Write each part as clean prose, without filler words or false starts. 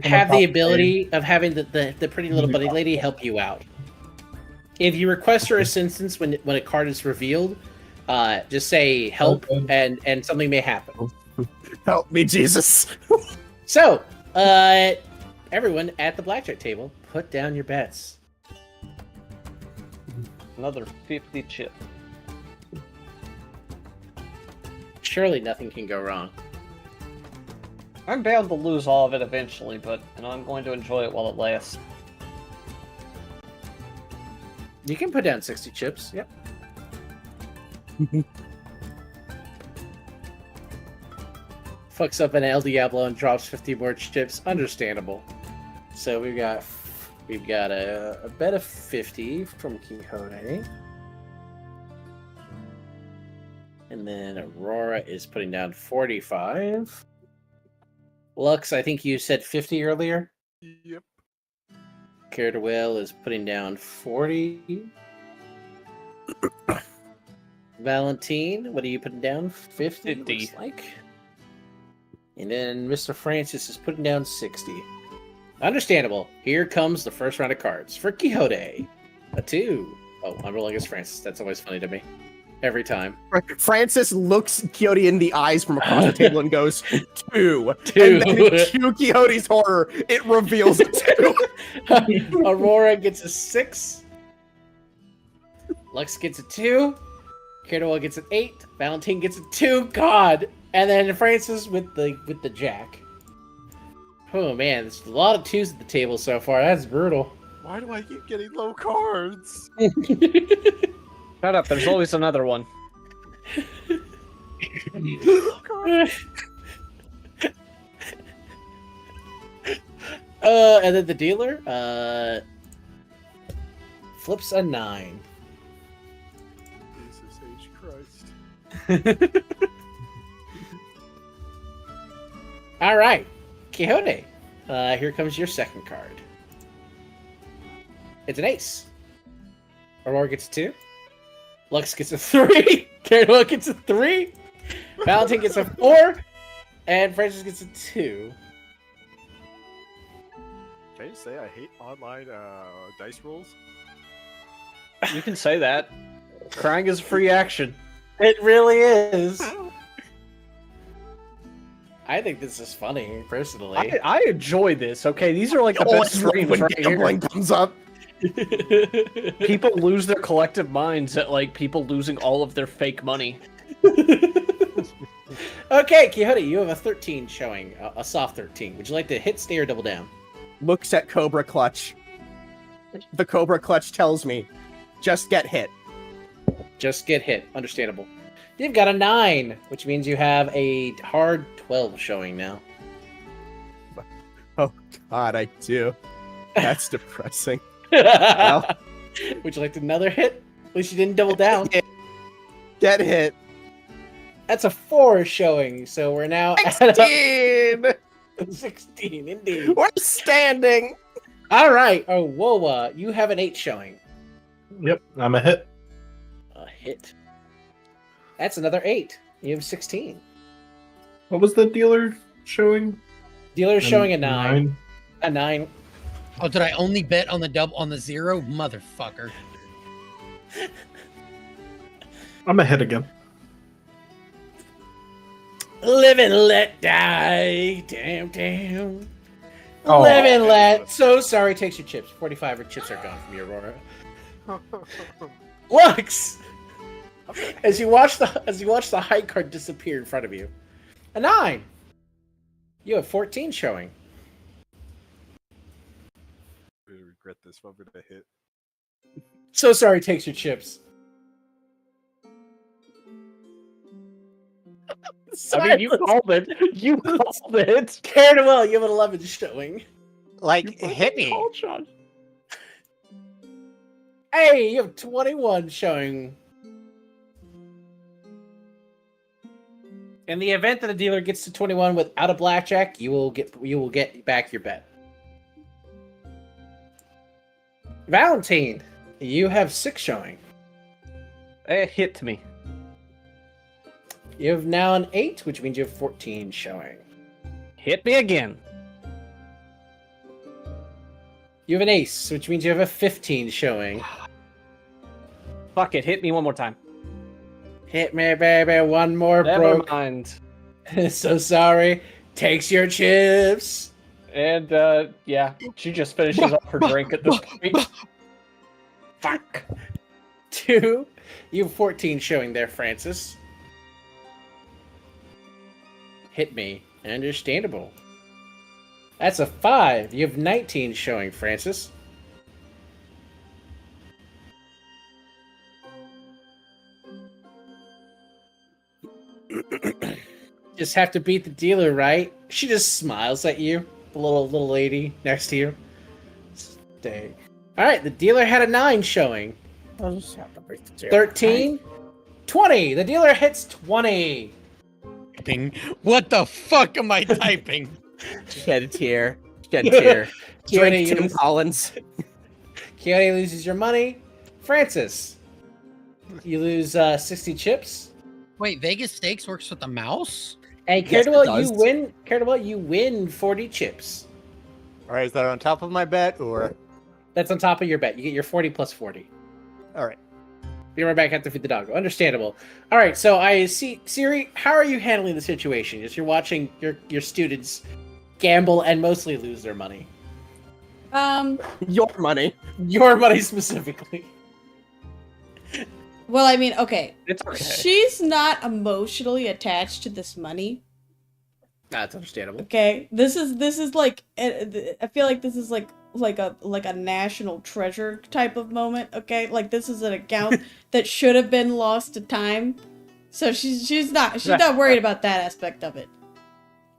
have the ability of having the pretty little bunny lady help you out. If you request her assistance when a card is revealed, just say help and something may happen. Help me, Jesus. So, everyone at the blackjack table, put down your bets. Another 50 chip. Surely nothing can go wrong. I'm bound to lose all of it eventually, but I'm going to enjoy it while it lasts. You can put down 60 chips, yep. Fucks up an El Diablo and drops 50 more chips. Understandable. So we've got a bet of 50 from Quixote. And then Aurora is putting down 45. Lux, I think you said 50 earlier. Yep. Cyridil is putting down 40. Valentine, what are you putting down? 50. Looks like. And then Mr. Francis is putting down 60. Understandable. Here comes the first round of cards. For Quixote, a 2. Oh, I'm rolling as Francis. That's always funny to me. Every time. Francis looks Quixote in the eyes from across the table and goes, 2. 2. And then to Quixote's horror, it reveals a 2. Aurora gets a 6. Lux gets a 2. Cyridil gets an 8. Valentine gets a 2. God. And then Francis with the jack. Oh man, there's a lot of 2s at the table so far. That's brutal. Why do I keep getting low cards? Shut up, there's always another one. And then the dealer flips a 9. Jesus H. Christ. All right, Quixote. Here comes your second card. It's an ace. Aurora gets a 2. Lux gets a 3. Cyridil gets a 3. Valentine gets a 4. And Francis gets a 2. Can I just say I hate online dice rolls? You can say that. Crying is free action. It really is. I think this is funny, personally. I enjoy this, okay? These are like the best streams when right here. gambling comes up. People lose their collective minds at like people losing all of their fake money. Okay, Quixote, you have a 13 showing, a soft 13. Would you like to hit, stay, or double down? Looks at Cobra Clutch. The Cobra Clutch tells me, just get hit. Just get hit. Understandable. You've got a 9, which means you have a hard 12 showing now. Oh God, I do. That's depressing. Well, would you like another hit? At least you didn't double down. Get hit. That's a 4 showing, so we're now 16! at 16, indeed. We're standing! All right. Oh, whoa, you have an 8 showing. Yep, I'm a hit. A hit. That's another 8. You have 16. What was the dealer showing? Dealer's showing a 9. A 9. Oh, did I only bet on the 0? Motherfucker. I'm a hit again. Live and let die. Damn. Oh. Live and let. So sorry, takes your chips. 45 chips are gone from your Aurora. Lux! As you watch the high card disappear in front of you. A 9. You have 14 showing. I'm gonna regret this one with a hit. So sorry, takes your chips. I mean, you called it. You called it. Cyridil, you have an 11 showing. Like, hit me. Hey, you have 21 showing. In the event that a dealer gets to 21 without a blackjack, you will get back your bet. Valentine, you have 6 showing. Hit me. You have now an 8, which means you have 14 showing. Hit me again. You have an ace, which means you have a 15 showing. Fuck it, hit me one more time. Hit me, baby, one more Never broke. mind. So sorry. Takes your chips. And, yeah, she just finishes up her drink at this point. Fuck. 2. You have 14 showing there, Francis. Hit me. Understandable. That's a 5. You have 19 showing, Francis. Just have to beat the dealer, right? She just smiles at you, the little lady next to you. Stay. All right, the dealer had a 9 showing. I'll just have to break the chair. 13, 20. The dealer hits 20. What the fuck am I typing? Shed a tear. Shed a tear. Drink Keone, Tim Collins. Keone loses your money. Francis, you lose 60 chips. Wait, Vegas Stakes works with the mouse? And Yes, it Cardwell, you win 40 chips. All right, is that on top of my bet or? That's on top of your bet. You get your 40 plus 40. All right. Be right back after feed the dog. Understandable. All right, so I see, Siri, how are you handling the situation? As you're watching your students gamble and mostly lose their money. Your money. Your money specifically. Well, I mean, okay. It's okay. She's not emotionally attached to this money. That's understandable. Okay, this is like I feel like this is like a national treasure type of moment. Okay, like this is an account that should have been lost to time, so she's not worried about that aspect of it.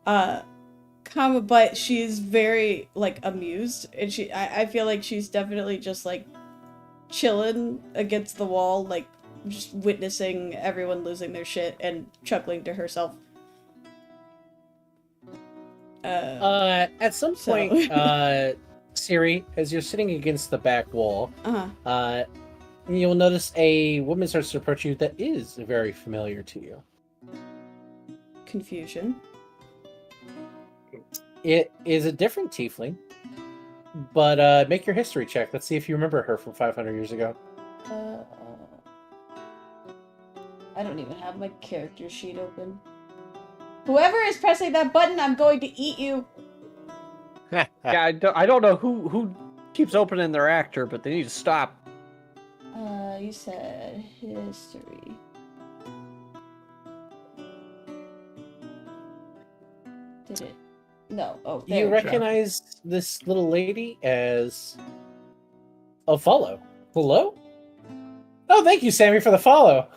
But she's very like amused, and I feel like she's definitely just like chilling against the wall, like just witnessing everyone losing their shit and chuckling to herself. At some point, Siri, as you're sitting against the back wall, you'll notice a woman starts to approach you that is very familiar to you. Confusion. It is a different tiefling, but make your history check. Let's see if you remember her from 500 years ago. I don't even have my character sheet open. Whoever is pressing that button, I'm going to eat you. Yeah, I don't know who keeps opening their actor, but they need to stop. You said history. Did it? No. Oh, there You we go. recognize this little lady as a follow. Hello? Oh, thank you, Sammy, for the follow.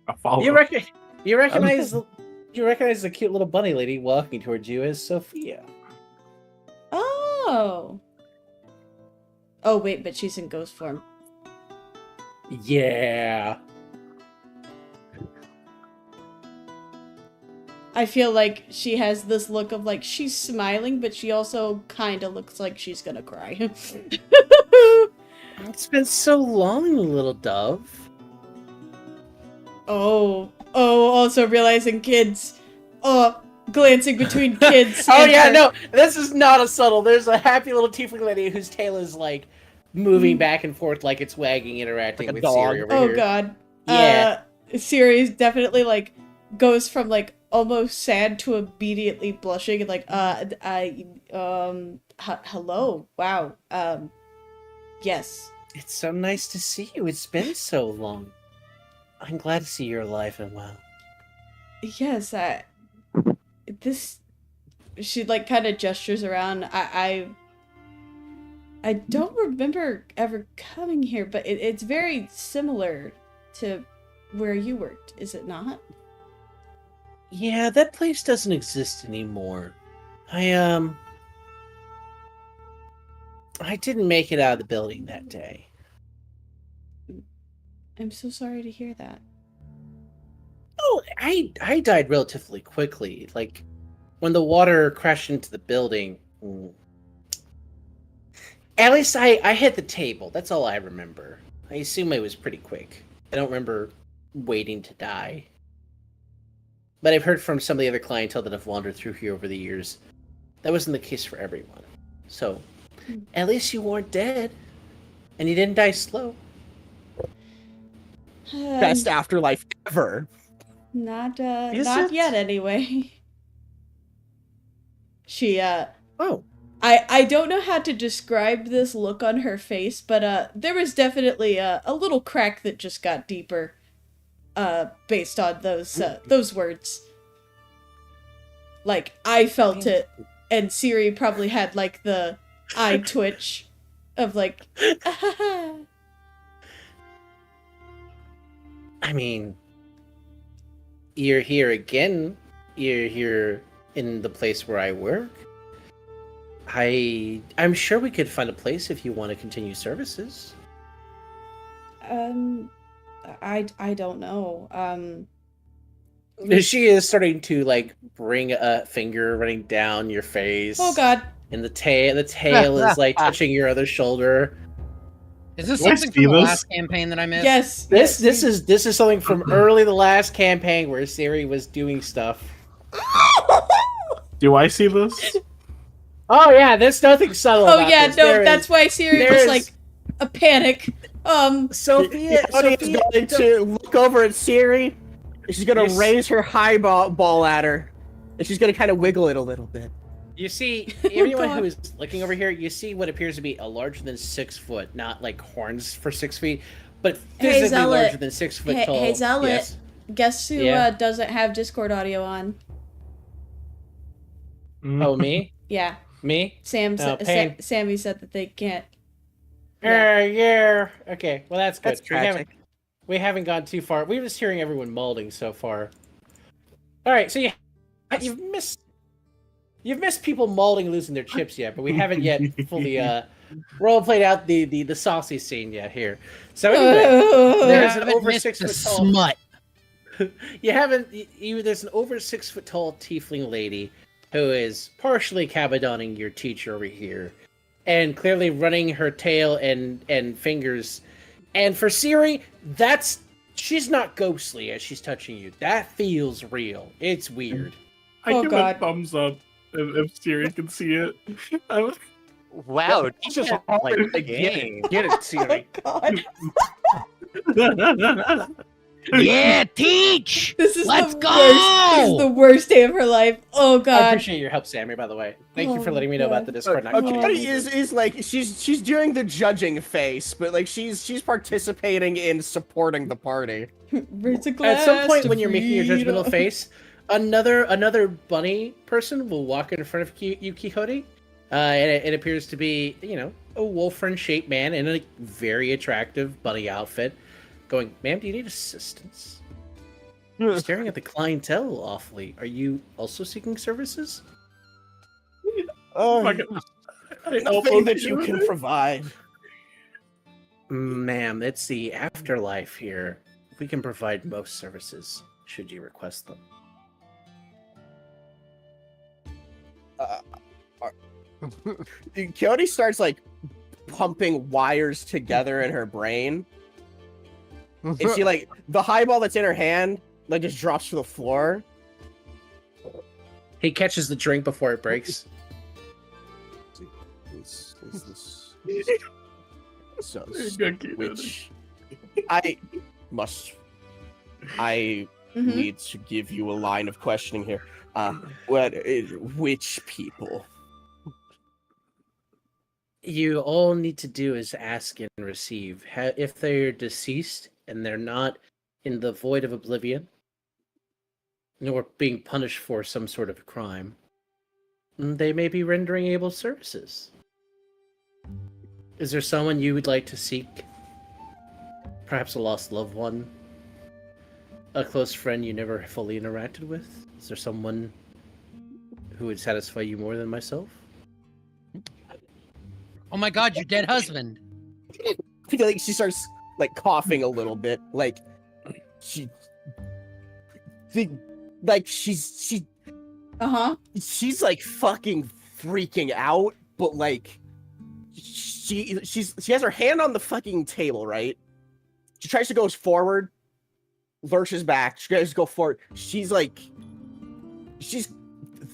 A follow. You recognize the cute little bunny lady walking towards you as Sophia. Oh. Oh wait, but she's in ghost form. Yeah. I feel like she has this look of like she's smiling, but she also kind of looks like she's gonna cry. It's been so long, little dove. Oh, also realizing kids. Oh, glancing between kids. Oh and yeah, her. no, this is not a subtle. There's a happy little tiefling lady whose tail is like moving back and forth like it's wagging, interacting Like a with dog. Siri over Oh here. god. Yeah. Siri's definitely like goes from like almost sad to immediately blushing and like hello. Wow. Yes. It's so nice to see you. It's been so long. I'm glad to see you're alive and well. Yes, she like kind of gestures around. I don't remember ever coming here, but it's very similar to where you worked, is it not? Yeah, that place doesn't exist anymore. I didn't make it out of the building that day. I'm so sorry to hear that. Oh, I died relatively quickly. Like, when the water crashed into the building. At least I hit the table. That's all I remember. I assume it was pretty quick. I don't remember waiting to die. But I've heard from some of the other clientele that have wandered through here over the years, that wasn't the case for everyone. So, At least you weren't dead. And you didn't die slow. Best afterlife ever. Not Is not it? yet anyway. She Oh. I don't know how to describe this look on her face, but there was definitely a little crack that just got deeper based on those words. Like I felt it, and Siri probably had like the eye twitch of like I mean, you're here again. You're here in the place where I work. I'm sure we could find a place if you want to continue services. I don't know. She is starting to like bring a finger running down your face. Oh God. And the tail is like touching your other shoulder. Is this Do I something see from the this? last campaign that I missed? Yes. This yes, is something from early the last campaign where Siri was doing stuff. Do I see this? Oh yeah, there's nothing subtle. Oh about yeah, this. no, There that's is- why Siri was there's- like a panic. Sophia. Coyote is going to look over at Siri. And she's gonna Yes. raise her ball at her, and she's gonna kind of wiggle it a little bit. You see, everyone God. who is looking over here, you see what appears to be a larger than 6 foot, not like horns for 6 feet, but Hey, physically Zealot. larger than 6 foot Hey- tall. hey, Zealot. Yes. Guess who Yeah. doesn't have Discord audio on? Oh, me? Yeah, Me? Sam. Oh, pain. Sammy said that they can't. Yeah. Okay, well that's good. That's tragic. We haven't gone too far. We're just hearing everyone molding so far. All right, so you've missed people molding and losing their chips yet, but we haven't yet fully role played out the saucy scene yet here. So anyway, there's an Haven't over missed 6 the foot tall. smut. There's an over 6 foot tall tiefling lady who is partially cabadoning your teacher over here, and clearly running her tail and fingers. And for Siri, she's not ghostly as she's touching you. That feels real. It's weird. I Oh, give God. a thumbs up if Siri can see it. Wow, It's just like like a a game. Get it, Siri. God, Yeah, teach! this is Let's the go! worst. This is the worst day of her life. Oh I God. appreciate your help, Sammy, by the way. Thank you for Oh, letting me know about God. the Discord. Okay, Not Oh, Coyote my is like she's doing the judging face, but like she's participating in supporting the party. Raise a glass At some point to when you're making your judgmental freedom. face, another bunny person will walk in front of you, Quixote. And it appears to be, a wolfren-shaped man in a very attractive bunny outfit. Going, ma'am, do you need assistance? You're staring at the clientele awfully. Are you also seeking services? Fucking- Nothing that you can provide. Ma'am, it's the afterlife here. We can provide most services, should you request them. Coyote starts like pumping wires together in her brain, and she like the highball that's in her hand like just drops to the floor. He catches the drink before it breaks. So, Okay, which I Mhm. need to give you a line of questioning here. Which people? You all need to do is ask and receive. If they're deceased and they're not in the void of oblivion, nor being punished for some sort of crime, they may be rendering able services. Is there someone you would like to seek? Perhaps a lost loved one? A close friend you never fully interacted with? Is there someone who would satisfy you more than myself? Oh my God, your dead husband. Like she starts like coughing a little bit, like she's she's like fucking freaking out, but like she has her hand on the fucking table, right? She tries to go forward, lurches back. She tries to go forward.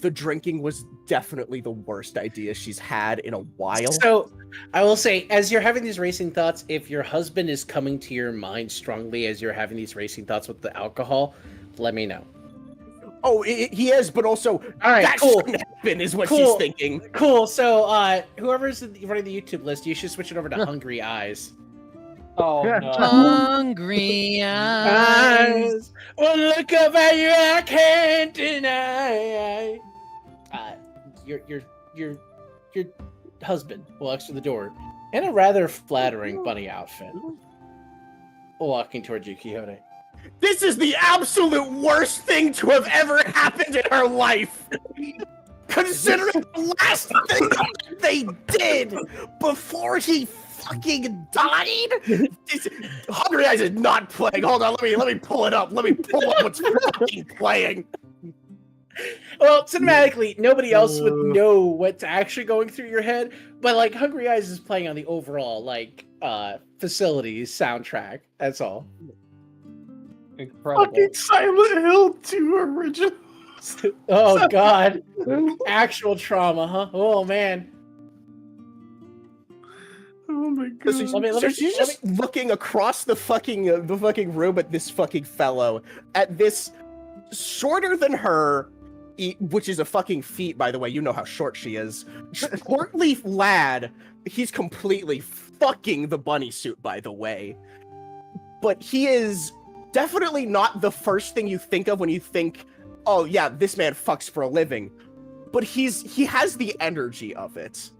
The drinking was definitely the worst idea she's had in a while. So, I will say, as you're having these racing thoughts, if your husband is coming to your mind strongly as you're having these racing thoughts with the alcohol, let me know. Oh, he is, but also, All right, that cool. shouldn't happen, is what Cool. she's thinking. Cool. So, whoever's running the YouTube list, you should switch it over to Hungry Eyes. Oh no. Hungry eyes. Well, look up at you, I can't deny. Your husband walks through the door in a rather flattering bunny outfit, walking towards you, Quixote. This is the absolute worst thing to have ever happened in her life. Considering the last thing that they did before he fucking died. Hungry Eyes is not playing. Hold on, let me pull it up. Let me pull up what's fucking playing. Well, cinematically, nobody else would know what's actually going through your head, but like Hungry Eyes is playing on the overall like facilities soundtrack. That's all. Incredible. Fucking Silent Hill 2 originals. Oh God, actual trauma, huh? Oh man. Oh my So god. she's just looking across the fucking room at this fucking fellow, at this shorter than her, which is a fucking feat, by the way. You know how short she is. Portly lad. He's completely fucking the bunny suit, by the way. But he is definitely not the first thing you think of when you think, oh yeah, this man fucks for a living. But he has the energy of it,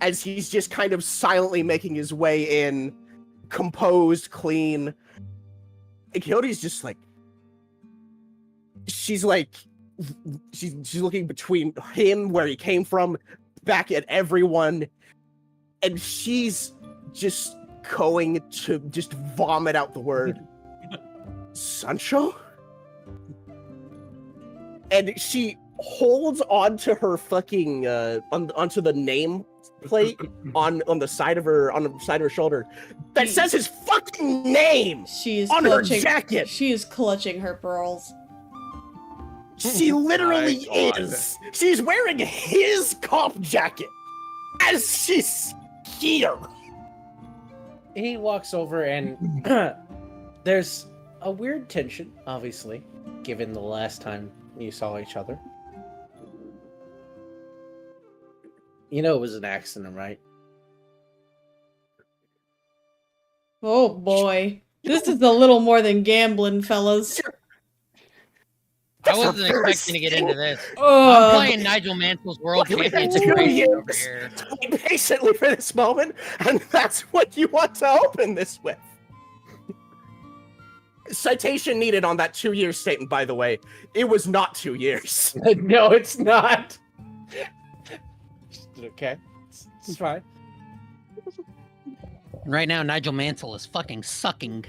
as he's just kind of silently making his way in, composed, clean. And Quixote's just like, she's looking between him, where he came from, back at everyone, and she's just going to just vomit out the word Sancho? And she holds onto her fucking onto the name plate on the side of her shoulder that says his fucking name She's on clutching, her jacket. She is clutching her pearls. She literally My God. is. She's wearing his cop jacket as she's here. He walks over and there's a weird tension, obviously, given the last time you saw each other. You know it was an accident, right? Oh boy. This is a little more than gambling, fellas. I wasn't expecting to get into this. I'm Ugh. playing Nigel Mansell's World Look, we had Championship 2 Racing over years here. to wait patiently for this moment, and that's what you want to open this with. Citation needed on that 2-year statement, by the way. It was not 2 years. No, it's not. Okay, it's fine. Right now, Nigel Mansell is fucking sucking.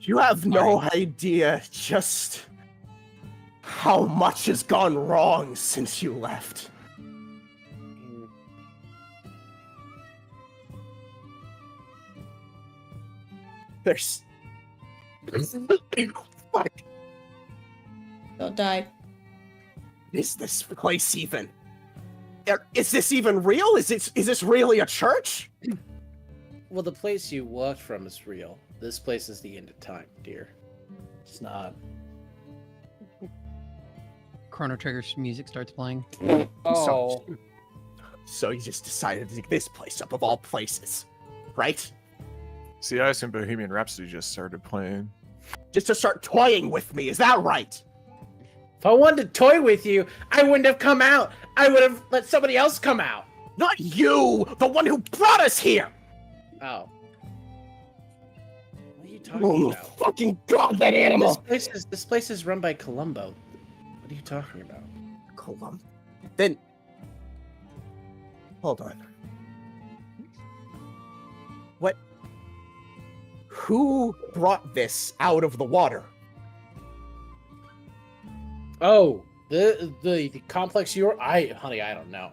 You have no idea just how much has gone wrong since you left. There's... Fuck. Don't die. Is this place even? Is this even real? Is this really a church? Well, the place you walked from is real. This place is the end of time, dear. It's not. Chrono Trigger's music starts playing. Oh. So you just decided to take this place up of all places, right? See, I assume Bohemian Rhapsody just started playing. Just to start toying with me, is that right? If I wanted to toy with you, I wouldn't have come out. I would have let somebody else come out. Not you, the one who brought us here! Oh. What are you talking Oh, about? fucking god, that animal! This place is run by Columbo. What are you talking about? Colum. Then... Hold on. What? Who brought this out of the water? Oh, the complex honey, I don't know.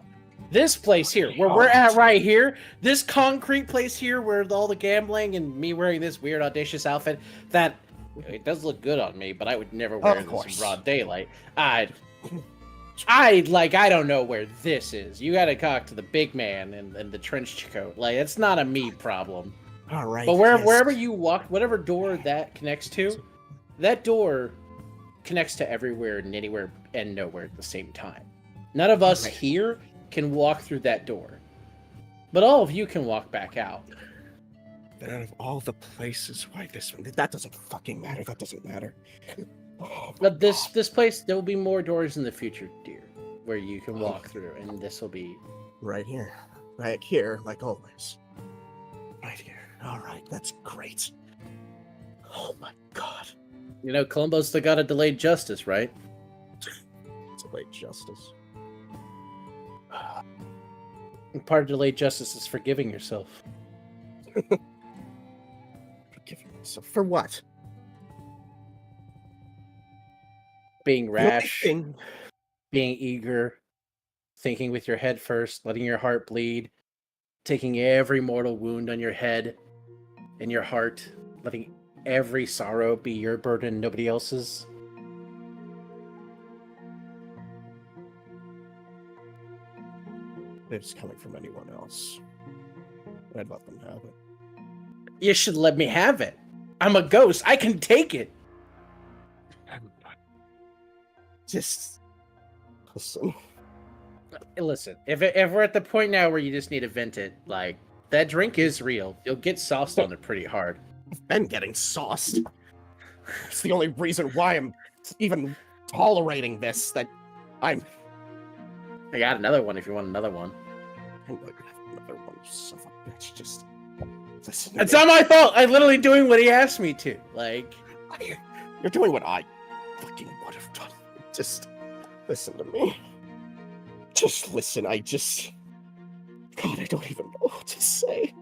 This place here, where we're at right here, this concrete place here where all the gambling and me wearing this weird audacious outfit, that It does look good on me, but I would never wear Of this course. in broad daylight. I don't know where this is. You gotta talk to the big man in the trench coat. Like, it's not a me problem. All right. But yes. wherever you walk, whatever door that connects to, that door connects to everywhere and anywhere and nowhere at the same time. None of us here can walk through that door. But all of you can walk back out. Then out of all the places, why this one? That doesn't fucking matter. That doesn't matter. Oh, But this place, there will be more doors in the future, dear, where you can walk through, and this will be right here. Right here, like always. Right here. All right, that's great. Oh my god. You know, Columbo's still got a delayed justice, right? Delayed justice. And part of delayed justice is forgiving yourself. Forgiving myself for what? Being rash, The only thing- being eager, thinking with your head first, letting your heart bleed, taking every mortal wound on your head and your heart, letting every sorrow be your burden, nobody else's. If it's coming from anyone else, I'd let them have it. You should let me have it. I'm a ghost. I can take it. Just listen. Listen, if we're at the point now where you just need to vent it, like, that drink is real. You'll get sauced on it pretty hard. I've been getting sauced. It's the only reason why I'm even tolerating this. That I'm. I got another one if you want another one. I know you have another one, you son of a bitch. Just listen. To It's me. not my fault. I'm literally doing what he asked me to. Like, You're doing what I fucking would have done. Just listen to me. Just listen. God, I don't even know what to say.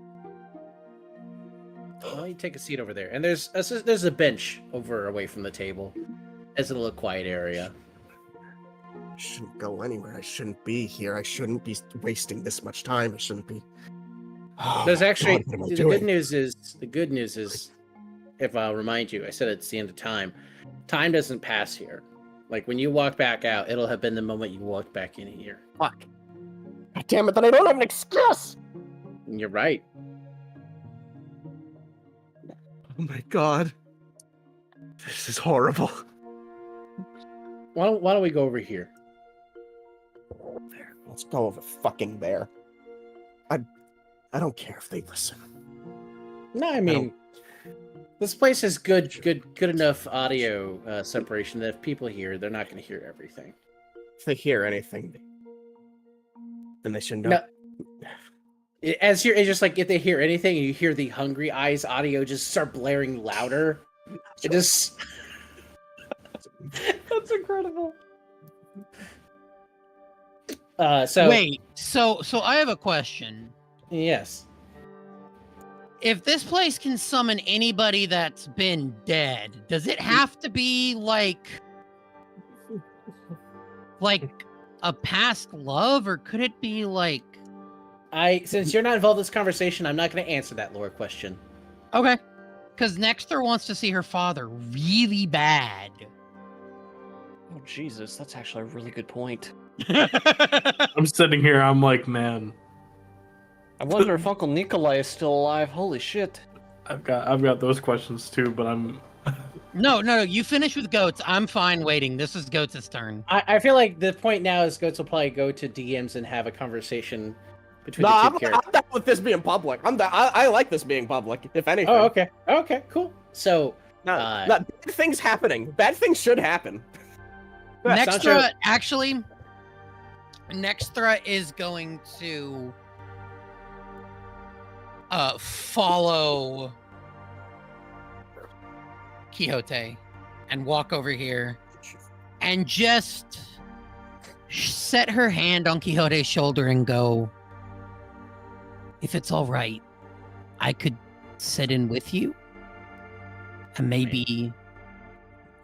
well, you take a seat over there, and there's a bench over away from the table. It's a little quiet area. I shouldn't go anywhere. I shouldn't be here. I shouldn't be wasting this much time. I shouldn't be. Oh There's my actually God, what am I the doing? good news is, if I'll remind you, I said it's the end of time. Time doesn't pass here. Like, when you walk back out, it'll have been the moment you walked back in here. Fuck. God damn it! Then I don't have an excuse. And you're right. Oh my God. This is horrible. Why don't we go over here? There. Let's go over fucking there. I don't care if they listen. No, I mean, this place has good enough audio separation that if people hear, they're not going to hear everything. If they hear anything, then they should know. No. It's just like if they hear anything and you hear the hungry eyes audio just start blaring louder, it just That's incredible. so Wait, so I have a question. yes. If this place can summon anybody that's been dead, does it have to be like a past love, or could it be like? Since you're not involved in this conversation, I'm not going to answer that lore question. Okay, because Nexter wants to see her father really bad. Oh Jesus, that's actually a really good point. I'm sitting here. I'm like, man, I wonder if Uncle Nikolai is still alive. Holy shit. I've got those questions too, but I'm. No, you finish with Goats. I'm fine waiting. This is Goats' turn. I feel like the point now is Goats will probably go to DMs and have a conversation between No, the I'm 2 characters. down with this being public. I like this being public, if anything. Oh, okay. Okay, cool. So, Bad things happening. Bad things should happen. Nextra, actually, Nextra is going to follow Quixote and walk over here and just set her hand on Quixote's shoulder and go, if it's all right, I could sit in with you and maybe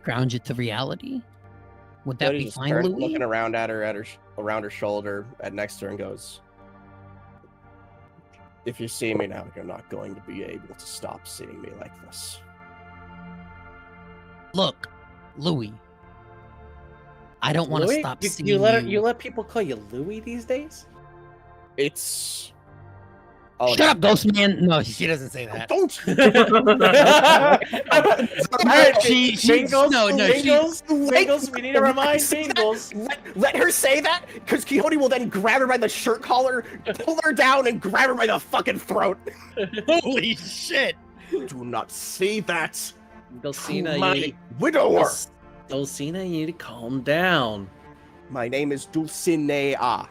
ground you to reality. Would that Quixote be just fine, turns, Louis? looking around at her, around her shoulder, at next to her, and goes, "If you see me now, you're not going to be able to stop seeing me like this." Look, Louis. I don't want to Louis? stop seeing you let people call you Louis these days? It's. Shut up, Ghost Man. No, she doesn't say that. Don't. Singles, we need to remind Singles. Let her say that, because Quixote will then grab her by the shirt collar, pull her down, and grab her by the fucking throat. Holy shit! Do not say that. Dulcina, My widower. Dulcina, you need to calm down. My name is Dulcinea.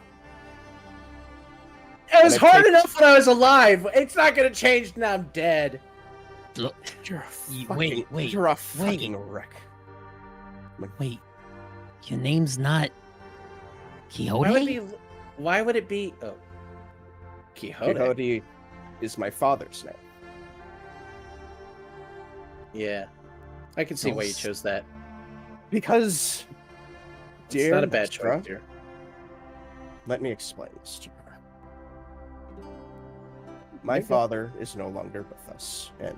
It was And I hard take- enough when I was alive. It's not gonna change now I'm dead. Look, You're a wait, fucking, wait, You're a wait. fucking wreck. wait. Your name's not Quixote? Why would it be? Oh, Quixote. Quixote is my father's name. Yeah, I can see why you chose that. Because, It's dear not a bad Nestra, choice, dear. let me explain this to her. My father is no longer with us, and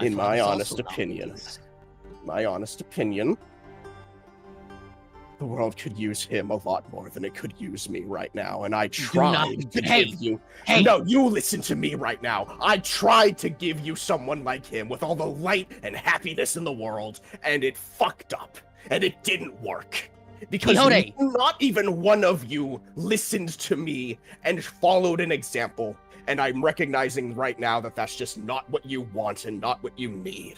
in my father's honest also not opinion, with us. the world could use him a lot more than it could use me right now, and I Do not- tried to Hey, give you... hey. No, you listen to me right now. I tried to give you someone like him with all the light and happiness in the world, and it fucked up, and it didn't work. Because Quixote. not even one of you listened to me and followed an example, and I'm recognizing right now that that's just not what you want and not what you need.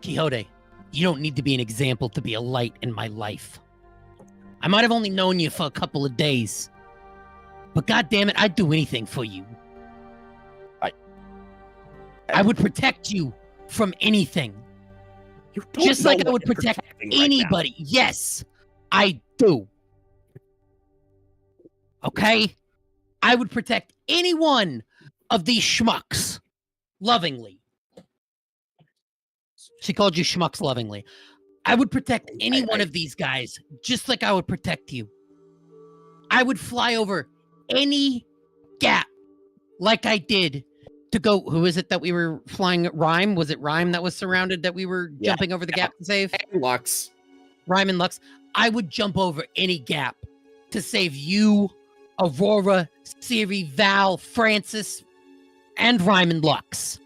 Quixote, you don't need to be an example to be a light in my life. I might have only known you for a couple of days, but goddammit, I'd do anything for you. I would protect you from anything. You don't Just know like I what would you're protect protecting right now. Anybody. Yes, I do. Okay? I would protect any one of these schmucks lovingly. She called you schmucks lovingly. I would protect any one of these guys just like I would protect you. I would fly over any gap like I did to go. Who is it that we were flying at? Rhyme? Was it Rhyme that was surrounded that we were jumping over the gap to save? Lux. Rhyme and Lux. I would jump over any gap to save you, Aurora, Siri, Val, Francis, and Rhyme and Lux.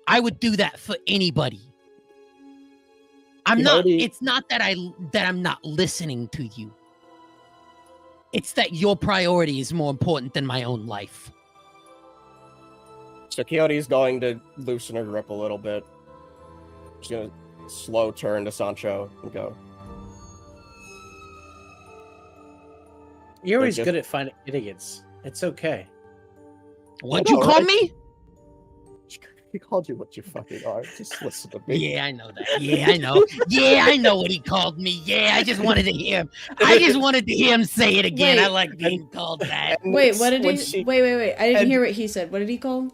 I would do that for anybody. It's not that I'm not listening to you. It's that your priority is more important than my own life. So Quixote's going to loosen her grip a little bit. She's gonna slow turn to Sancho and go, You're always just- good at finding idiots. It's okay. What'd I you know, call right? me? He called you what you fucking are. Just listen to me. Yeah, I know that. Yeah, I know. Yeah, I know what he called me. Yeah, I just wanted to hear him. I just wanted to hear him say it again. I Wait. like being called that. And Wait, what did when he? she- Wait! I didn't and- hear what he said. What did he call him?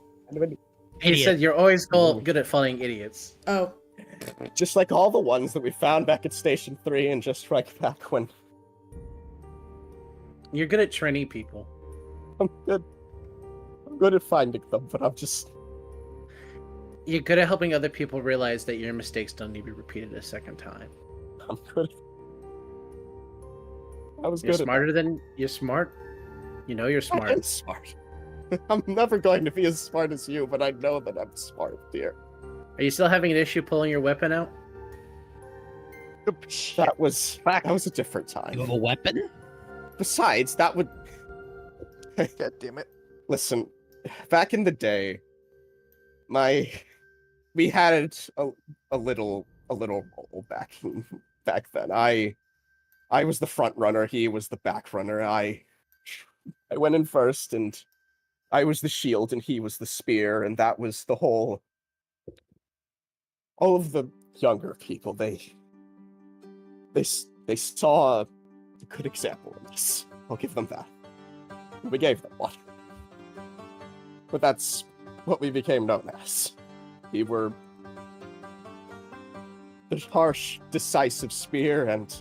He Idiot. said you're always good at finding idiots. Oh, Just like all the ones that we found back at Station 3 and just right back when You're good at training people. I'm good at finding them, but I'm just... You're good at helping other people realize that your mistakes don't need to be repeated a second time. I'm good. I was You're good smarter than you're smart. You know you're at smart. I'm smart. I'm never going to be as smart as you, but I know that I'm smart, dear. Are you still having an issue pulling your weapon out? That was a different You time. have a weapon? Besides, that would... God damn it. Listen, back in the day, we had a little role back then. I was the front runner, he was the back runner. I went in first, and I was the shield, and he was the spear, and that was the whole... All of the younger people, they saw a good example in this. I'll give them that. We gave them one. But that's what we became known as. We were the harsh, decisive spear and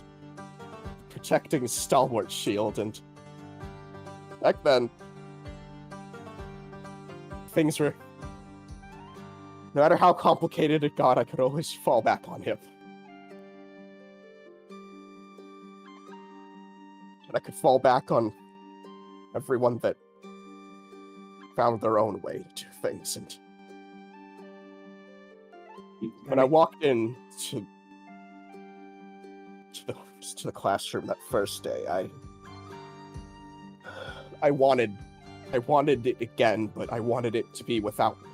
protecting stalwart shield, and back then things were No matter how complicated it got, I could always fall back on him. And I could fall back on everyone that found their own way to do things. And when I walked in to the classroom that first day, I wanted it again, but I wanted it to be without me.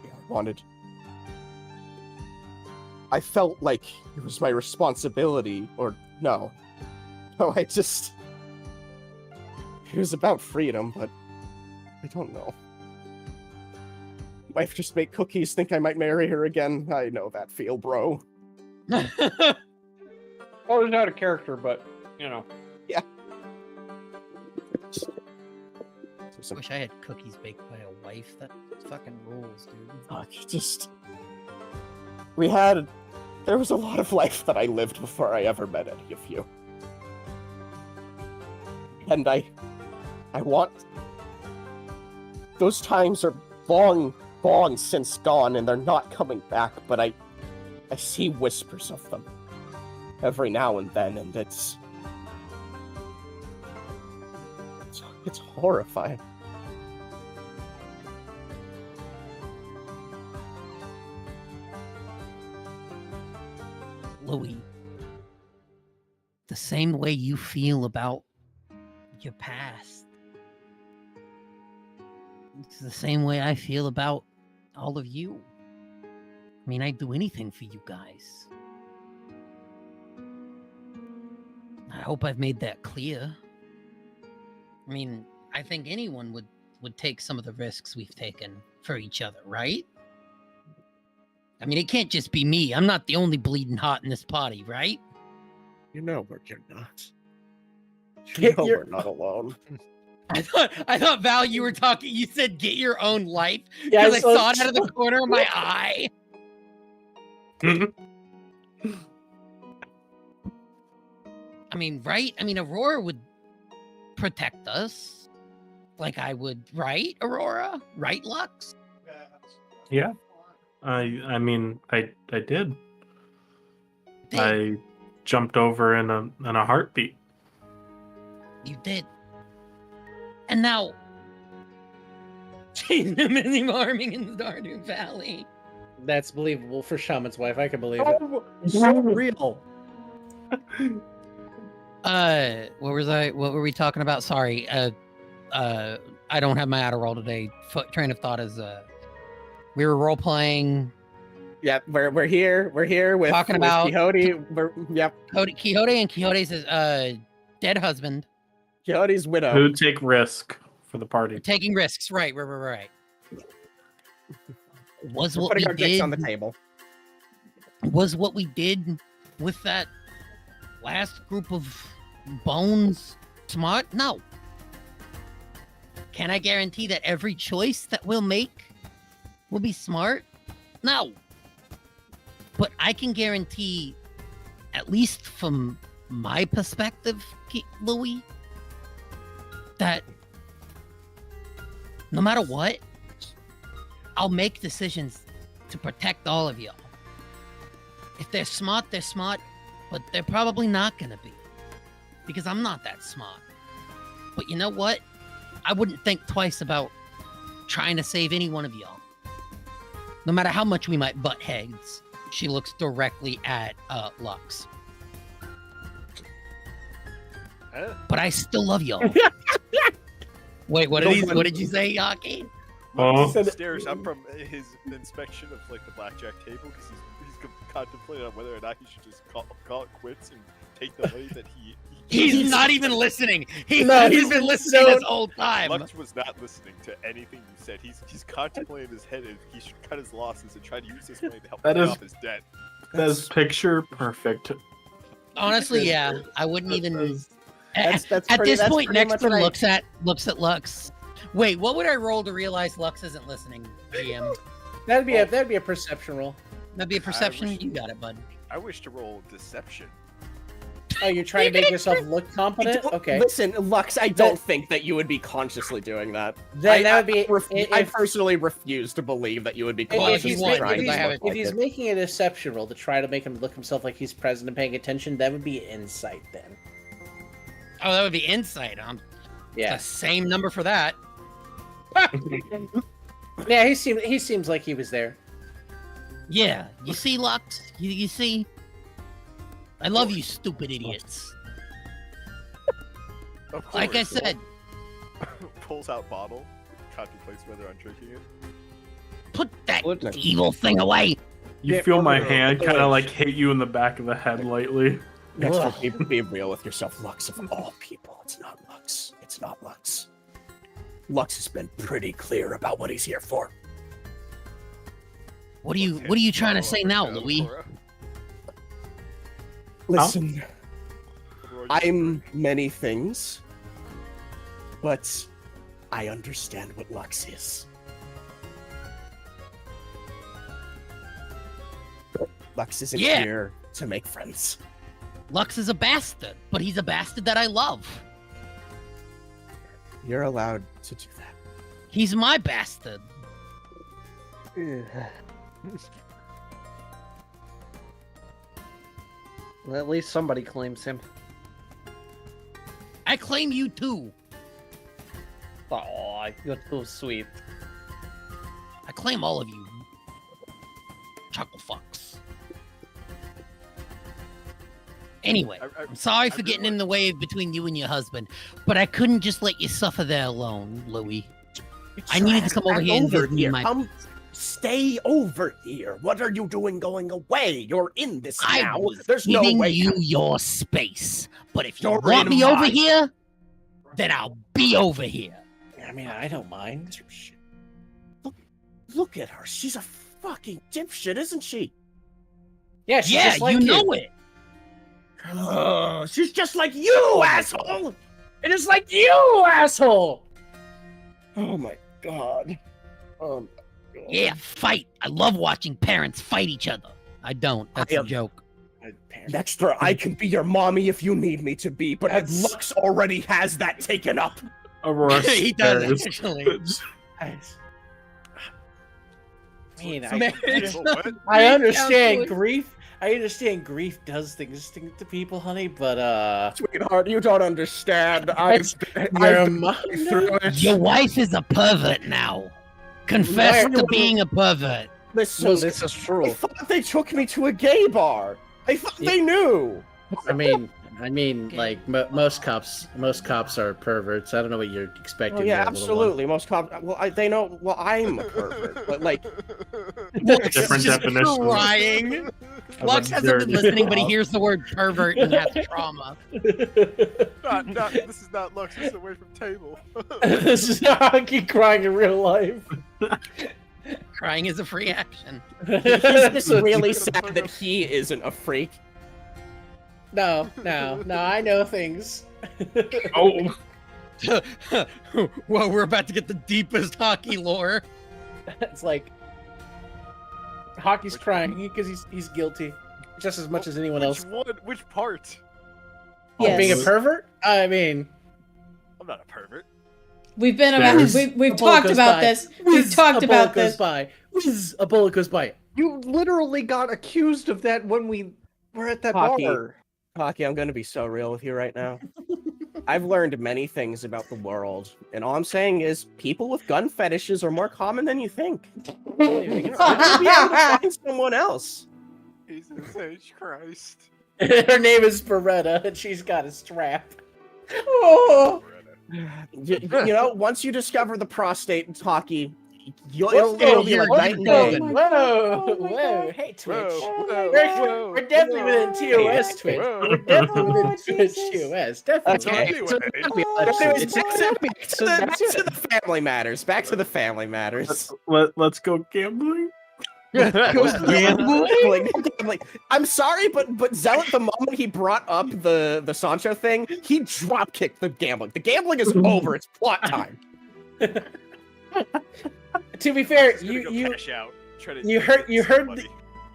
I felt like it was my responsibility, or no, it was about freedom, but I don't know. Wife just make cookies, think I might marry her again. I know that feel, bro. Well, it's not a character, but, you know. Yeah. Wish I had cookies baked by a wife. That fucking rules, dude. Fuck, there was a lot of life that I lived before I ever met any of you. And I want... Those times are long since gone, and they're not coming back, but I see whispers of them every now and then, and it's horrifying. Louis, the same way you feel about your past, it's the same way I feel about all of you. I mean, I'd do anything for you guys. I hope I've made that clear. I mean, I think anyone would take some of the risks we've taken for each other, right? I mean, it can't just be me. I'm not the only bleeding heart in this party, right? You know you're not. We're not alone. I thought Val, you were talking. You said get your own life. Yeah, Because I saw it out of the corner of my eye. I mean, right? I mean, Aurora would protect us, like I would, right, Aurora? Right, Lux? Yeah. I mean, I did. I jumped over in a heartbeat. You did. And now, chasing him in the arming in the Dardu Valley. That's believable for Shaman's wife. I can believe it. So real. What were we talking about? Sorry. I don't have my Adderall today. Train of thought is we were role playing. Yeah, we're here with talking about Quixote. Quixote and Quixote's dead husband. Quixote's widow. Who take risk for the party? Taking risks, right. Was what putting we our dicks did on the table. Was what we did with that last group of bones smart? No. Can I guarantee that every choice that we'll make will be smart? No. But I can guarantee, at least from my perspective, Louis, that no matter what, I'll make decisions to protect all of y'all. If they're smart, but they're probably not gonna be. Because I'm not that smart. But you know what? I wouldn't think twice about trying to save any one of y'all. No matter how much we might butt heads. She looks directly at Lux. But I still love y'all. Wait, what did you say, Yaki? He stares up from his inspection of like the blackjack table because he's contemplating on whether or not he should just call it quits and take the money that He's not even listening. He's been listening this whole time. Lux was not listening to anything you said. He's contemplating in his head if he should cut his losses and try to use this money to help pay off his debt. That's picture perfect. Honestly, yeah. I wouldn't even. That's at this point, Nexter looks at Lux. Wait, what would I roll to realize Lux isn't listening, GM? That'd be a perception roll. That'd be a perception. You got it, bud. I wish to roll deception. Oh, you're trying to make yourself look competent? Okay. Listen, Lux, I don't think that you would be consciously doing that. Then that would be. I personally refuse to believe that you would be If consciously he's, want, trying because I to have look it- if he's making a deception roll to try to make him look himself like he's present and paying attention, that would be insight then. Oh, that would be insight. Yeah. The same number for that. Yeah, he seems like he was there. Yeah, you see, Lux? You see? I love you, stupid idiots. Of course. Like I said, Pulls out bottle, contemplates whether I'm drinking it. put that Goodness. evil thing away. You feel my hand kind of like hit you in the back of the head lightly. Next, be real with yourself, Lux. Of all people, it's not Lux. It's not Lux. Lux has been pretty clear about what he's here for. What are you trying to say now, Louis? Listen, I'm many things, but I understand what Lux is. Lux isn't Yeah. here to make friends. Lux is a bastard, but he's a bastard that I love. You're allowed to do that. He's my bastard. Well, at least somebody claims him. I claim you too. Aw, you're too sweet. I claim all of you. Chuckle fucks. Anyway, I'm sorry for getting in the way between you and your husband, but I couldn't just let you suffer there alone, Louis. I needed to come over here and give me my... Come, stay over here. What are you doing going away? You're in this I now. was There's no giving way. you your space, but if you You're want in me over mine. here, then I'll be over here. I mean, I don't mind. Look at her. She's a fucking dipshit, isn't she? Yeah, she's Yeah, just like you know it. She's just like you, asshole. It is like you, asshole. Oh my god. Yeah, fight. I love watching parents fight each other. I don't. That's I a am- joke. Nextra, I can be your mommy if you need me to be, but Lux already has that taken up. Aurora He does, stares. actually. I mean, Man, I understand Absolutely. grief. I understand grief does things to people, honey, but Sweetheart, you don't understand. It's I've your been mom. through it. Your wife is a pervert now. Confess Why- to being a pervert. Listen, This is I true. thought they took me to a gay bar. I thought they knew. I mean, like most cops are perverts. I don't know what you're expecting. Oh, yeah, there, little absolutely. Most cops. Well, they know. Well, I'm a pervert, but like, Different Just definition. crying. Of Lux a hasn't been dirty listening, but he cop. hears the word pervert and has trauma. This is not Lux. This is away from table. This is how I keep crying in real life. Crying is a free action. he's just really sad that he isn't a freak. No, I know things. Oh, Well, we're about to get the deepest hockey lore. It's like Hockey's crying because he's guilty just as much as anyone else. Which one? Which part? Oh, being a Yes. pervert? I mean, I'm not a pervert. We've been Whiz. we've A bullet talked goes about by. this. Whiz, We've talked a about bullet goes this. by. Whiz, a bullet goes by. You literally got accused of that when we were at that Hockey. bar. Hockey, I'm gonna be so real with you right now. I've learned many things about the world, and all I'm saying is people with gun fetishes are more common than you think. You know, you'll be able to find someone else. Jesus H. Christ. Her name is Beretta, and she's got a strap. Oh, You know, once you discover the prostate hockey, it'll Oh, be you're like night and good. day. whoa, Oh my whoa! God. Hey, Twitch. Whoa, We're definitely within TOS, Twitch. Whoa. We're definitely within Oh, Twitch Jesus. TOS. Definitely. Okay. So Back It's- to the family matters. Back to the family matters. let's go gambling. Gambling. I'm sorry, but Zealot, the moment he brought up the Sancho thing, he drop kicked the gambling. The gambling is over. It's plot time. To be fair, He's gonna go you cash out. Try to you heard somebody.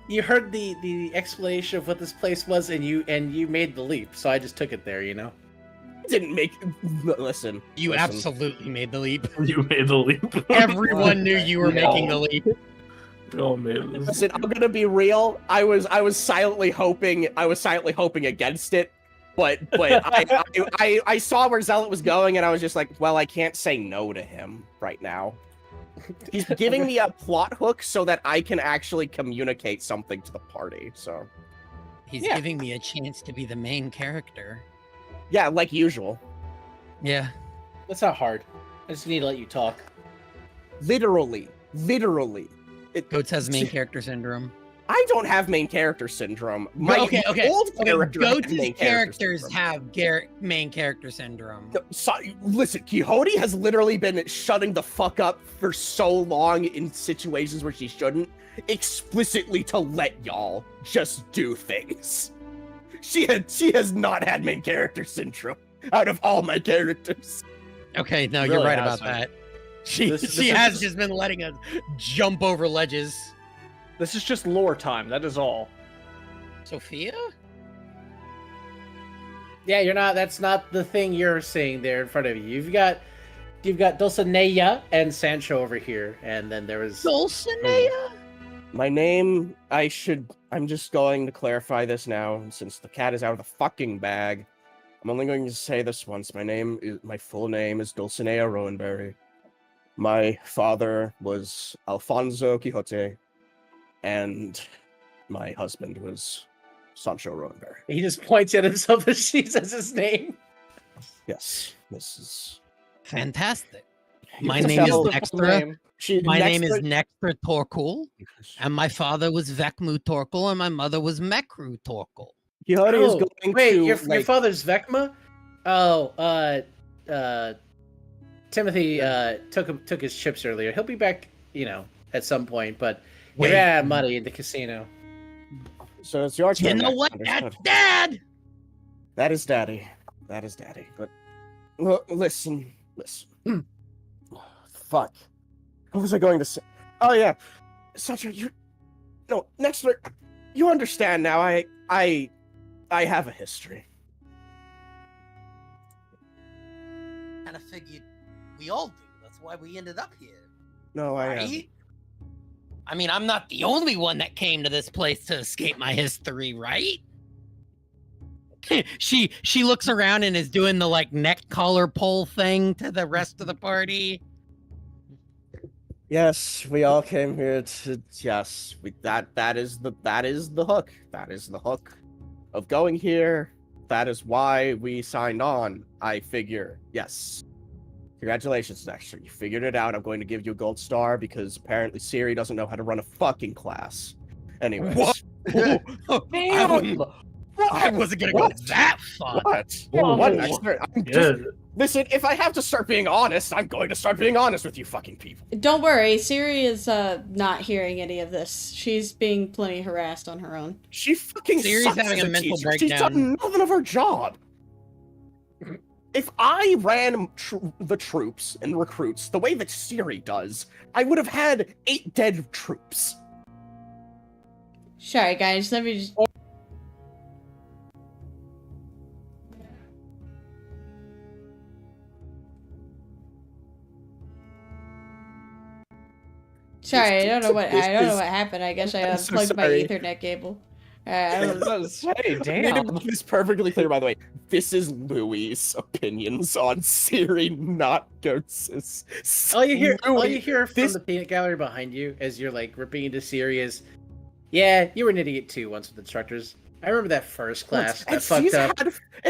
you heard the explanation of what this place was, and you made the leap. So I just took it there. You know. Didn't make. Listen. You listen. absolutely made the leap. You made the leap. Everyone knew you were making the leap. We all made this. Listen, I'm gonna be real. I was silently hoping against it, but I saw where Zealot was going, and I was just like, well, I can't say no to him right now. He's giving me a plot hook so that I can actually communicate something to the party. So He's Yeah. giving me a chance to be the main character. yeah, like usual. Yeah. That's not hard. I just need to let you talk. Literally. Goats has main character syndrome. I don't have main character syndrome. My Okay. old character had Goats' main characters syndrome. have main character syndrome. So, listen, Quixote has literally been shutting the fuck up for so long in situations where she shouldn't, explicitly to let y'all just do things. She has not had main character syndrome out of all my characters. Okay, no, Really you're right hasn't. about that. She This she is has just- just been letting us jump over ledges. This is just lore time. That is all. Sophia? Yeah, you're not. That's not the thing you're seeing there in front of you. You've got Dulcinea and Sancho over here, and then there was. Dulcinea? My name, I'm just going to clarify this now, since the cat is out of the fucking bag. I'm only going to say this once. My full name is Dulcinea Rowanberry. My father was Alfonso Quixote, and my husband was Sancho Rowanberry. He just points at himself as she says his name. Yes, this is... Fantastic. My can name is tell- Nextra. My name is Nextra- Nextra Torkul, and my father was Vecmu Torkul, and my mother was Mekru Torkul. Quixote is going wait, to... your like, father's Vecma? Oh, Timothy took his chips earlier. He'll be back, at some point. But he Wait. ran out of money in the casino. So it's your turn. You know Max, what? understood. That's Dad! That is daddy. But listen. Fuck. What was I going to say? Oh yeah, Sancho, next week, you understand now. I have a history. Kind of figured we all do. That's why we ended up here. No, I Right? I mean, I'm not the only one that came to this place to escape my history, right? she looks around and is doing the neck collar pull thing to the rest of the party. Yes, we all came here to. Yes, that is the hook. That is the hook of going here. That is why we signed on. I figure. Yes. Congratulations, Dexter. You figured it out. I'm going to give you a gold star because apparently Siri doesn't know how to run a fucking class. Anyways. What? I wasn't gonna go that far. What? Whoa. What, Dexter? I'm Yeah. just, listen, if I have to start being honest, I'm going to start being honest with you fucking people. Don't worry, Siri is not hearing any of this. She's being plenty harassed on her own. She fucking Siri's sucks having as a mental teacher. She's breakdown. done nothing of her job. If I ran the troops and recruits the way that Siri does, I would have had 8 dead troops. Sorry, guys. Let me just. Sorry, I don't know what happened. I guess I I'm so unplugged my sorry. Ethernet cable. I don't know. Hey, It's perfectly clear, by the way. This is Louis' opinions on Siri, not Goats'. All you hear from this- the peanut gallery behind you as you're ripping into Siri is, yeah, you were an idiot too once with instructors. I remember that first class that fucked up.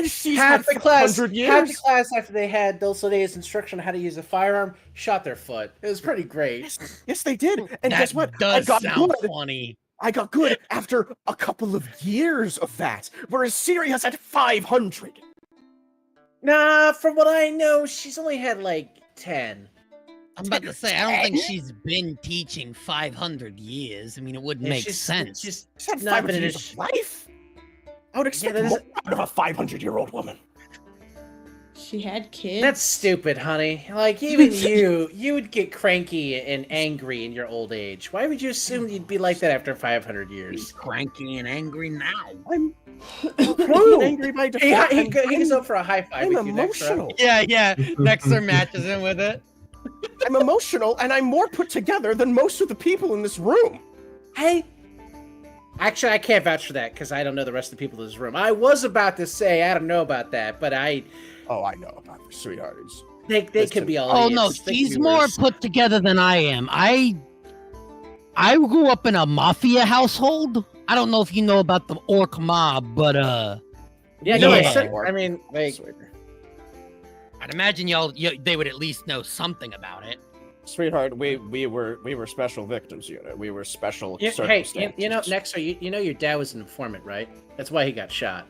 She's Half had the class, 100 years. half the class after they had Dulcinea's instruction on how to use a firearm, shot their foot. It was pretty great. Yes, they did. And That guess what? I does got sound good. funny. I got good after a couple of years of that, whereas Siri has had 500. Nah, from what I know, she's only had 10. I'm about to say, I don't think she's been teaching 500 years. I mean, it wouldn't make sense. She's She's had not 500 been in a years of life. I would expect that is- more out of a 500-year-old woman. She had kids. That's stupid, honey. Like, even you would get cranky and angry in your old age. Why would you assume you'd be like that after 500 He's years? cranky and angry now. I'm cranky and angry by default. He's up for a high five. I'm with you next round. emotional. Yeah. Nexter matches him with it. I'm emotional, and I'm more put together than most of the people in this room. Actually, I can't vouch for that because I don't know the rest of the people in this room. I was about to say I don't know about that, but Oh, I know about her, sweetheart. they could be all. Oh no, idiots. They could she's be more worse. put together than I am. I grew up in a mafia household. I don't know if you know about the orc mob, but Yeah, no, Yeah. I mean, like, I'd imagine they would at least know something about it. Sweetheart, we were special victims unit. We were special hey, circumstances. you know, Nexter, you know your dad was an informant, right? That's why he got shot.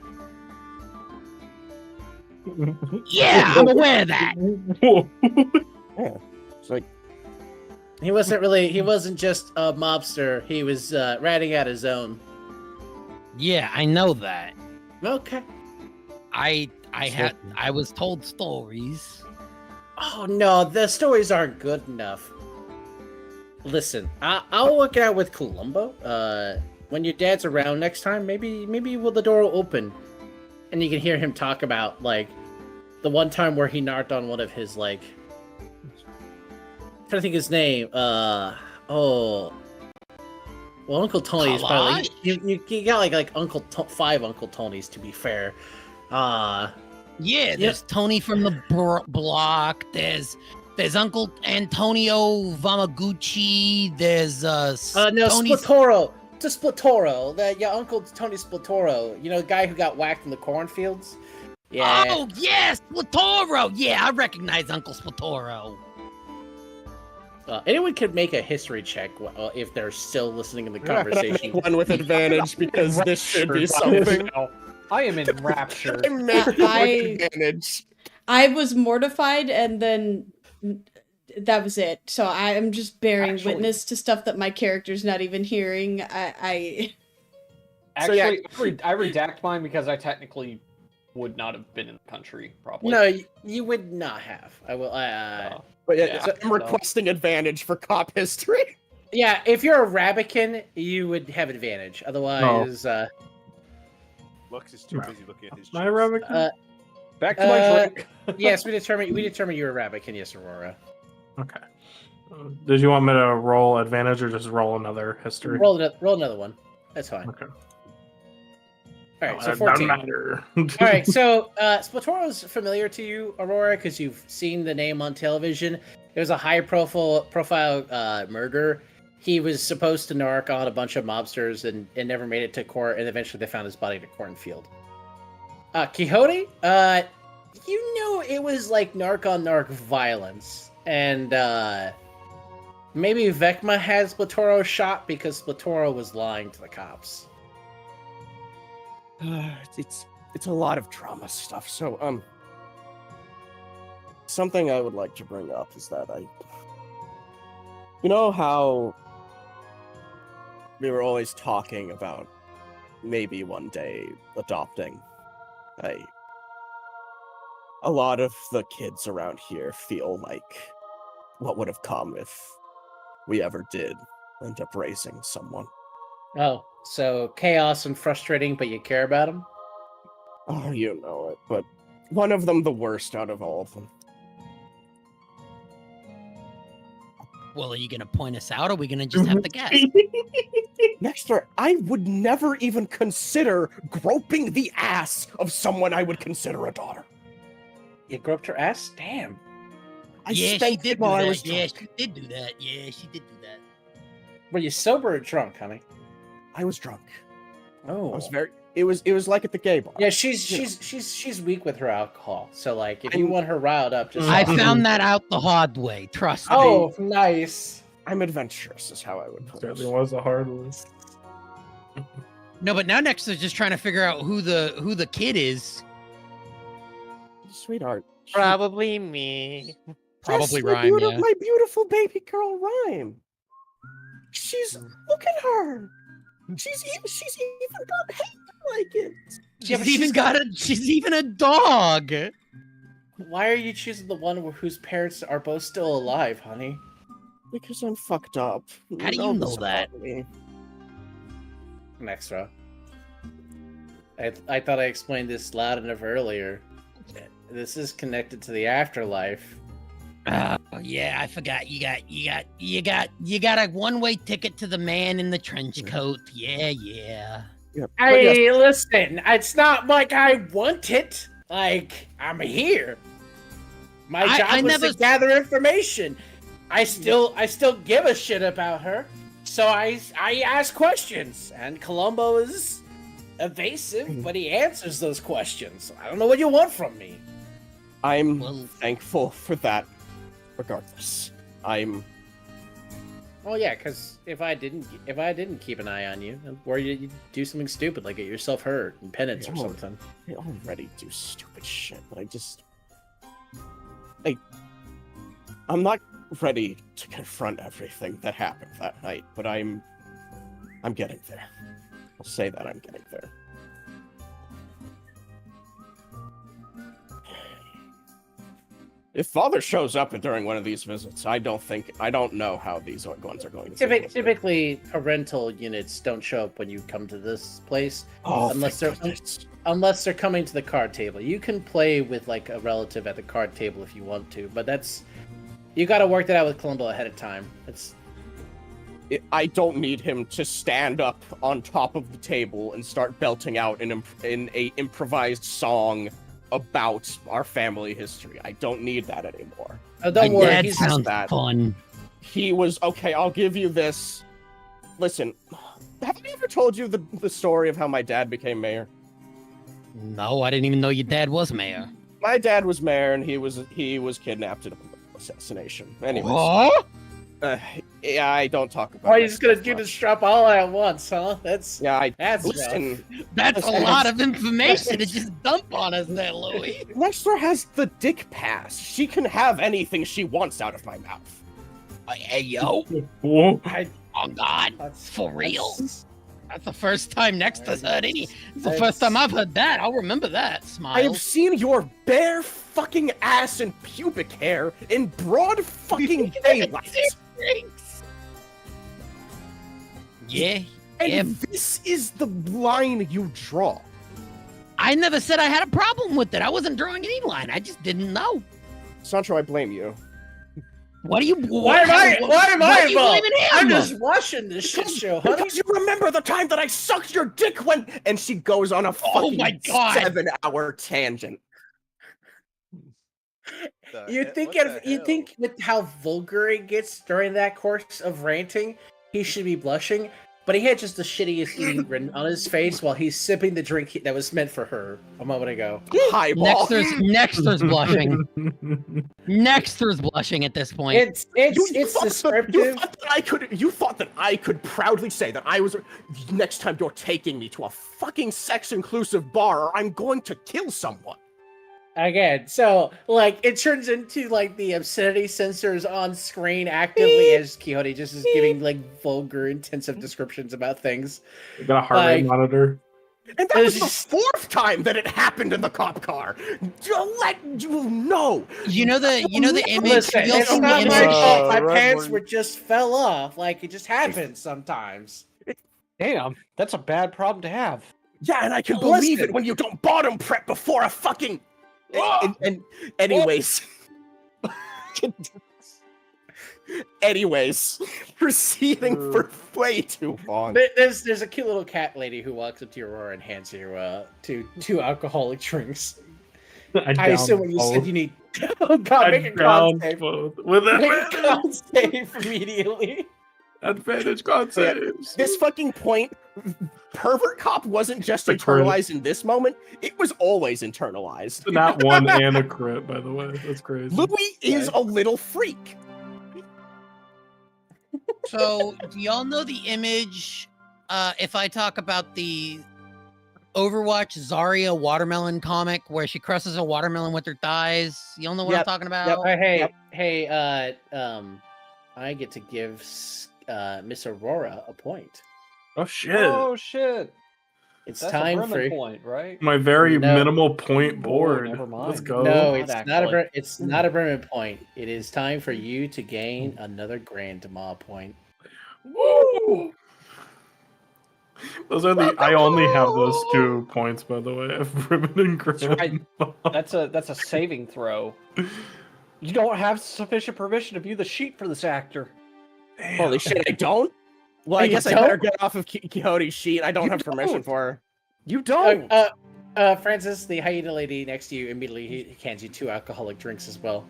Yeah, I'm aware of that. Yeah. It's like, He wasn't just a mobster. He was ratting out his own. Yeah, I know that. Okay. I was told stories. Oh no, the stories aren't good enough. Listen, I'll work it out with Columbo. When your dad's around next time, maybe the door will open, and you can hear him talk about like the one time where he narked on one of his like. I'm trying to think his name. Well, Uncle Tony is probably you got like five Uncle Tonys to be fair. Yeah, there's Tony from the block. There's Uncle Antonio Vamaguchi. There's No, Tony Splitoro. To Splitoro. Yeah, Uncle Tony Splitoro. You know, the guy who got whacked in the cornfields. Yeah. Oh yes, Splitoro. Yeah, I recognize Uncle Splitoro. Anyone could make a history check if they're still listening in the I'm gonna conversation. make one with advantage because this should be something. I am enraptured. I make one with advantage. I was mortified, and then that was it. So I'm just bearing Actually- witness to stuff that my character's not even hearing. Actually, yeah. I redact mine because I technically would not have been in the country, probably. No, you would not have. I will. But yeah, Yeah, so I'm requesting advantage for cop history. Yeah, if you're a Rabican, you would have advantage. Otherwise, Lux is too busy looking at his. My chips. Rabbit? Back to my drink. yes, we determined you're a Rabican. Yes, Aurora. Okay. Did you want me to roll advantage or just roll another history? Roll another one. That's fine. Okay. All right, so That 14. doesn't matter. All right, so Splitoro's familiar to you, Aurora, because you've seen the name on television. It was a high-profile murder. He was supposed to narc on a bunch of mobsters and never made it to court, and eventually they found his body in a cornfield. Quixote, you know it was like narc on narc violence, and maybe Vecma had Splitoro shot because Splitoro was lying to the cops. It's a lot of drama stuff. So something I would like to bring up is that you know how we were always talking about maybe one day adopting. A lot of the kids around here feel like what would have come if we ever did end up raising someone. Oh, so chaos and frustrating, but you care about him? Oh, you know it, but one of them the worst out of all of them. Well, are you gonna point us out, or are we gonna just have to guess? Nexter, I would never even consider groping the ass of someone I would consider a daughter. You groped her ass? Damn. I Yeah, she spanked did it do while that. I was Yeah, drunk. she did do that. Yeah, she did do that. Were you sober or drunk, honey? I was drunk. Oh. I was very. It was like at the gay bar. Yeah, she's weak with her alcohol. So like, if you I'm- want her riled up, just I found that out the hard way. Trust me. Oh, nice. I'm adventurous, is how I would put Certainly it. was a hard list. No, but now next is just trying to figure out who the kid is. Sweetheart. Probably me. Probably Yes, my Rhyme, yeah. My beautiful baby girl Rhyme. Look at her. She's even got hair like it. She's even got she's even a dog. Why are you choosing the one whose parents are both still alive, honey? Because I'm fucked up. How do you know this that? about me. Next row. I thought I explained this loud enough earlier. This is connected to the afterlife. Oh yeah, I forgot. You got a one-way ticket to the man in the trench coat. Yeah. Yeah. Hey, listen, it's not like I want it. Like, I'm here. My job was to gather information. I still give a shit about her. So I ask questions, and Columbo is evasive, but he answers those questions. I don't know what you want from me. I'm thankful for that. Regardless, I'm. Oh yeah, because if I didn't keep an eye on you, or you do something stupid like get yourself hurt in penance or something. I already do stupid shit, but I'm not ready to confront everything that happened that night. But I'm getting there. I'll say that I'm getting there. If Father shows up during one of these visits, I don't know how these ones are going to. Typically, parental units don't show up when you come to this place, unless they're coming to the card table. You can play with like a relative at the card table if you want to, but you got to work that out with Columbo ahead of time. I don't need him to stand up on top of the table and start belting out in a improvised song about our family history. I don't need that anymore. Oh, don't worry. That sounds fun. He was okay. I'll give you this. Listen, have I ever told you the story of how my dad became mayor? No, I didn't even know your dad was mayor. My dad was mayor, and he was kidnapped in a political assassination. Anyways, yeah, I don't talk about. Why are you just gonna do this drop all at once, huh? That's listen. That's a lot of information to just dump on us there, Louis. Nextra has the dick pass. She can have anything she wants out of my mouth. Hey, yo. Whoa. Oh, God. For real? That's the first time Nextra's heard any. It's the first time I've heard that. I'll remember that. Smile. I have seen your bare fucking ass and pubic hair in broad fucking daylight. Yeah. And this is the line you draw. I never said I had a problem with it. I wasn't drawing any line. I just didn't know. Sancho, I blame you. What are you? Why am I involved? I'm just just watching this shit show, honey. Because you remember the time that I sucked your dick when... And she goes on a fucking 7-hour tangent. You think with how vulgar it gets during that course of ranting, he should be blushing, but he had just the shittiest eating grin on his face while he's sipping the drink that was meant for her a moment ago. Highball. Nextra's blushing. Nextra's blushing at this point. It's descriptive. You thought that I could proudly say that I was... Next time you're taking me to a fucking sex-inclusive bar, or I'm going to kill someone. Again, so, like, it turns into, like, the obscenity sensors on screen actively as Quixote just is giving, like, vulgar, intensive descriptions about things. You got a heart rate monitor. And that was the fourth time that it happened in the cop car. Don't let you know. You know the image. Listen, it's not my fault. My pants just fell off. Like, it just happens sometimes. Damn, that's a bad problem to have. Yeah, and I can believe it when you don't bottom prep before a fucking... Anyways, proceeding for way too long. There's a cute little cat lady who walks up to your Aurora and hands you two alcoholic drinks. I assume when you said you need, oh god, make a con save. Make a con save immediately. Advantage con saves. This fucking point, pervert cop wasn't just internalized in this moment, it was always internalized. Not one and a crit, by the way. That's crazy. Louis is a little freak. So, do y'all know the image, if I talk about the Overwatch Zarya watermelon comic where she crushes a watermelon with her thighs? Y'all know what I'm talking about? Hey, I get to give Miss Aurora a point. Oh shit! It's That's time a Bremen for point, right? My very No. minimal point board. never mind. Let's go. no, Not it's not actually. it's not a Bremen point. It is time for you to gain another grandma point. Woo! Those are I only have those 2 points, by the way. Ribbon and right. grandma. That's a saving throw. You don't have sufficient permission to view the sheet for this actor. Damn. Holy shit, I don't? Well, I You guess I don't? better get off of Quixote's sheet. I don't You have permission don't. for her. You don't. Francis, the hyena lady next to you immediately he hands you 2 alcoholic drinks as well.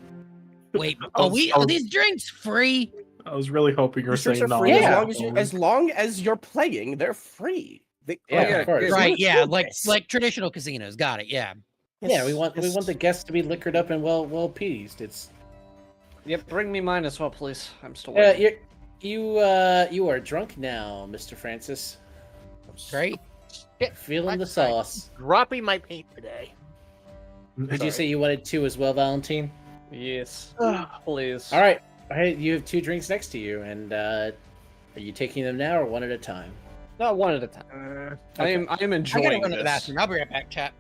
Wait, I are was- these drinks free? I was really hoping you were These drinks saying are free Yeah. as long as you're playing. They're free. Yeah, of course. Right, yeah, like traditional casinos. Got it. Yeah. Yeah, we want the guests to be liquored up and well appeased. It's Yep, bring me mine as well, please. I'm still waiting. you are drunk now, Mr. Francis. Great. Feeling the sauce. Dropping my paint today. Did you say you wanted 2 as well, Valentine? Yes, please. All right, you have 2 drinks next to you, and are you taking them now or one at a time? No, one at a time. I am I gotta enjoying run to the this. bathroom. I'll be right back, chat.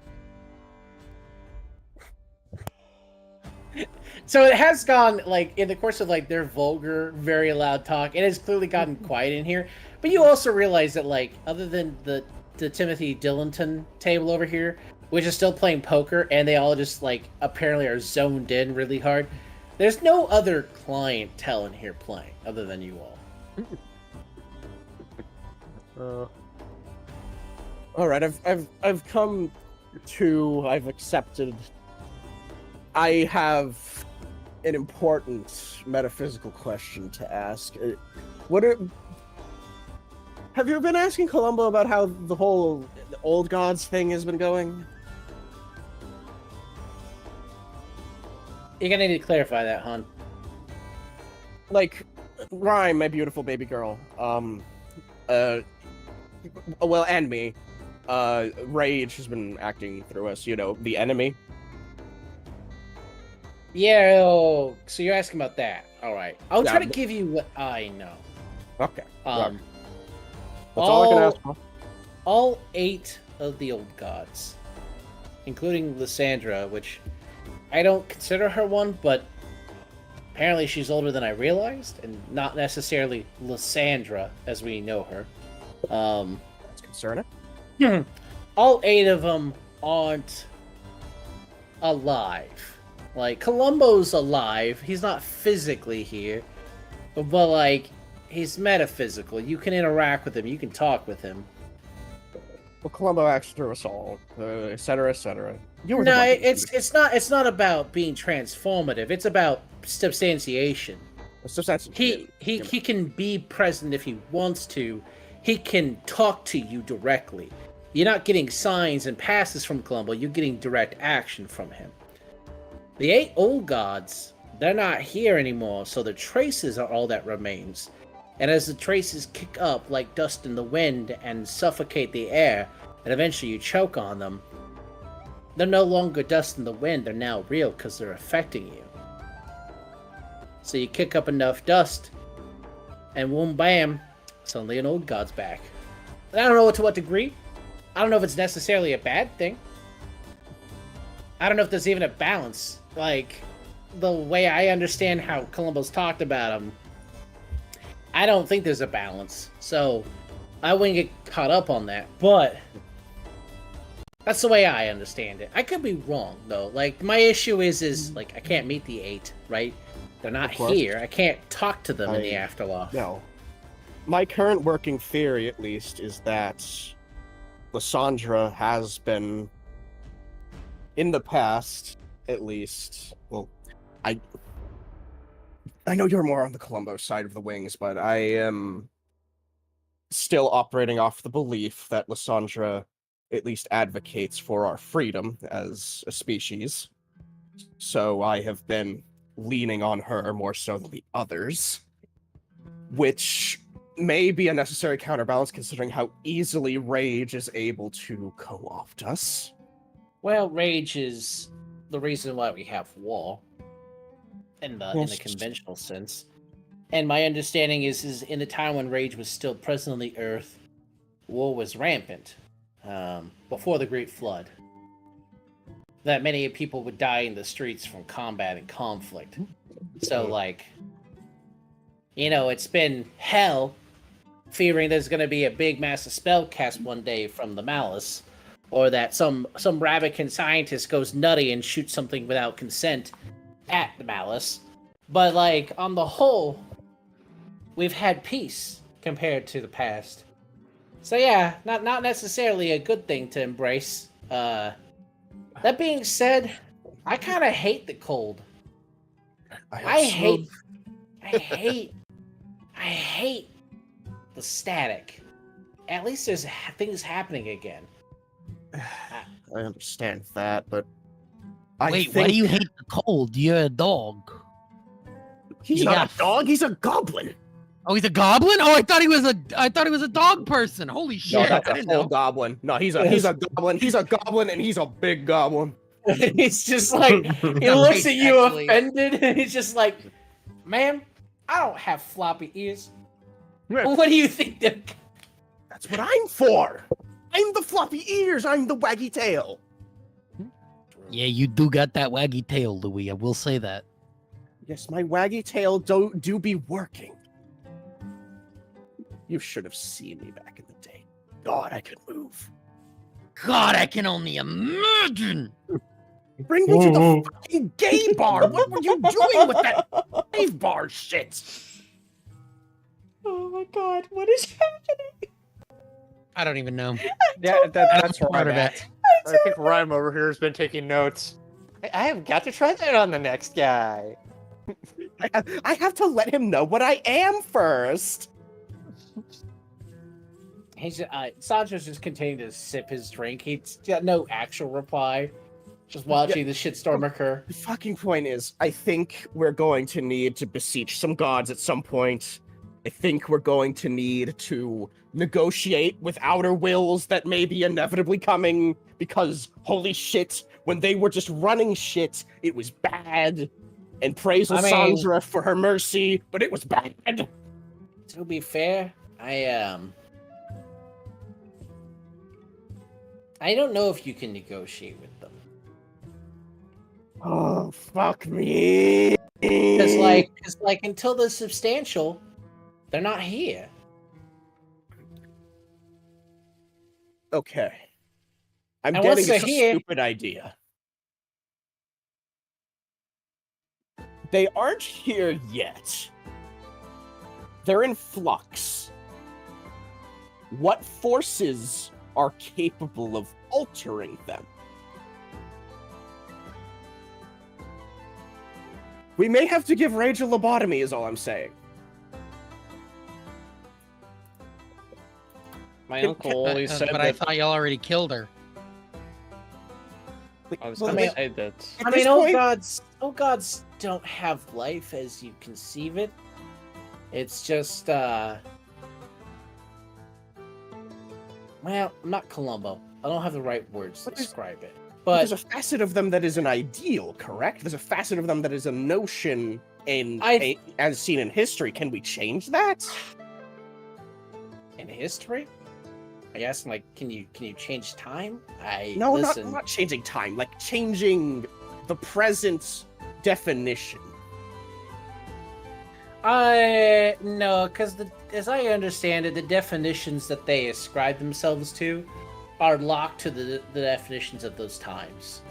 So it has gone, like, in the course of, like, their vulgar, very loud talk, it has clearly gotten quiet in here. But you also realize that, like, other than the Timothy Dillington table over here, which is still playing poker, and they all just, like, apparently are zoned in really hard, there's no other clientele in here playing, other than you all. All right, I've come to. I've accepted. I have an important metaphysical question to ask. Have you been asking Columbo about how the whole old gods thing has been going? You're gonna need to clarify that, hon. Like, Rhyme, my beautiful baby girl. Well, and me. Rage has been acting through us. You know, the enemy. Yeah, so you're asking about that. All right. I'll Yeah, try to give you what I know. Okay. Um, That's all I can ask for. all 8 of the old gods, including Lysandra, which I don't consider her one, but apparently she's older than I realized, and not necessarily Lysandra as we know her. That's concerning. All 8 of them aren't alive. Like, Columbo's alive. He's not physically here. But, like, he's metaphysical. You can interact with him. You can talk with him. Well, Columbo acts through us all, et cetera, et cetera. You were the No, one who- it's not about being transformative. It's about substantiation. He can be present if he wants to. He can talk to you directly. You're not getting signs and passes from Columbo. You're getting direct action from him. The 8 old gods, they're not here anymore, so the traces are all that remains. And as the traces kick up like dust in the wind and suffocate the air, and eventually you choke on them, they're no longer dust in the wind, they're now real because they're affecting you. So you kick up enough dust, and boom bam, suddenly an old god's back. And I don't know to what degree. I don't know if it's necessarily a bad thing. I don't know if there's even a balance. Like, the way I understand how Columbo's talked about him, I don't think there's a balance. So, I wouldn't get caught up on that. But, that's the way I understand it. I could be wrong, though. Like, my issue is like, I can't meet the 8, right? They're not here. I can't talk to them in the afterlife. No. My current working theory, at least, is that Lysandra has been, in the past, at least, well, I know you're more on the Columbo side of the wings, but I am still operating off the belief that Lysandra at least advocates for our freedom as a species. So I have been leaning on her more so than the others, which may be a necessary counterbalance considering how easily Rage is able to co-opt us. Well, rage is the reason why we have war. In the conventional sense. And my understanding is in the time when rage was still present on the earth, war was rampant. before the Great Flood, that many people would die in the streets from combat and conflict. So, like, you know, it's been hell, fearing there's going to be a big massive spell cast one day from the Malice, or that some Ravican scientist goes nutty and shoots something without consent at the Malice. But, like, on the whole, we've had peace compared to the past. So yeah, not necessarily a good thing to embrace. That being said, I kind of hate the cold. I hate the static. At least there's things happening again. I understand that, but Wait, why do you hate the cold? You're a dog. He's not a dog. He's a goblin. Oh, he's a goblin? Oh, I thought he was a dog person. Holy shit! No, that's I a didn't full know. goblin. No, he's a goblin. He's a goblin, and he's a big goblin. He's just like, he looks at you offended, and he's just like, ma'am, I don't have floppy ears. What do you think? That's what I'm for. I'm the floppy ears. I'm the waggy tail. Yeah, you do got that waggy tail, Louis. I will say that. Yes, my waggy tail do be working. You should have seen me back in the day. God, I could move. God, I can only imagine. Bring me to the fucking gay bar. What were you doing with that gay bar shit? Oh my god, what is happening? I don't even know. Yeah, that's where part I'm of at. it. I think Rhyme over here has been taking notes. I have got to try that on the next guy. I have to let him know what I am first. He's Sancho's just continuing to sip his drink. He's got no actual reply. Just watching the shitstorm occur. The fucking point is, I think we're going to need to beseech some gods at some point. I think we're going to need to negotiate with outer wills that may be inevitably coming, because holy shit, when they were just running shit, it was bad. And praise Lysandra for her mercy, but it was bad. To be fair, I don't know if you can negotiate with them. Oh, fuck me. Because like until they're substantial, they're not here. Okay. I'm And getting once a they're here- stupid idea. They aren't here yet. They're in flux. What forces are capable of altering them? We may have to give Rage a lobotomy, is all I'm saying. My uncle always said But that. I thought y'all already killed her. I was Well, going I to say that. At I this mean, old point- gods don't have life as you conceive it. It's just, well, I'm not Columbo. I don't have the right words to But there's- describe it. But But there's a facet of them that is an ideal, correct? There's a facet of them that is a notion as seen in history. Can we change that? in history, I guess, like, can you change time? No, listen. not changing time, like changing the present definition. No, because as I understand it, the definitions that they ascribe themselves to are locked to the definitions of those times.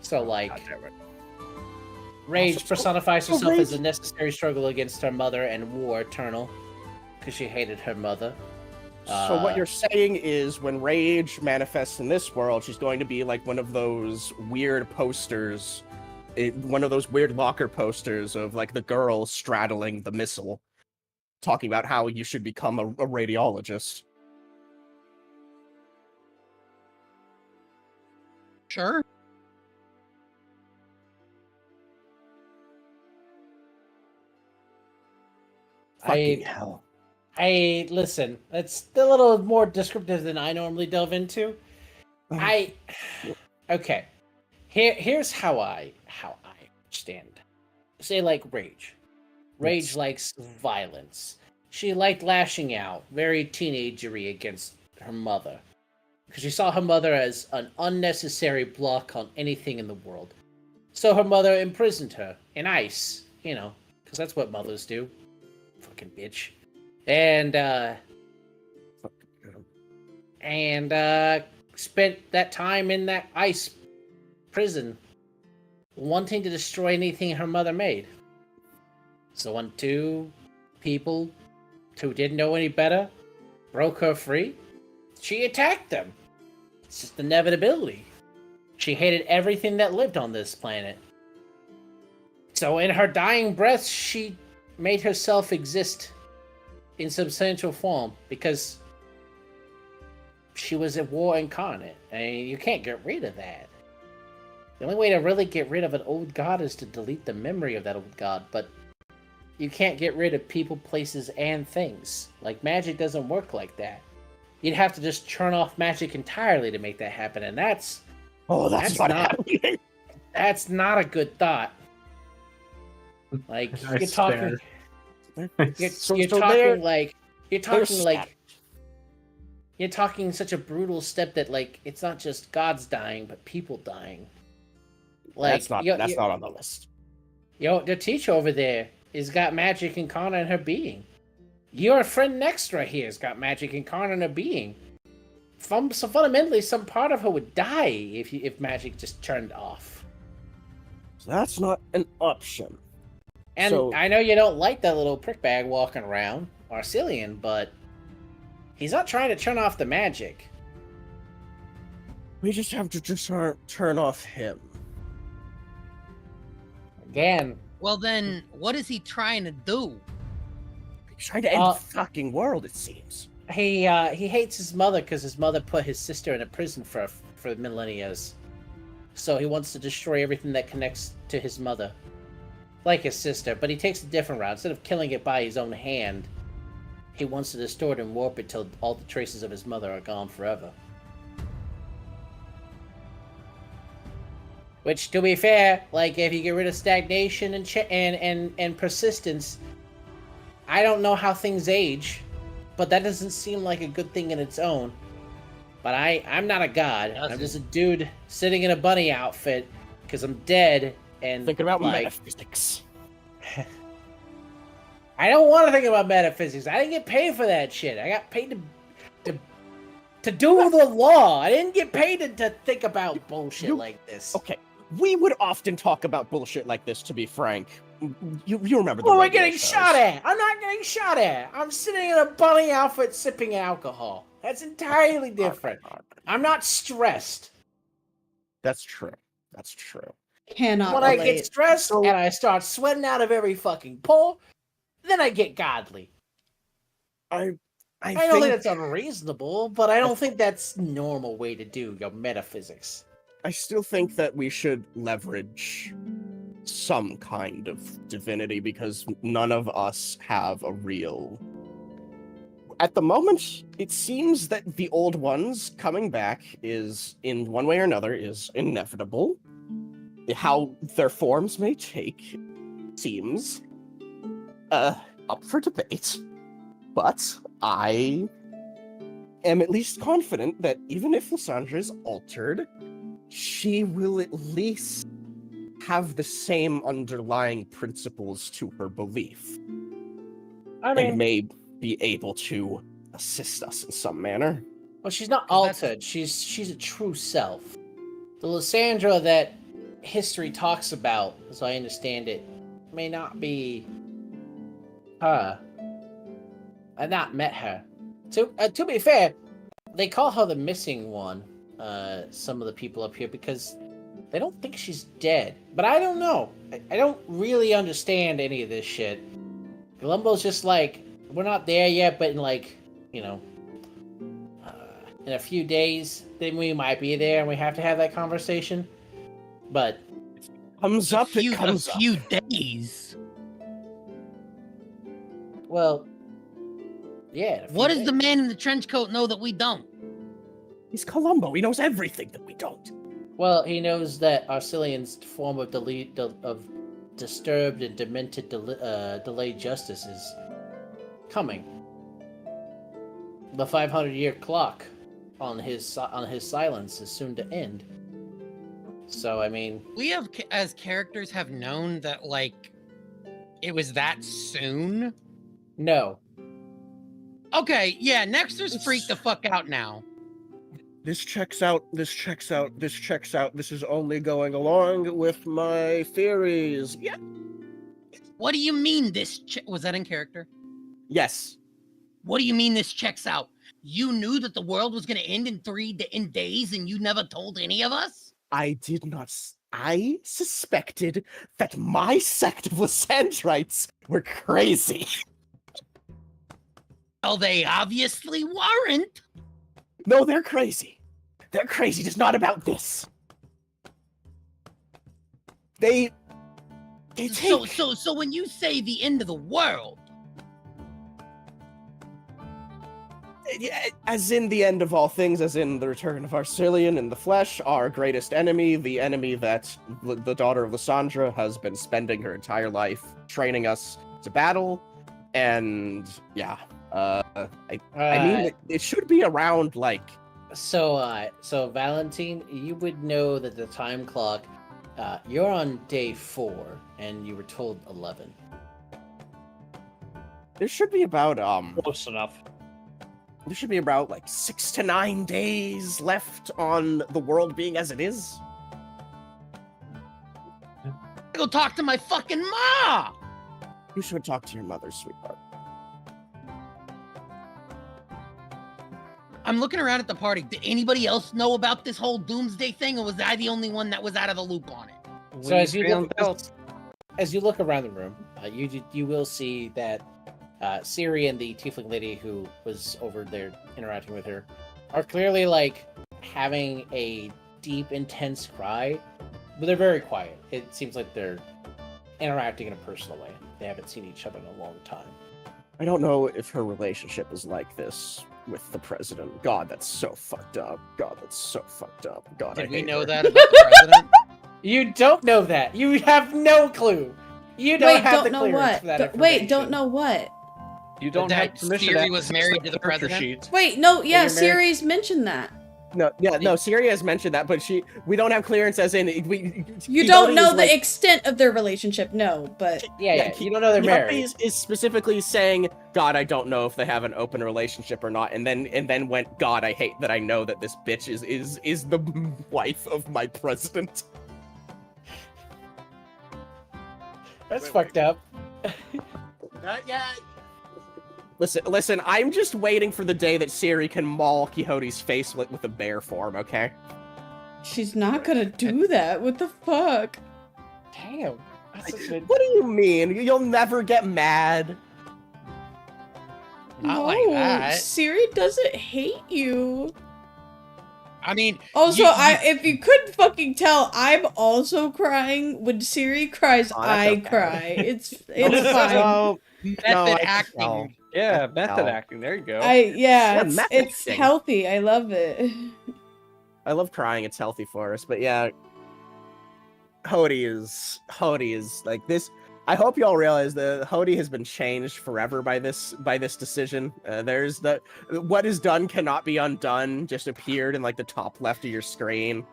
So, like, Rage Also- personifies so herself as a Rage- necessary struggle against her mother and war eternal, because she hated her mother. So what you're saying is when Rage manifests in this world, she's going to be like one of those weird posters, one of those weird locker posters of like the girl straddling the missile, talking about how you should become a radiologist. Sure. Fucking hell. Listen, that's a little more descriptive than I normally delve into. Okay. Here's how I understand. Say like Rage. Rage likes violence. She liked lashing out, very teenagery against her mother. because she saw her mother as an unnecessary block on anything in the world. So her mother imprisoned her in ice, because that's what mothers do. Fucking bitch. And spent that time in that ice prison, wanting to destroy anything her mother made. So when two people who didn't know any better broke her free, she attacked them. It's just inevitability. She hated everything that lived on this planet. So in her dying breath, she made herself exist in substantial form because she was a war incarnate. You can't get rid of that. The only way to really get rid of an old god is to delete the memory of that old god, but you can't get rid of people, places, and things. Like, magic doesn't work like that. You'd have to just turn off magic entirely to make that happen, and that's that's not happening. That's not a good thought. Like, you're talking such a brutal step that, like, it's not just gods dying, but people dying. Like, that's not on the list. The teacher over there has got magic incarnate in her being. Your friend next right here has got magic incarnate in her being. So fundamentally, some part of her would die if magic just turned off. So that's not an option. And I know you don't like that little prickbag walking around, Arcelian, but he's not trying to turn off the magic. We just have to turn off him. Again. Well then, what is he trying to do? He's trying to end the fucking world, it seems. He hates his mother because his mother put his sister in a prison for millennia. So he wants to destroy everything that connects to his mother. Like his sister, but he takes a different route. Instead of killing it by his own hand, he wants to distort and warp it till all the traces of his mother are gone forever. Which, to be fair, like, if you get rid of stagnation and persistence, I don't know how things age, but that doesn't seem like a good thing in its own. But I'm not a god. I'm just a dude sitting in a bunny outfit because I'm dead and thinking about metaphysics. I don't want to think about metaphysics. I didn't get paid for that shit. I got paid to do the law. I didn't get paid to think about bullshit like this. Okay, we would often talk about bullshit like this, to be frank. You remember the Who am I getting shot at? I'm not getting shot at. I'm sitting in a bunny outfit sipping alcohol. That's entirely different. I'm not stressed. That's true. That's true. Cannot when relate. I get stressed and I start sweating out of every fucking pore, then I get godly. I don't think that's unreasonable, but I don't think that's normal way to do your metaphysics. I still think that we should leverage some kind of divinity because none of us have a real... At the moment, it seems that the old ones coming back is, in one way or another, is inevitable. How their forms may take seems up for debate. But I am at least confident that even if Lysandra is altered, she will at least have the same underlying principles to her belief. And may be able to assist us in some manner. Well, she's not altered. She's a true self. The Lysandra that history talks about, as I understand it, may not be her. I've not met her. To be fair, they call her the missing one, some of the people up here, because they don't think she's dead. But I don't know. I don't really understand any of this shit. Columbo's just like, we're not there yet, but in like, in a few days, then we might be there and we have to have that conversation. But comes up, it comes up. A few days. Well, yeah. What does the man in the trench coat know that we don't? He's Columbo. He knows everything that we don't. Well, he knows that Arcelian's form of disturbed and demented delayed justice is coming. The 500-year clock on his silence is soon to end. So I mean, We have, as characters, have known that like it was that soon. no. Okay, yeah. Nexter's freaked the fuck out now. This checks out. This checks out. This checks out. This is only going along with my theories. Yeah. What do you mean this was that in character? Yes. What do you mean this checks out? You knew that the world was going to end in days and you never told any of us? I did not. I suspected that my sect of Lysandrites were crazy. Well, they obviously weren't. No, they're crazy. They're crazy. It's not about this. They take... So when you say the end of the world, as in the end of all things, as in the return of Arcelian in the flesh, our greatest enemy, the enemy that the daughter of Lysandra has been spending her entire life training us to battle, and yeah, I mean, it should be around like. So Valentine, you would know that the time clock, you're on day 4, and you were told 11. There should be about Close enough. There should be about like 6 to 9 days left on the world being as it is. go talk to my fucking ma. You should talk to your mother, sweetheart. I'm looking around at the party. Did anybody else know about this whole doomsday thing, or was I the only one that was out of the loop on it? So as you look around the room, you will see that Ciri and the tiefling lady who was over there interacting with her are clearly like having a deep, intense cry, but they're very quiet. It seems like they're interacting in a personal way. They haven't seen each other in a long time. I don't know if her relationship is like this with the president. God, that's so fucked up. God, that's so fucked up. God, Did I we hate know her. that about the president? You don't know that. You have no clue. You don't have the clearance for that Wait, don't information. know what? You don't That have permission Ciri to was access married the to the character president? sheet. Wait, no, yeah, you're married- Ciri's mentioned that. No, Ciri has mentioned that, but we don't have clearance as in You don't know the extent of their relationship, no, but Yeah, you don't know they're married. Is specifically saying, God, I don't know if they have an open relationship or not, and then went, God, I hate that I know that this bitch is the wife of my president. That's fucked up. Not yet. Listen, I'm just waiting for the day that Ciri can maul Quixote's face with a bear form, okay? she's not gonna do that. What the fuck? Damn. That's a good... What do you mean? You'll never get mad? Not like that. Ciri doesn't hate you. I mean, Also, if you couldn't fucking tell, I'm also crying. When Ciri cries, Oh, that's I okay. cry. It's fine. method acting. Yeah, method No. acting. There you go. Yeah, It's method it's acting. healthy. I love it. I love crying. It's healthy for us. But yeah, Hody is like this. I hope y'all realize that Hody has been changed forever by this decision. There's the what is done cannot be undone. Just appeared in like the top left of your screen.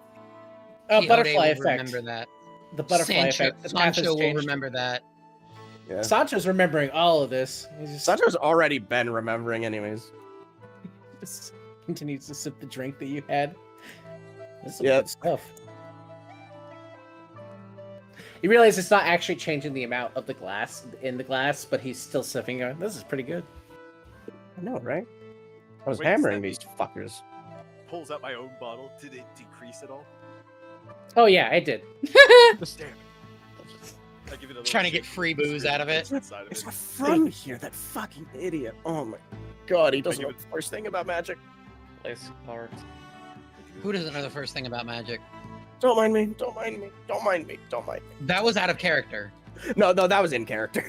Quixote Butterfly will effect. Remember that. The butterfly effect. The path has Sancho will changed. remember that. Yeah. Sancho's remembering all of this. He just Sancho's already been remembering, anyways. just continues to sip the drink that you had. That's some Yeah. good stuff. You realize it's not actually changing the amount of the glass in the glass, but he's still sipping it. This is pretty good. I know, right? I was Wait, hammering does these that fuckers. Pulls out my own bottle. Did it decrease at all? Oh yeah, I did. Damn it. I give it a little Trying to get shake. free booze out of it. Inside of It's it. not from here, that fucking idiot. Oh my god, he doesn't know give the first thing about magic. Place cards. Who doesn't know the first thing about magic? Don't mind me, don't mind me, don't mind me, don't mind me. That was out of character. No, that was in character.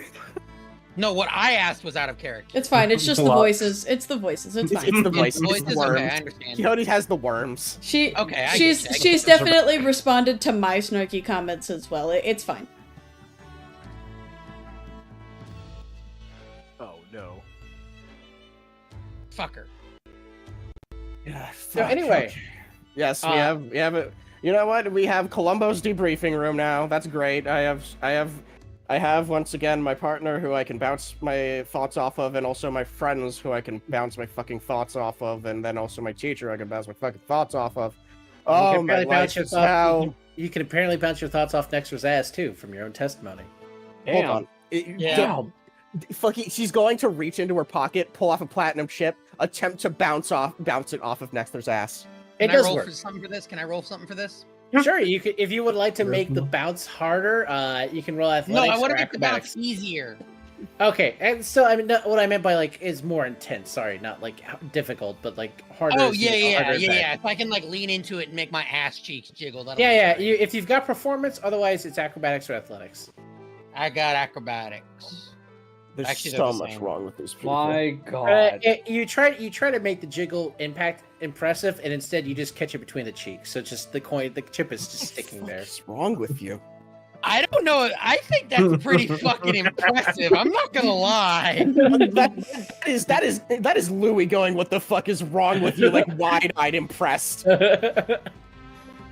No, what I asked was out of character. It's fine. It's just the Lots. voices. It's the voices. It's fine. It's the voice. It's Voices, the okay, I worms. understand. Quixote has the worms. She Okay, I she's get you. she's definitely responded to my snarky comments as well. It's fine. Oh no. Fucker. Yeah. So anyway, yes, we have it. You know what? We have Columbo's debriefing room now. That's great. I have once again my partner who I can bounce my thoughts off of, and also my friends who I can bounce my fucking thoughts off of, and then also my teacher I can bounce my fucking thoughts off of. Oh, my life is hell. You can apparently bounce your thoughts off Nexter's ass too from your own testimony. Hold on. Yeah. Fucking, she's going to reach into her pocket, pull off a platinum chip, attempt to bounce it off of Nexter's ass. It Can I does roll work. for something for this? Can I roll something for this? Sure, you could if you would like to make the bounce harder. You can roll No, athletics. I want or to make the bounce acrobatics. easier. Okay, and so I mean, what I meant by like is more intense. Sorry, not like difficult, but like harder. Oh is, yeah, you know, harder is bad. yeah. If I can like lean into it and make my ass cheeks jiggle, that'll Yeah, be yeah. great. If you've got performance, otherwise it's acrobatics or athletics. I got acrobatics. There's Actually, they're so the much same. wrong with these people. My God. You try to make the jiggle impact impressive, and instead you just catch it between the cheeks. So just the chip is just sticking there. What's wrong with you? I don't know. I think that's pretty fucking impressive. I'm not gonna lie. that is Louis going, what the fuck is wrong with you? Like wide-eyed impressed.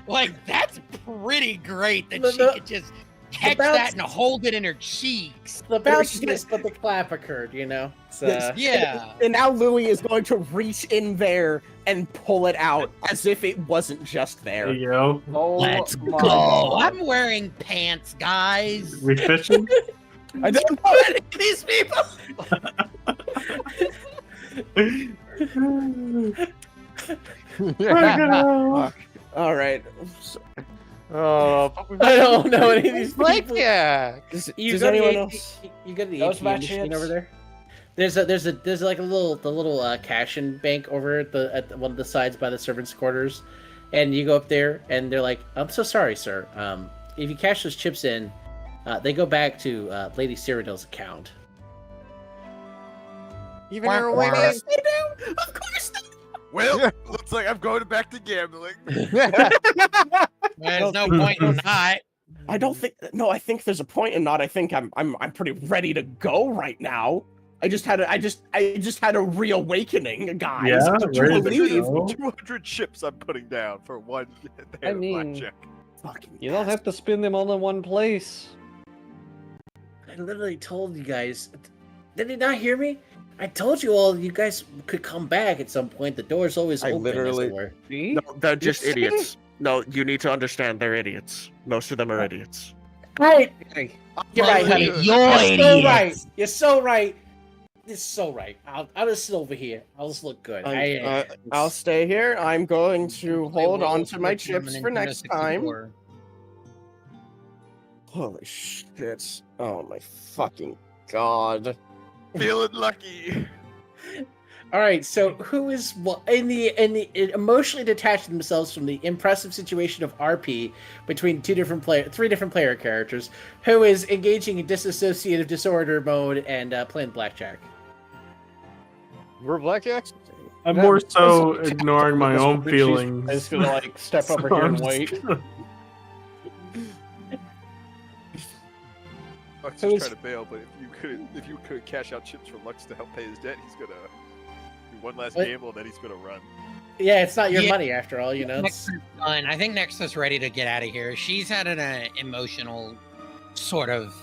Like that's pretty great that The- she the- could just catch bounce- that and hold it in her cheeks. The bounce missed, but the clap occurred. You know. So, Yeah. And now Louis is going to reach in there and pull it out as if it wasn't just there. There you go. Oh, Let's my go. God. I'm wearing pants, guys. We fishing? I don't know any of these people. All right. So, Oh, I don't know any of these people. like yeah. does You anyone go to else? you go to the That was ATM my machine chance. over there. There's like a little cash in bank over at one of the sides by the servants' quarters, and you go up there and they're like, "I'm so sorry, sir. If you cash those chips in, they go back to Lady Cyridil's account." Even her winning. They do. Of course. They do. Well, looks like I'm going back to gambling. There's no point in not. I don't think. No, I think there's a point in not. I think I'm pretty ready to go right now. I just had a reawakening, guys. Yeah, Would you ready to believe? go. 200 chips I'm putting down for one I hand of mean- blackjack. Fucking You don't have to spin them all in one place. I literally told you guys. Did you not hear me? I told you all you guys could come back at some point. The door's always I open. literally- as it were. See? No, they're just You see? idiots. No, you need to understand they're idiots. Most of them are idiots. Right. You're right, Well, honey. you're You're so idiots. right. You're so right. You're so right. I'll just sit over here. I'll just look good. I'll stay here. I'm going to hold Roll on to my for chips German for Nintendo next time. 64. Holy shit. Oh my fucking god. Feeling lucky. All right. So who is in the emotionally detached themselves from the impressive situation of RP between three different player characters, who is engaging in dissociative disorder mode and playing blackjack? We're blackjacks. I'm Yeah, more so this- ignoring my this own one, she's- feelings. I'm just gonna like step over So here I'm and just wait. gonna- Lux Who's- is trying to bail, but if you could cash out chips for Lux to help pay his debt, he's gonna do one last What? gamble and then he's gonna run. Yeah, it's not your Yeah. money after all. You know. Nexus done. I think Nexus ready to get out of here. She's had an emotional sort of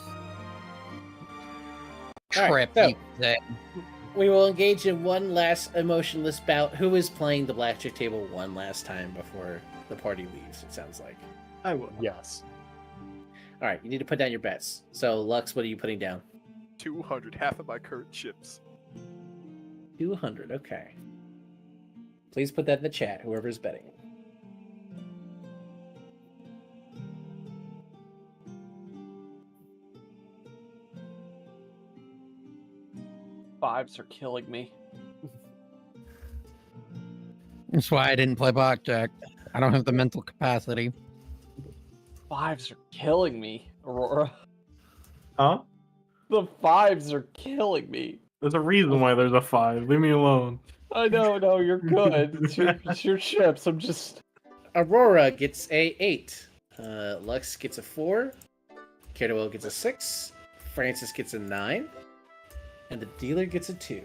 All right, trip. so- you could say. We will engage in one last emotionless bout. Who is playing the blackjack table one last time before the party leaves? It sounds like. I will. Yes. All right, you need to put down your bets. So, Lux, what are you putting down? 200, half of my current chips. 200. Okay. Please put that in the chat. Whoever's betting. Fives are killing me. That's why I didn't play blackjack. I don't have the mental capacity. Fives are killing me, Aurora. Huh? The fives are killing me. There's a reason why there's a 5. Leave me alone. I know, no, you're good. It's your chips. I'm just. Aurora gets a 8. Lux gets a 4. Caterwell gets a 6. Francis gets a 9. And the dealer gets a 2.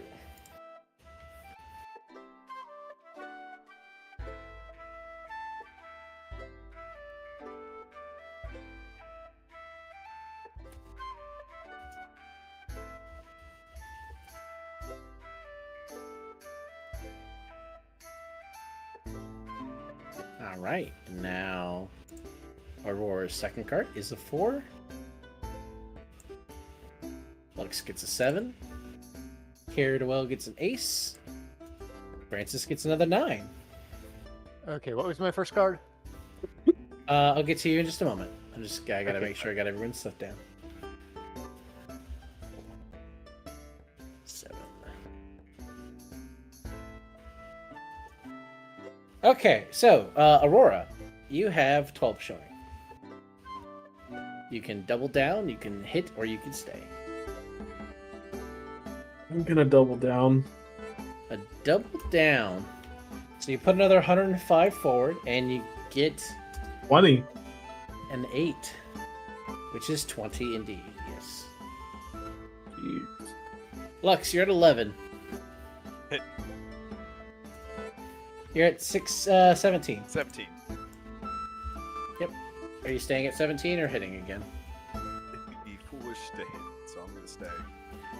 All right, now Aurora's second card is a 4. Lux gets a 7. Cyridil gets an ace. Francis gets another 9. Okay, what was my first card? I'll get to you in just a moment. I gotta Okay. make sure I got everyone's stuff down. 7. Okay, so Aurora, you have 12 showing. You can double down, you can hit, or you can stay. I'm gonna double down. A double down. So you put another 105 forward, and you get 20. an 8, which is 20 indeed. Yes. Jeez. Lux, you're at 11. Hit. You're at 17. 17. Are you staying at 17 or hitting again? It'd be foolish to hit, so I'm gonna stay.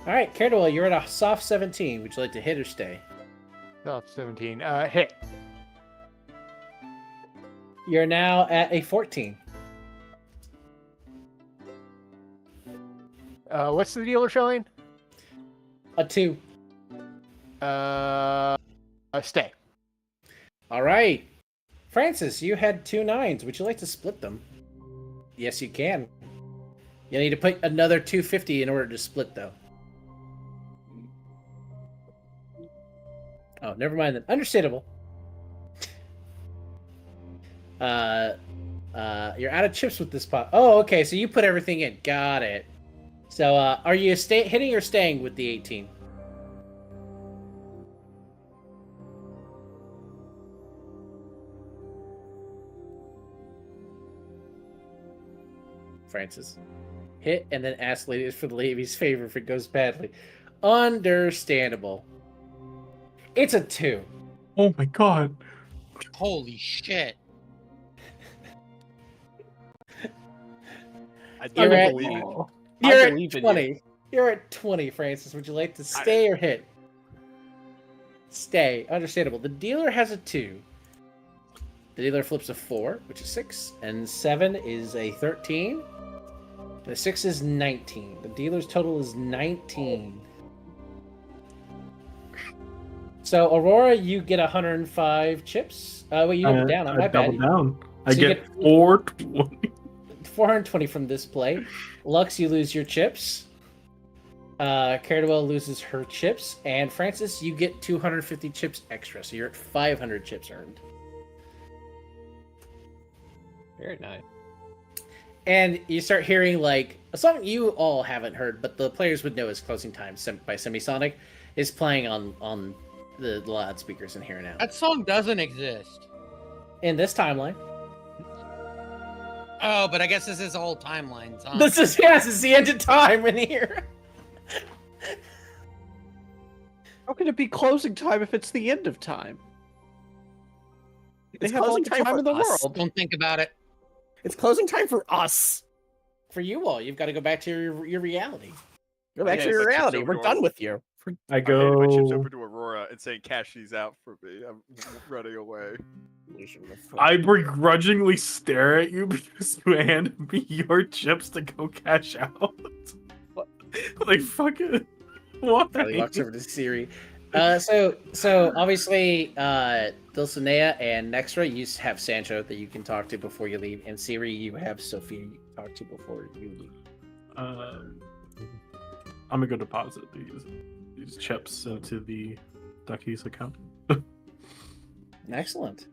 All right, Cyridil, you're at a soft 17. Would you like to hit or stay? Oh, 17. Hit. You're now at a 14. What's the dealer showing? A 2. Stay. All right. Francis, you had 2 9s. Would you like to split them? Yes, you can. You need to put another 250 in order to split, though. Oh, never mind then. Understandable. You're out of chips with this pot. Oh, okay. So you put everything in. Got it. So, are you hitting or staying with the 18? Francis. Hit and then ask ladies for the lady's favor if it goes badly. Understandable. It's a 2. Oh my god. Holy shit. I You're don't at- believe it. Oh, You're I at believe in 20. You're at 20, Francis. Would you like to stay or hit? Stay. Understandable. The dealer has a 2. The dealer flips a 4, which is 6, and 7 is a 13. The 6 is 19. The dealer's total is 19. So, Aurora, you get 105 chips. Wait, you doubled down. My I bad. double down. I So you get get- 420. 420 from this play. Lux, you lose your chips. Cyridil loses her chips. And Francis, you get 250 chips extra. So you're at 500 chips earned. very nice. And you start hearing, like, a song you all haven't heard, but the players would know is Closing Time by Semisonic is playing on the loudspeakers in here now. That song doesn't exist. In this timeline. Oh, but I guess this is all timelines, huh? This is, yes, it's the end of time in here. How can it be closing time if it's the end of time? They It's have all closing the time time for in the us. world. Don't think about it. It's closing time for us. For you all, you've got to go back to your reality. Go back Yeah, to your it's like reality. so We're normal. done with you. I I'm handing my chips go. over to Aurora and saying, "Cash these out for me." I'm running away. I begrudgingly stare at you because you handed me your chips to go cash out. Like fucking what? Riley walks over to Siri. So obviously, Dulcinea and Nextra, you have Sancho that you can talk to before you leave, and Siri, you have Sophia you can talk to before you leave. I'm gonna go deposit these chips into the Ducky's account, Excellent.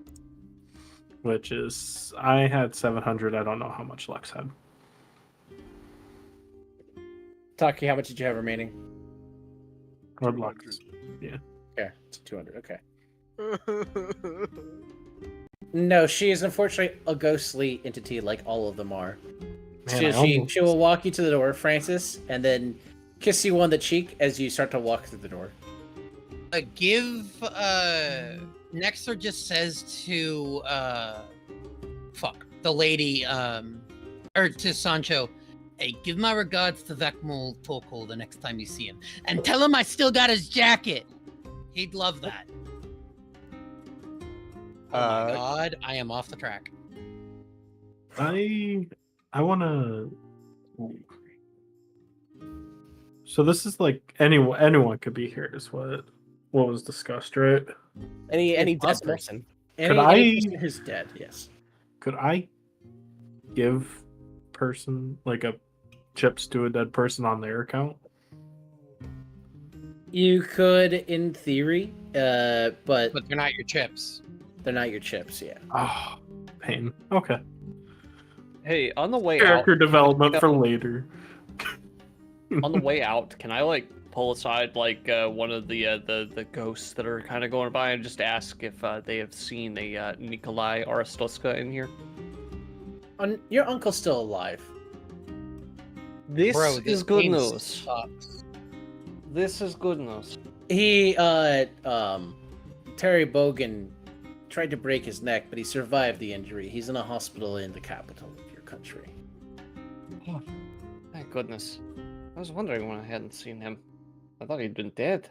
which is I had 700. I don't know how much Lex had. Taki, how much did you have remaining? Or Lex. Yeah, it's 200. Okay. No, she is unfortunately a ghostly entity like all of them are. Man, She will walk you to the door, Francis, and then kiss you on the cheek as you start to walk through the door. Nexter just says to the lady or to Sancho, hey, give my regards to Vecmul Torkol the next time you see him, and tell him I still got his jacket. He'd love that. Oh my god, I am off the track. I wanna. So this is like anyone could be here. Is what was discussed, right? Any dead possible. person. Any person who's dead, yes. Could I give person like a chips to a dead person on their account? You could, in theory, but But they're not your chips. they're not your chips, yeah. Oh, pain. Okay. Hey, on the way out, Character development for later. on the way out, can I like pull aside like one of the ghosts that are kind of going by and just ask if they have seen a Nikolai Arastoska in here? Your uncle's still alive. This Bro, is good game news. sucks. This is good news. He, Terry Bogan tried to break his neck, but he survived the injury. He's in a hospital in the capital of your country. Oh, thank goodness. I was wondering when I hadn't seen him. I thought he'd been dead.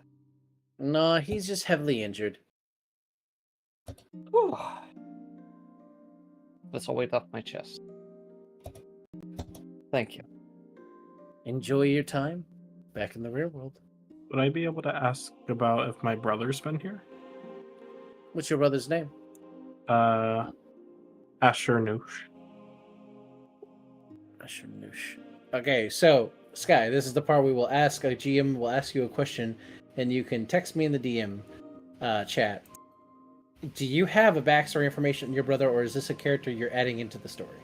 No, he's just heavily injured. Whew. That's a weight off my chest. Thank you. Enjoy your time back in the real world. Would I be able to ask about if my brother's been here? What's your brother's name? Asher Noosh. Ashnoosh. Okay, so Sky, this is the part we will ask. A GM will ask you a question, and you can text me in the DM chat. Do you have a backstory information on your brother, or is this a character you're adding into the story?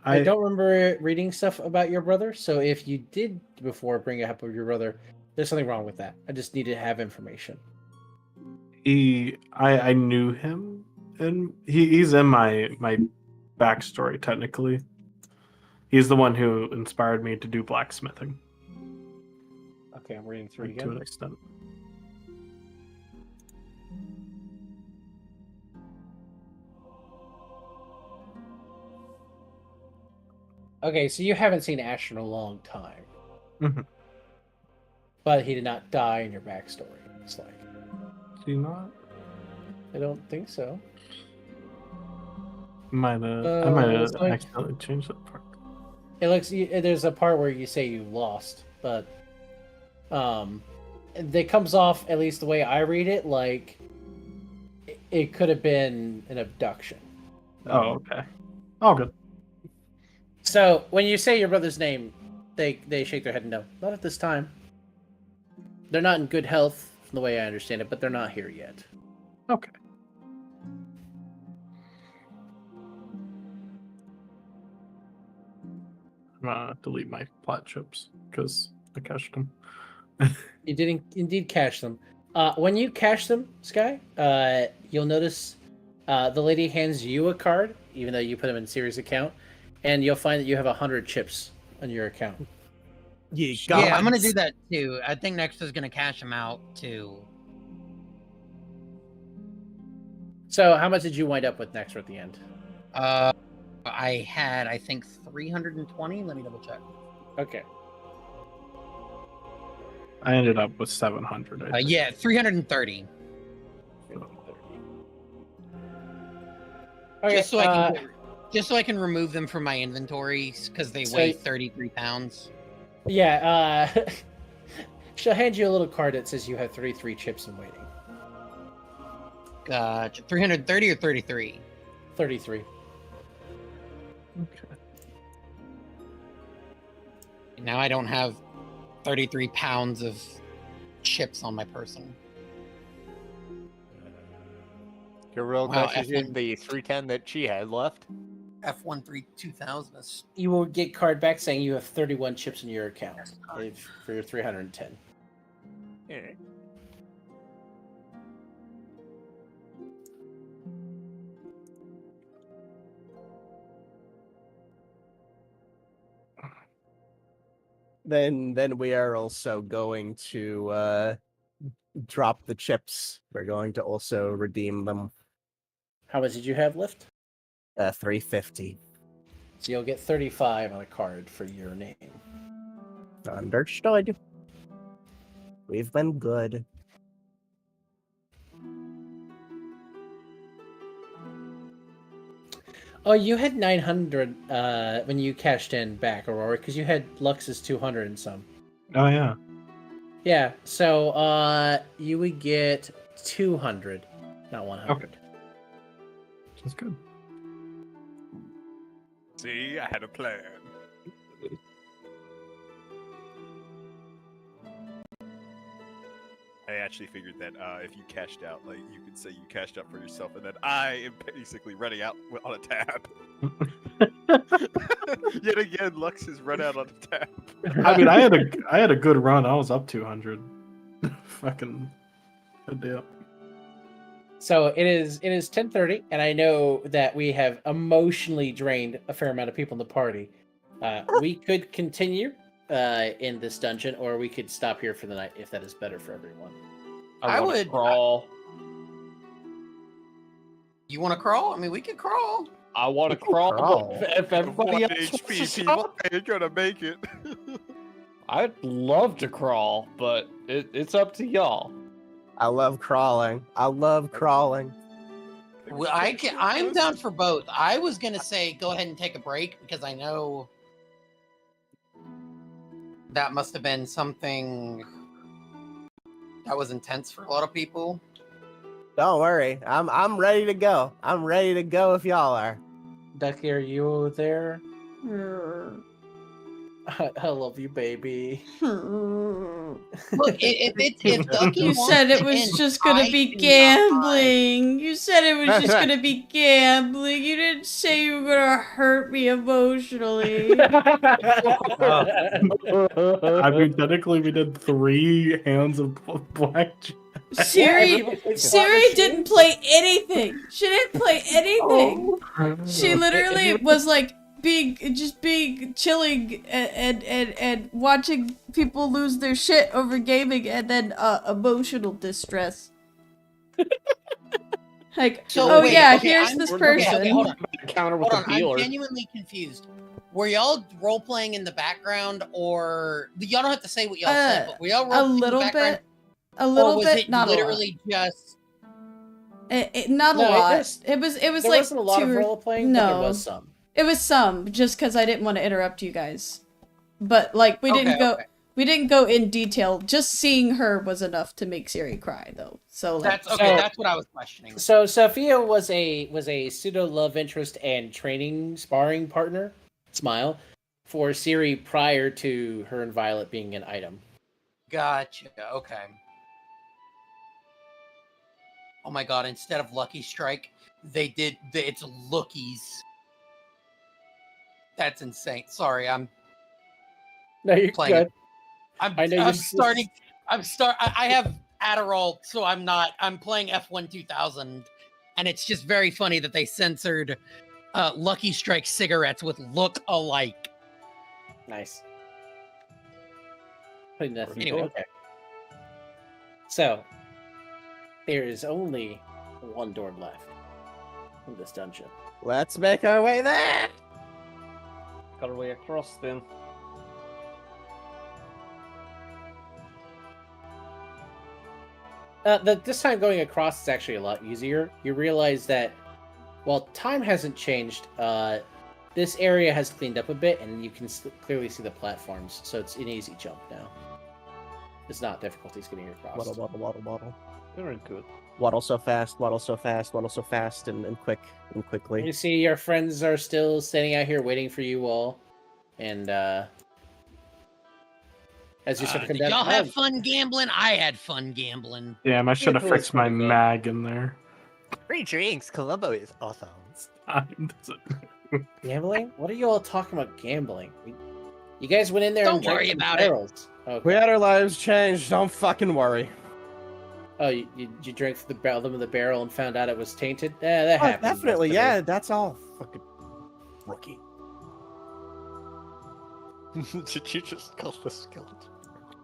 I don't remember reading stuff about your brother, so if you did before bring it up with your brother, there's something wrong with that. I just need to have information. I knew him, and he's in my backstory technically. He's the one who inspired me to do blacksmithing. Okay, I'm reading through To again. an extent. Okay, so you haven't seen Ash in a long time. Mhm. But he did not die in your backstory. It's like, Do you not? I don't think so. I might have it's like- accidentally changed that part. It looks. There's a part where you say you lost, but it comes off, at least the way I read it, like it could have been an abduction. Oh, okay. All good. So when you say your brother's name, they shake their head and no, not at this time. They're not in good health, from the way I understand it, but they're not here yet. Okay. I'm gonna delete my plot chips because I cached them. You did indeed cache them. When you cache them, Sky, you'll notice the lady hands you a card, even though you put them in Siri's account, and you'll find that you have 100 chips on your account. Yeah, Yeah, I'm gonna do that too. I think next is gonna cash them out too. So how much did you wind up with next at the end? I had, I think, 320. Let me double check. Okay. I ended up with 700. I think. Yeah, 330. Okay, Just so I can remove them from my inventory because they So- weigh 33 pounds. yeah, she'll hand you a little card that says you have 33 chips in waiting. Gotcha. 330 or 33? 33. Okay. Now I don't have 33 pounds of chips on my person. Your real Wow, question is F1. the 310 that she had left. F13 is You will get card back saying you have 31 chips in your account for your 310. Yeah. Then we are also going to drop the chips. We're going to also redeem them. How much did you have left? 350. So you'll get 35 on a card for your name. Understood. We've been good. Oh, you had 900 when you cashed in back, Aurora, because you had Lux's 200 and some. Oh yeah. Yeah, so you would get 200, not 100. Okay. That's good. See, I had a plan. I actually figured that if you cashed out, like you could say you cashed out for yourself, and then I am basically running out on a tab. Yet again, Lux is run out on a tab. I mean, I had a good run. I was up 200. Fucking good deal. So it is 10:30, and I know that we have emotionally drained a fair amount of people in the party. We could continue in this dungeon, or we could stop here for the night if that is better for everyone. I would- would crawl. You want to crawl? I mean, we can crawl. I want to We can crawl, crawl. but if everybody One else wants HP to people stop, ain't gonna make it. I'd love to crawl, but it's up to y'all. I love crawling. I love crawling. Well, I'm down for both. I was gonna say go ahead and take a break because I know that must have been something that was intense for a lot of people. Don't worry. I'm ready to go. I'm ready to go if y'all are. Ducky, are you there? I love you, baby. Look, if Ducky You wants said it to was end, just gonna I be do not mind. gambling. You said it was just gonna be gambling. You didn't say you were gonna hurt me emotionally. I mean, technically, we did 3 hands of blackjack. Siri didn't play anything. She didn't play anything. She literally was like being chilling and watching people lose their shit over gaming and then emotional distress. Like, So, oh wait, yeah, okay, here's I'm- this okay, person. okay, hold on. Counter with Hold the on, dealer. I'm genuinely confused. Were y'all role playing in the background, or y'all don't have to say what y'all said, but were y'all role A playing in the little background, bit, a little or was bit, it not literally just? not a No, lot. there's- It was There like wasn't a lot of 2 or role playing, no. but there was some. It was some, just because I didn't want to interrupt you guys. But like we didn't go we didn't go in detail. Just seeing her was enough to make Siri cry though. So like That's okay. So- That's what I was questioning. So Sophia was a pseudo love interest and training sparring partner, smile, for Siri prior to her and Violet being an item. Gotcha. Okay. Oh my god! Instead of Lucky Strike, it's Lookies. That's insane. Sorry, I'm No, you're playing. good. I have Adderall, so I'm playing F1 2000, and it's just very funny that they censored Lucky Strike cigarettes with look alike. Nice. Putting nothing. Anyway. Okay. So there is only one door left in this dungeon. Let's make our way there. Got our way across then. This time going across is actually a lot easier. You realize that while time hasn't changed, this area has cleaned up a bit, and you can clearly see the platforms, so it's an easy jump now. It's not difficulties getting across. Waddle. Very good. Waddle so fast, waddle so fast, waddle so fast and quickly. You see, your friends are still standing out here waiting for you all, and as you start to come Did down, y'all have fun gambling? I had fun gambling. Damn, I should have It was fixed my pretty good. mag in there. Free drinks. Columbo is awesome. gambling. What are you all talking about gambling? You guys went in there Don't and drank worry some about it. barrels. Okay. We had our lives changed. Don't fucking worry. Oh, you drank from the bottom of the barrel and found out it was tainted? Yeah, that Oh, happens. definitely, yeah. That's all. Fucking rookie. Did you just call the skeleton?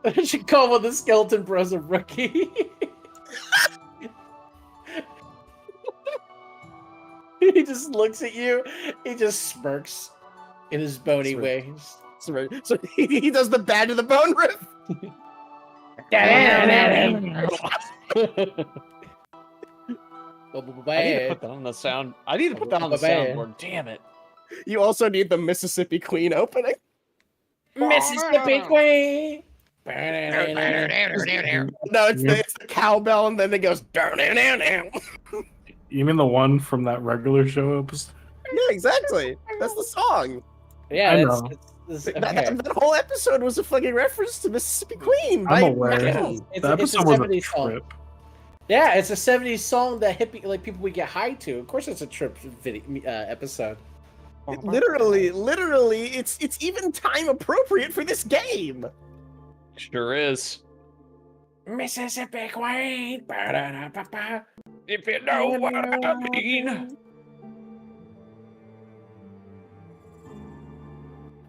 I should call one of the skeleton bros a rookie. He just looks at you. He just smirks in his bony Smirk. way. So he does the bad to the bone riff. I need to put that on the sound. I need to put that on the soundboard. Damn it. You also need the Mississippi Queen opening. Mississippi Queen. No, it's the cowbell, and then it goes down, down, down, down. You mean the one from that regular show episode? Yeah, exactly. That's the song. Yeah, I that's, know. That whole episode was a fucking reference to Mississippi Queen. I'm by aware. Madden. It's The a episode was a 70s song. trip. Yeah, it's a 70s song that hippie like people would get high to. Of course, it's a trip video episode. Literally, it's even time appropriate for this game. Sure is. Mississippi Queen. Ba-da-da-ba-ba. If you know what I mean.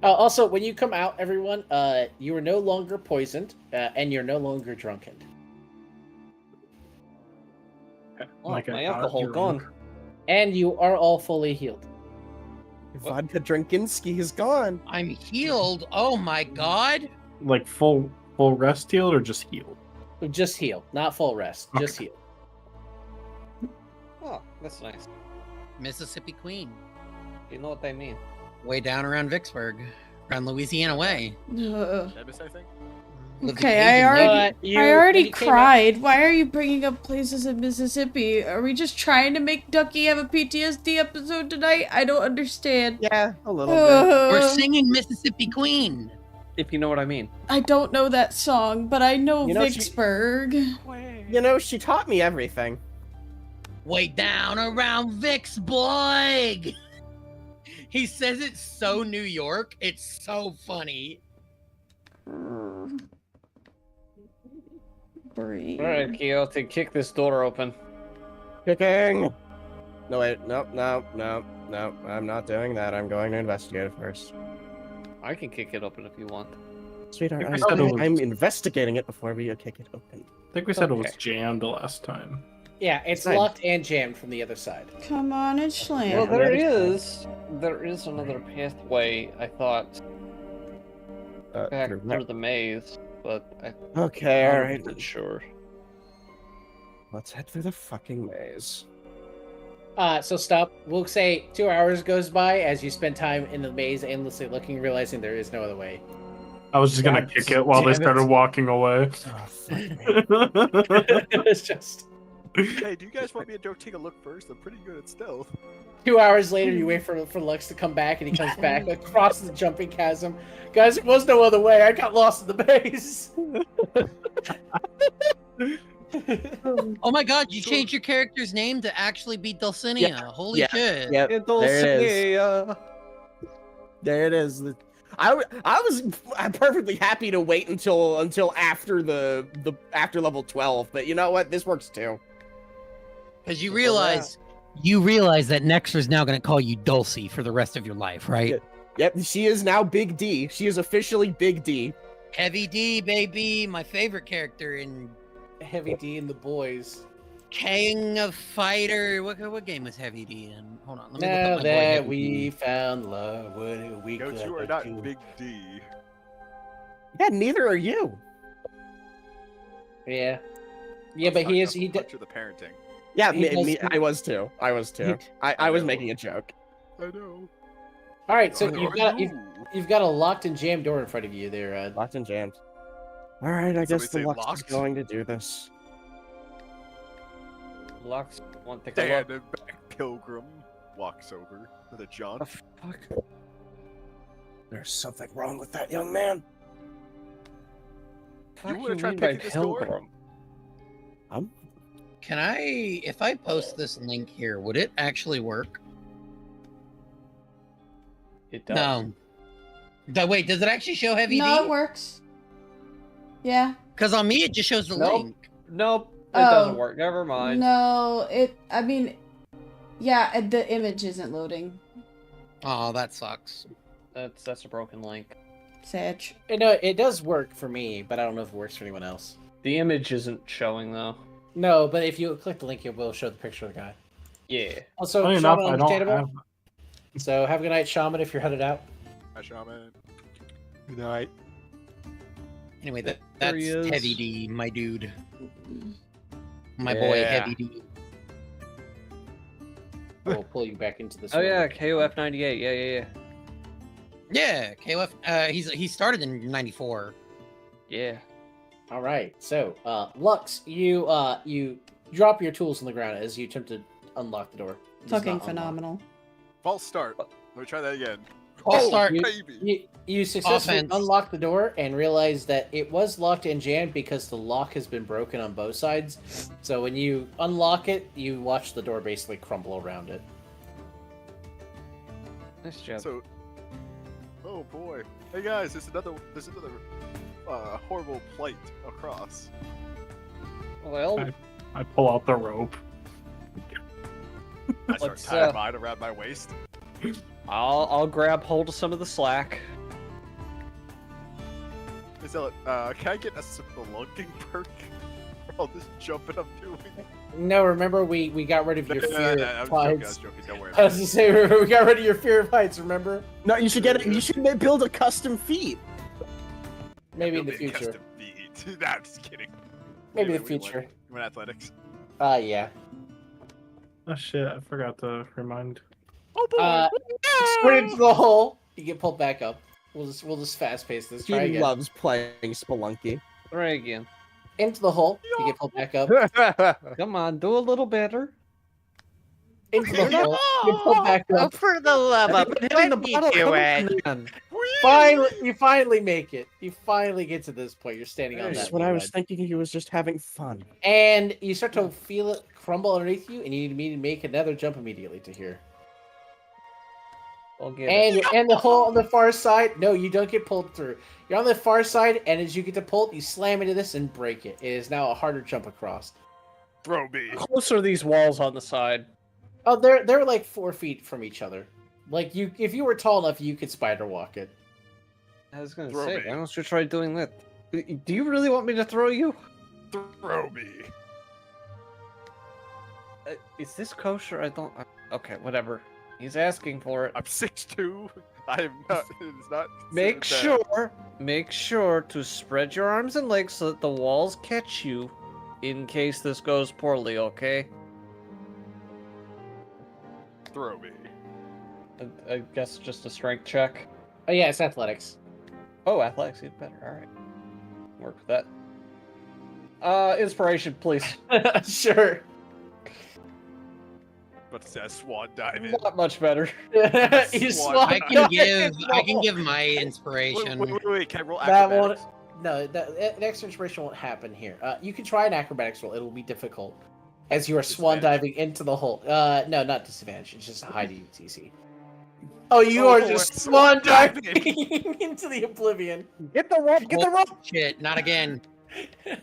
Also, when you come out, everyone, you are no longer poisoned, and you're no longer drunken. Oh, Like my I thought alcohol you were. gone. And you are all fully healed. Vodka Drinkinski is gone. I'm healed. Oh my god. Like full rest healed or just healed? Just heal, not full rest. Just heal. Oh, that's nice. Mississippi Queen. You know what they mean. Way down around Vicksburg. Around Louisiana way. Ugh. Did I miss anything? With the Okay, Cajun I already, lady. when I already you came out- cried. Why are you bringing up places in Mississippi? Are we just trying to make Ducky have a PTSD episode tonight? I don't understand. Yeah, a little bit. We're singing Mississippi Queen. If you know what I mean. I don't know that song, but I know You know, Vicksburg. You know, she taught me everything. Way down around Vicksburg. He says it's so New York. It's so funny. Breathe. Alright, Quixote, kick this door open. Kicking. No, wait. No. I'm not doing that. I'm going to investigate it first. I can kick it open if you want. Sweetheart, I said it was- I'm investigating it before we kick it open. I think we said it was Okay. jammed last time. Yeah, it's Fine. locked and jammed from the other side. Come on and slam. Well, Yeah, there is another pathway, I thought, back through the maze, but Okay, I'm alright. not sure. Let's head through the fucking maze. So stop. We'll say 2 hours goes by as you spend time in the maze, aimlessly looking, realizing there is no other way. I was just gonna God kick it while they damn it. started walking away. Oh, fuck me. It's just Hey, do you guys want me to go take a look first? I'm pretty good at stealth. 2 hours later. You wait for Lux to come back, and he comes back across the jumping chasm. Guys, there was no other way. I got lost in the maze. Oh my god, you changed your character's name to actually be Dulcinea. Holy yeah, shit. Yep, there it is. There it is. I was perfectly happy to wait until after the after level 12, but you know what? This works too. Because you realize that Nexer's now going to call you Dulcie for the rest of your life, right? Yep, she is now Big D. She is officially Big D. Heavy D, baby, my favorite character in Heavy D and the boys. King of Fighter. What game was Heavy D in? Hold on, let me look Now up my boy that Heavy we D. found love, what are we Goats, you gonna are not do? Big D. Yeah, neither are you. Yeah, but he is. He did. Punch of the parenting. Yeah, He does- I was too. I was know. making a joke. I know. All right, so I you've got a locked and jammed door in front of you there. Locked and jammed. All right, I guess Somebody the say Lux is locked? going to do this. Lux, want to take a Stand look? and back pilgrim walks over with a jaunt. The fuck? There's something wrong with that young man. Fuck wanna try mean by picking this door? pilgrim? Can I, if I post this link here, would it actually work? It does. No. Wait, does it actually show Heavy No, it D? works. Yeah. Because on me, it just shows the Nope. link. Nope. It Oh. doesn't work. Never mind. No, I mean, yeah, the image isn't loading. Oh, that sucks. That's a broken link. Sag. No, it does work for me, but I don't know if it works for anyone else. The image isn't showing though. No, but if you click the link, it will show the picture of the guy. Yeah. Also, Funny Shaman, enough, I don't understandable. have. So have a good night, Shaman, if you're headed out. Hi, Shaman. Good night. Anyway, There that's he is. Heavy D, my dude. My boy, Yeah. Heavy D. We'll pull you back into this. Oh yeah, KOF 98. Yeah. Yeah, KOF. He started in '94. Yeah. All right. So, Lux, you drop your tools on the ground as you attempt to unlock the door. It does Fucking not unlock. phenomenal. False start. Let me try that again. False start. Baby. You successfully Offense. unlock the door and realize that it was locked and jammed because the lock has been broken on both sides. So when you unlock it, you watch the door basically crumble around it. Nice job. So, oh boy. Hey guys, there's another horrible plight across. Well, I pull out the rope. I start Let's, tying mine around my waist. I'll grab hold of some of the slack. So, can I get a spelunking perk for all this jumping I'm doing? No, remember we got rid of your fear No, of I was heights. joking, don't worry I was about it. to say we got rid of your fear of heights. Remember? No, you should You should build a custom feat. Maybe in the Building a future. custom feat. Nah, I'm just kidding. Maybe Anyway, the what do you future. want? You want athletics? Yeah. Oh shit! I forgot to remind. Oh boy! Sprint into the hole. You get pulled back up. We'll just fast pace this. Try He again. loves playing Spelunky. Try again. Into the hole. You get pulled back up. Come on, do a little better. Into the hole. You get pulled back up. for the love of Hitting the bottle. Come on, man. You finally make it. You finally get to this point. You're standing on That's that. what I was ledge. thinking. He was just having fun. And you start to feel it crumble underneath you, and you need to make another jump immediately to here. I'll get And the hole on the far side. No, you don't get pulled through. You're on the far side, and as you get to pull it, you slam into this and break it. It is now a harder jump across. Throw me. How close are these walls on the side? Oh, they're like 4 feet from each other. Like if you were tall enough, you could spider walk it. I was gonna Throw say, me. why don't you try doing that? Do you really want me to throw you? Throw me. Is this kosher? I don't. Okay, whatever. He's asking for it. I'm 6'2". I am not. It's not. Make sure to spread your arms and legs so that the walls catch you, in case this goes poorly. Okay. Throw me. I guess just a strength check. Oh yeah, it's athletics. Oh, athletics even better. All right. Work with that. Inspiration, please. Sure. But it says swan diving. Not much better. You Swan. swung. I can give my inspiration. Wait, can I roll That won't. acrobatics? No, the extra inspiration won't happen here. You can try an acrobatics roll. It'll be difficult, as you are swan diving into the hole. No, not disadvantage. It's just a high DC. Oh, you are just swan diving into the oblivion. Get the rope. Get the rope. Shit, not again. Can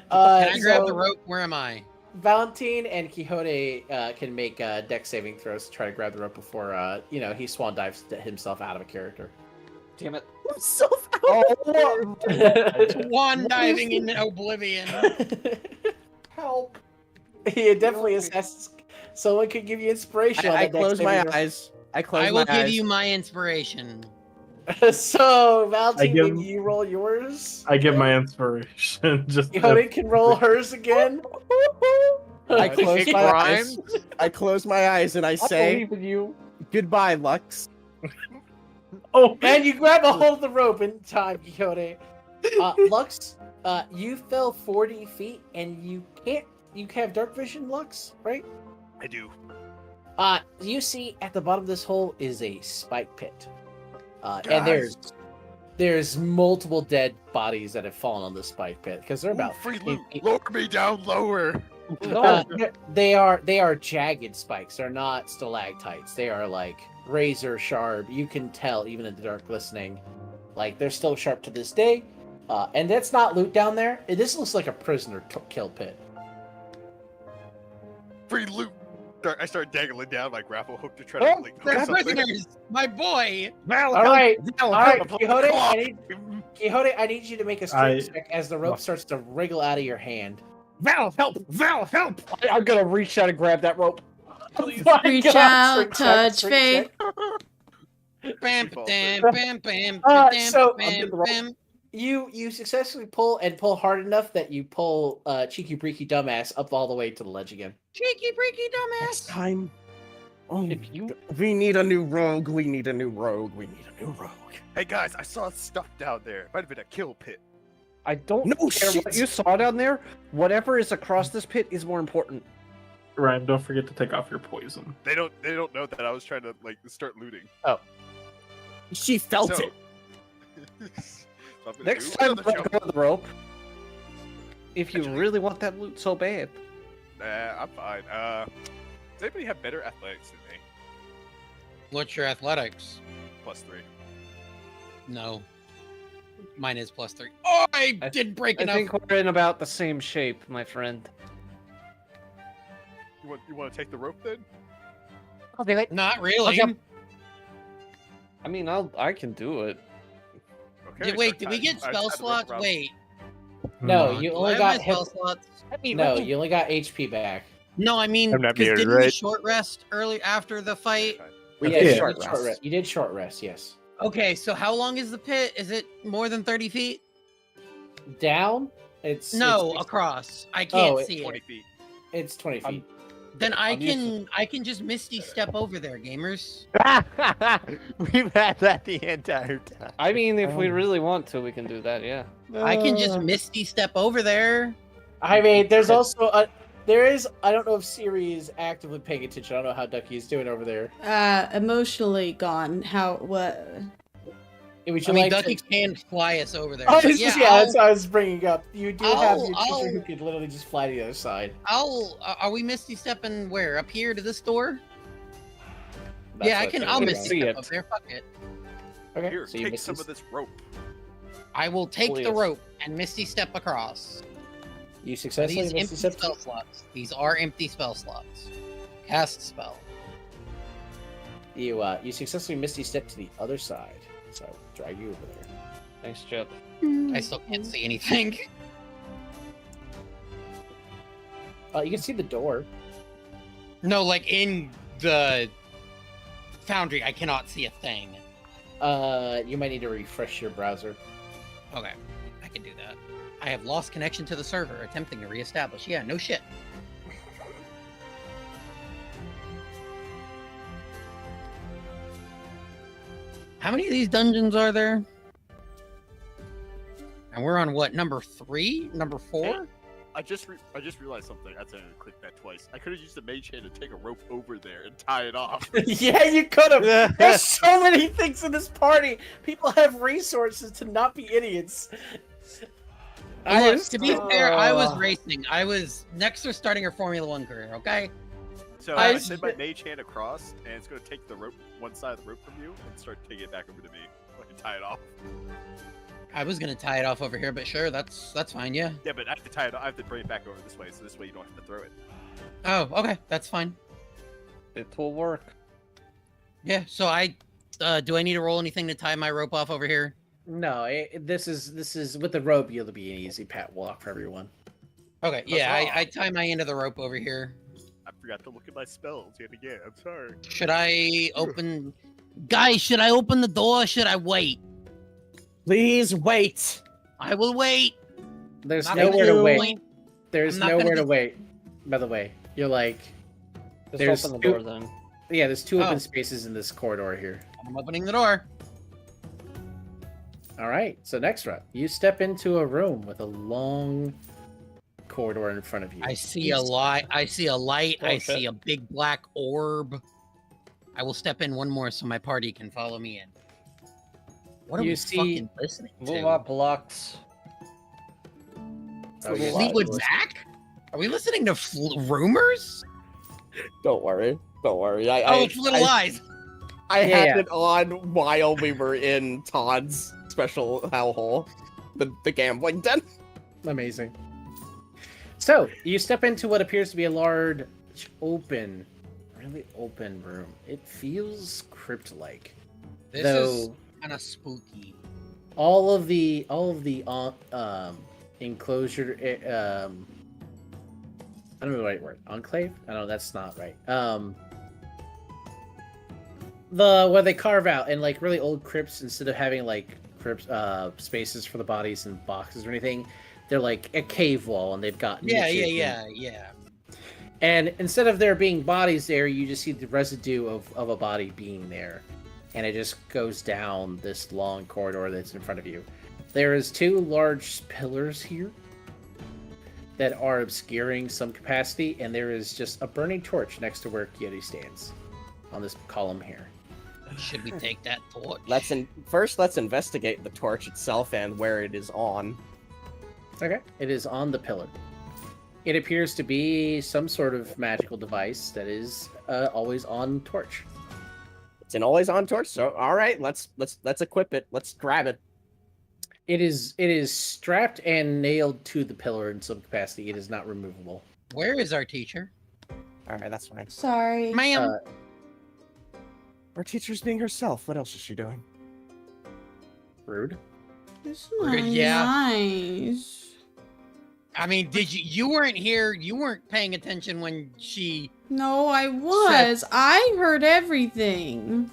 I grab so the rope? Where am I? Valentine and Quixote can make dex saving throws to try to grab the rope before he swan dives himself out of a character. Damn it. Himself out. Oh, Swan diving in oblivion. help. He definitely assesses. Someone could give you inspiration. on I that dex close my saving throw. eyes. I close I my will give eyes. you my inspiration. So, Valentine, give- can you roll yours? I give my inspiration. Just Quixote can roll hers again. I close It my rhymes. eyes. I close my eyes and I I say believe in you. goodbye, Lux. oh, And you grab a hold of the rope in time, Quixote. Lux, you fell 40 feet, and you can't. You have dark vision, Lux, right? I do. You see at the bottom of this hole is a spike pit, and there's multiple dead bodies that have fallen on the spike pit because they're about free 15 loot. feet. Lower me down lower. No. They are jagged spikes. They're not stalactites. They are like razor sharp. You can tell even in the dark glistening, like they're still sharp to this day. And that's not loot down there. This looks like a prisoner kill pit. Free loot. I start dangling down my grapple hook to try to like. They're hook something. prisoners, my boy. All right, help, Quixote. claw. Quixote, I need you to make a strength check as the rope starts to wriggle out of your hand. Val, help! Val, help! I'm gonna reach out and grab that rope. Reach out, touch faith. Bam, Free fall, bam, sir. bam, bam, So, bam, bam. You successfully pull hard enough that you pull Cheeky Breeky Dumbass up all the way to the ledge again. Cheeky, breaky, Next dumbass. time, If you We need a new rogue. We need a new rogue. We need a new rogue. Hey guys, I saw stuff down there. Might have been a kill pit. I don't No care shit. what you saw down there. Whatever is across this pit is more important. Ryan, don't forget to take off your poison. They don't know that I was trying to like start looting. She felt So- it. So I'm gonna Next do time, another let jump. go of the rope. If you Actually- really want that loot so bad. Nah, I'm fine. Does anybody have better athletics than me? What's your athletics? +3. No. Mine is +3. Oh, I did break I enough. think we're in about the same shape, my friend. You want to take the rope then? I'll do it. Not really. jump. I mean, I can do it. Okay. Wait, so did we I- get I spell tied the rope slots? around- Wait. No, Hmm. you Do I only have got my hit. spell slots? I mean, No, wait, you only got HP back. No, I mean, I'm not 'cause muted, didn't we right? short rest early after the fight? We Yeah. did You short did rest. You did short rest, yes. Okay, so how long is the pit? Is it more than 30 feet? Down, it's No, it's, across. I can't Oh, see 20 it. feet. it's 20 feet. Then I I'm used can just Misty step over there, gamers. we've had that the entire time. I mean, if we Oh. really want to, we can do that, yeah. I can just Misty step over there. I mean, there's also there is. I don't know if Siri is actively paying attention. I don't know how Ducky is doing over there. Emotionally gone. How? What? Would I you mean, like Ducky to? can fly us over there. Oh, but this yeah, is, yeah, that's what I was bringing up. You do have your I'll- teacher who could literally just fly to the other side. Are we Misty stepping where? Up here to this door? That's yeah, I what can. I'm I'll doing. Misty see step it. up there. Fuck it. Okay, Here, so you take missed some this- of this rope. I will take the Please. rope and Misty step across. You Are successfully these missed empty the step. spell slots? These are empty spell slots. Cast spell. You successfully misty step to the other side. So drag you over there. Thanks, Chip. I still can't see anything. You can see the door. No, like in the foundry, I cannot see a thing. You might need to refresh your browser. Okay, I can do that. I have lost connection to the server, attempting to reestablish. Yeah, no shit. How many of these dungeons are there? And we're on what, number 3? Number 4? I just realized something. I accidentally clicked that twice. I could have used the mage hand to take a rope over there and tie it off. Yeah, you could have. There's so many things in this party. People have resources to not be idiots. Look, to be fair, I was Oh. racing. I was next to starting her Formula 1 career, okay? So I I s- send my mage hand across, and it's gonna take the rope, one side of the rope from you, and start taking it back over to me. I can tie it off. I was gonna tie it off over here, but sure, that's fine, yeah. Yeah, but I have to tie it. I have to bring it back over this way, so this way you don't have to throw it. Oh, okay, that's fine. It will work. Yeah, so do I need to roll anything to tie my rope off over here? No, this is with the rope. It'll be an easy pat walk for everyone. Okay, yeah, all. I tie my end of the rope over here. I forgot to look at my spells yet again. I'm sorry. Should I open... Guys, should I open the door or should I wait? Please wait. I will wait. There's Not nowhere gonna to do wait. it. There's I'm not gonna nowhere to do- wait. By the way, you're like, Just There's open the two- door then. yeah. There's 2 Oh. open spaces in this corridor here. I'm opening the door. All right. So next round, you step into a room with a long corridor in front of you. I see a light. I see a light. Oh, I shit. see a big black orb. I will step in one more so my party can follow me in. What are You we see- fucking listening Move to? up blocks. Oh, yeah. Fleetwood Mac? Are we listening to rumors? Don't worry. Don't worry. Oh, it's Little Lies. I Yeah, had yeah. it on while we were in Todd's special hellhole, the gambling den. Amazing. So you step into what appears to be a large, open, really open room. It feels crypt-like. This Though is kind of spooky. all of the enclosure, I don't know the right word. Enclave? I know that's not right. Where they carve out in like really old crypts, instead of having like crypts spaces for the bodies and boxes or anything, they're like a cave wall, and they've got Yeah, niches yeah, and- yeah, yeah. And instead of there being bodies there, you just see the residue of a body being there. And it just goes down this long corridor that's in front of you. There is 2 large pillars here that are obscuring some capacity, and there is just a burning torch next to where Quixote stands on this column here. Should we take that torch? First, let's investigate the torch itself and where it is on. Okay. It is on the pillar. It appears to be some sort of magical device that is always on torch. It's an always on torch, so all right, let's equip it. Let's grab it. It is strapped and nailed to the pillar in some capacity. It is not removable. Where is our teacher? All right, that's fine. Sorry. Ma'am. Our teacher's being herself. What else is she doing? Rude. It's not Yeah. nice. I mean, you weren't here, you weren't paying attention when she... No, I was. I heard everything.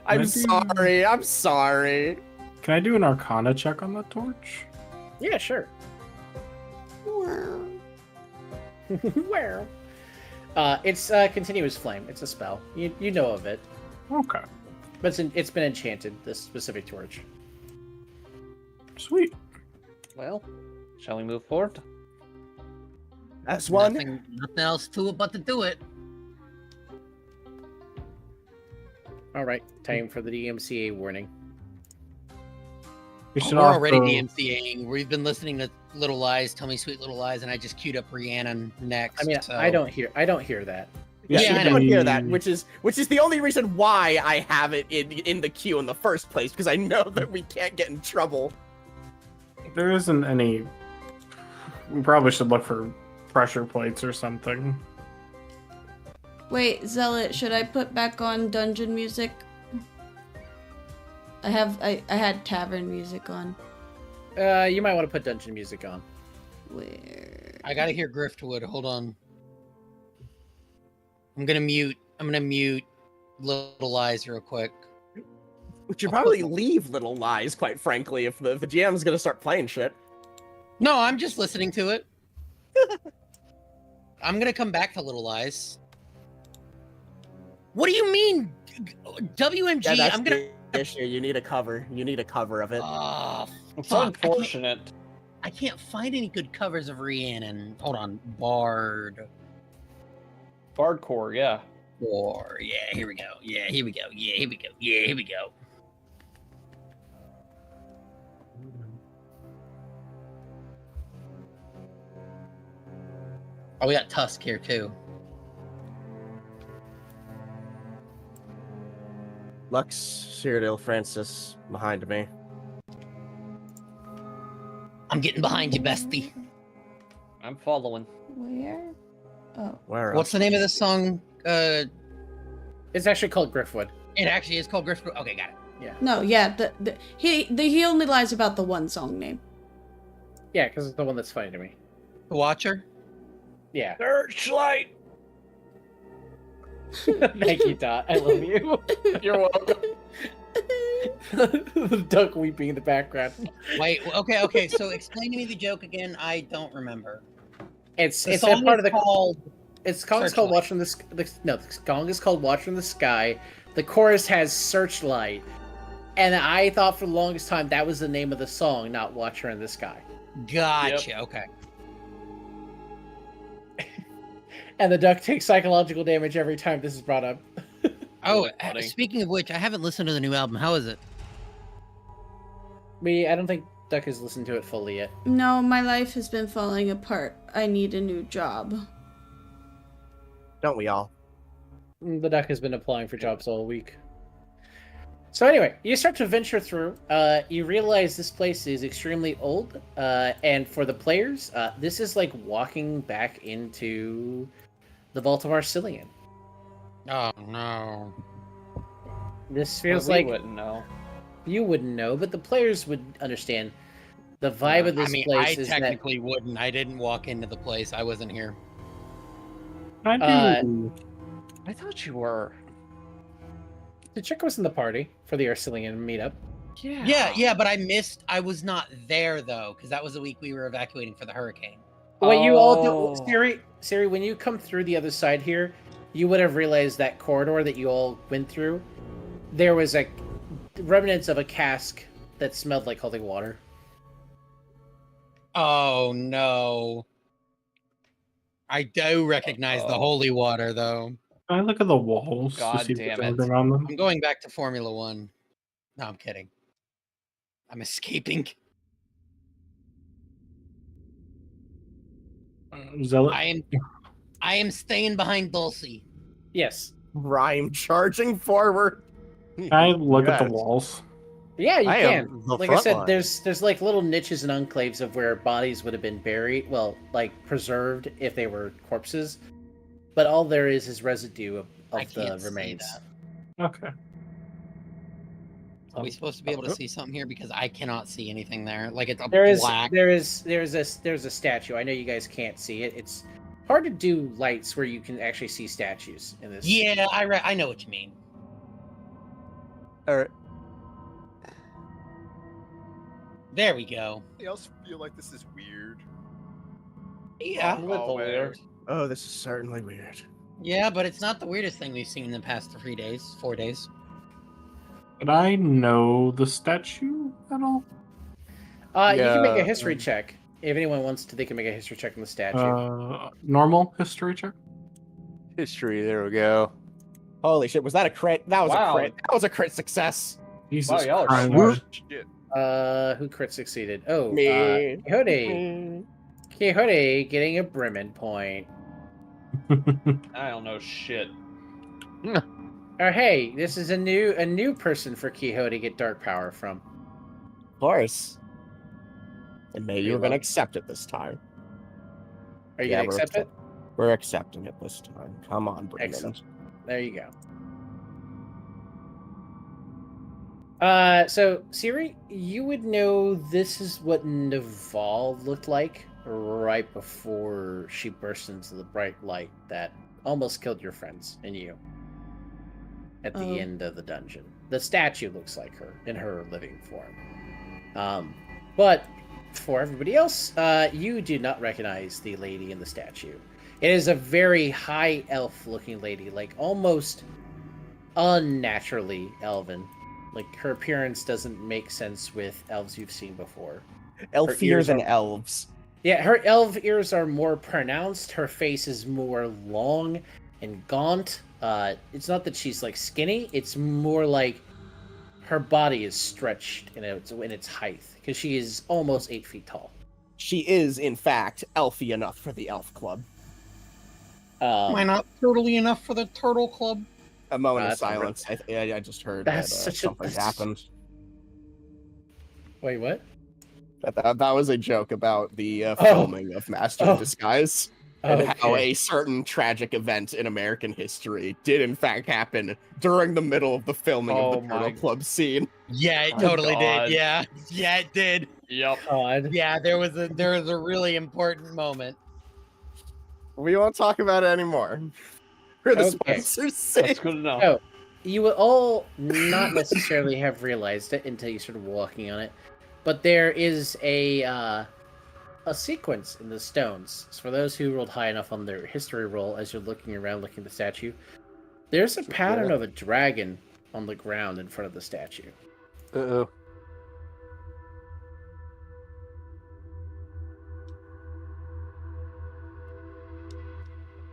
I'm Maybe- sorry. I'm sorry. Can I do an Arcana check on the torch? Yeah, sure. Wow. Where? It's continuous flame. It's a spell. You know of it, Okay. but it's been enchanted. This specific torch. Sweet. Well, shall we move forward? That's one. Nothing else to it but to do it. All right, time for the DMCA warning. We should We're already also- DMCAing. We've been listening to Little Lies, Tell Me Sweet Little Lies, and I just queued up Rhiannon next. I mean, so... I don't hear that. Yeah, Yeah, I I know. don't hear that, which is the only reason why I have it in the queue in the first place, because I know that we can't get in trouble. There isn't any. We probably should look for pressure plates or something. Wait, Zealot, should I put back on dungeon music? I had tavern music on. You might want to put dungeon music on. Where? I gotta hear Griftwood. Hold on. I'm gonna mute Little Lies real quick. We should probably leave Little Lies, quite frankly, if the GM's gonna start playing shit. No, I'm just listening to it. I'm gonna come back to Little Lies. What do you mean, WMG? Yeah, that's I'm gonna. the issue. You need a cover. You need a cover of it. Oh, It's fuck. unfortunate. I can't find any good covers of Rhiannon. Hold on, Bard. Bardcore, yeah. War. Yeah, here we go. Yeah, here we go. Yeah, here we go. Yeah, here we go. Oh, we got Tusk here too. Lux, Cyridil, Francis, behind me. I'm getting behind you, bestie. I'm following. Where? Oh. Where What's the name of this song? It's actually called Griftwood. It actually is called Griffith. Okay, got it. No, yeah, he only lies about the one song name. Yeah, because it's the one that's funny to me. The Watcher. Yeah. Searchlight! Thank you, Dot. I love you. You're welcome. The duck weeping in the background. Wait, okay. So explain to me the joke again. I don't remember. It's The a song part is of the called. It's song is Searchlight. called Watching the song is called Watching the Sky. The chorus has Searchlight, and I thought for the longest time that was the name of the song, not Watcher in the Sky. Gotcha. Okay. And the duck takes psychological damage every time this is brought up. Oh, Funny. speaking of which, I haven't listened to the new album. How is it? I don't think Duck has listened to it fully yet. No, my life has been falling apart. I need a new job. Don't we all? The duck has been applying for jobs all week. So anyway, you start to venture through. You realize this place is extremely old, and for the players, this is like walking back into the Vault of Arcillion. Oh no. This feels We like wouldn't know. you wouldn't know, but the players would understand. The vibe of this I mean, place I is that technically wouldn't. I didn't walk into the place. I wasn't here. I do. I thought you were. the chick was in the party for the Arcillion meetup. Yeah, but I was not there though, because that was the week we were evacuating for the hurricane. What you all do, Oh. Siri, when you come through the other side here, you would have realized that corridor that you all went through. There was a remnants of a cask that smelled like holy water. Oh no. I do recognize the holy water though. Can I look at the walls to God see if there's damn it. anything on them? I'm going back to Formula One. No, I'm kidding. I'm escaping. Zealot? I am staying behind Dulcie. Yes. Rhyme charging forward. Can I look at the Yes. walls? Yeah, you I can. am the Like I front said, line. there's like little niches and enclaves of where bodies would have been buried, well, like preserved if they were corpses. But all there is residue I of the can't see remains. that. Okay. Are we supposed to be able to see something here? Because I cannot see anything there. Like it's a There's black. there's a statue. I know you guys can't see it. It's hard to do lights where you can actually see statues in this. Yeah, I know what you mean. All right. There we go. Anybody else feel like this is weird? Yeah. A little weird. Oh, this is certainly weird. Yeah, but it's not the weirdest thing we've seen in the past 4 days. Did I know the statue at all? You can make a Yeah, history check. If anyone wants to, they can make a history check on the statue. Normal history check? History. There we go. Holy shit, was that a crit? That was Wow. a crit. That was a crit success. Jesus y'all are Christ. smart. Shit. Who crit succeeded? Oh, Me. Quixote. Quixote getting a Bremen point. I don't know shit. Oh, hey, this is a new person for Quixote to get dark power from. Of course. And maybe You you're gonna love- accept it this time. Are you Yeah, gonna accept it? We're accepting it this time. Come on, Brandon. Excellent. There you go. So Siri, you would know this is what Naval looked like right before she burst into the bright light that almost killed your friends and you at the Oh. end of the dungeon. The statue looks like her in her living form. But for everybody else, you do not recognize the lady in the statue. It is a very high elf-looking lady, like almost unnaturally elven. Like her appearance doesn't make sense with elves you've seen before. Elfier ears than are- elves. Yeah, her elf ears are more pronounced. Her face is more long and gaunt. It's not that she's like skinny. It's more like her body is stretched in its height because she is almost 8 feet tall. She is, in fact, elfy enough for the elf club. Am I not turtly enough for the turtle club? A moment of That's a silence. I just heard That's that such a- something happened. Wait, what? That was a joke about the Oh. filming of Master of Oh. Disguise and how Okay. a certain tragic event in American history did in fact happen during the middle of the filming Oh of the Turtle my- Club scene. Yeah, it Oh, totally God. did. Yeah, it did. Yep. God. Yeah, there was a really important moment. We won't talk about it anymore. For the Okay. sponsors' That's sake. good enough. Oh, you would all not necessarily have realized it until you started walking on it, but there is a sequence in the stones. So for those who rolled high enough on their history roll, as you're looking around, looking at the statue, there's a pattern of a dragon on the ground in front of the statue. Uh-oh.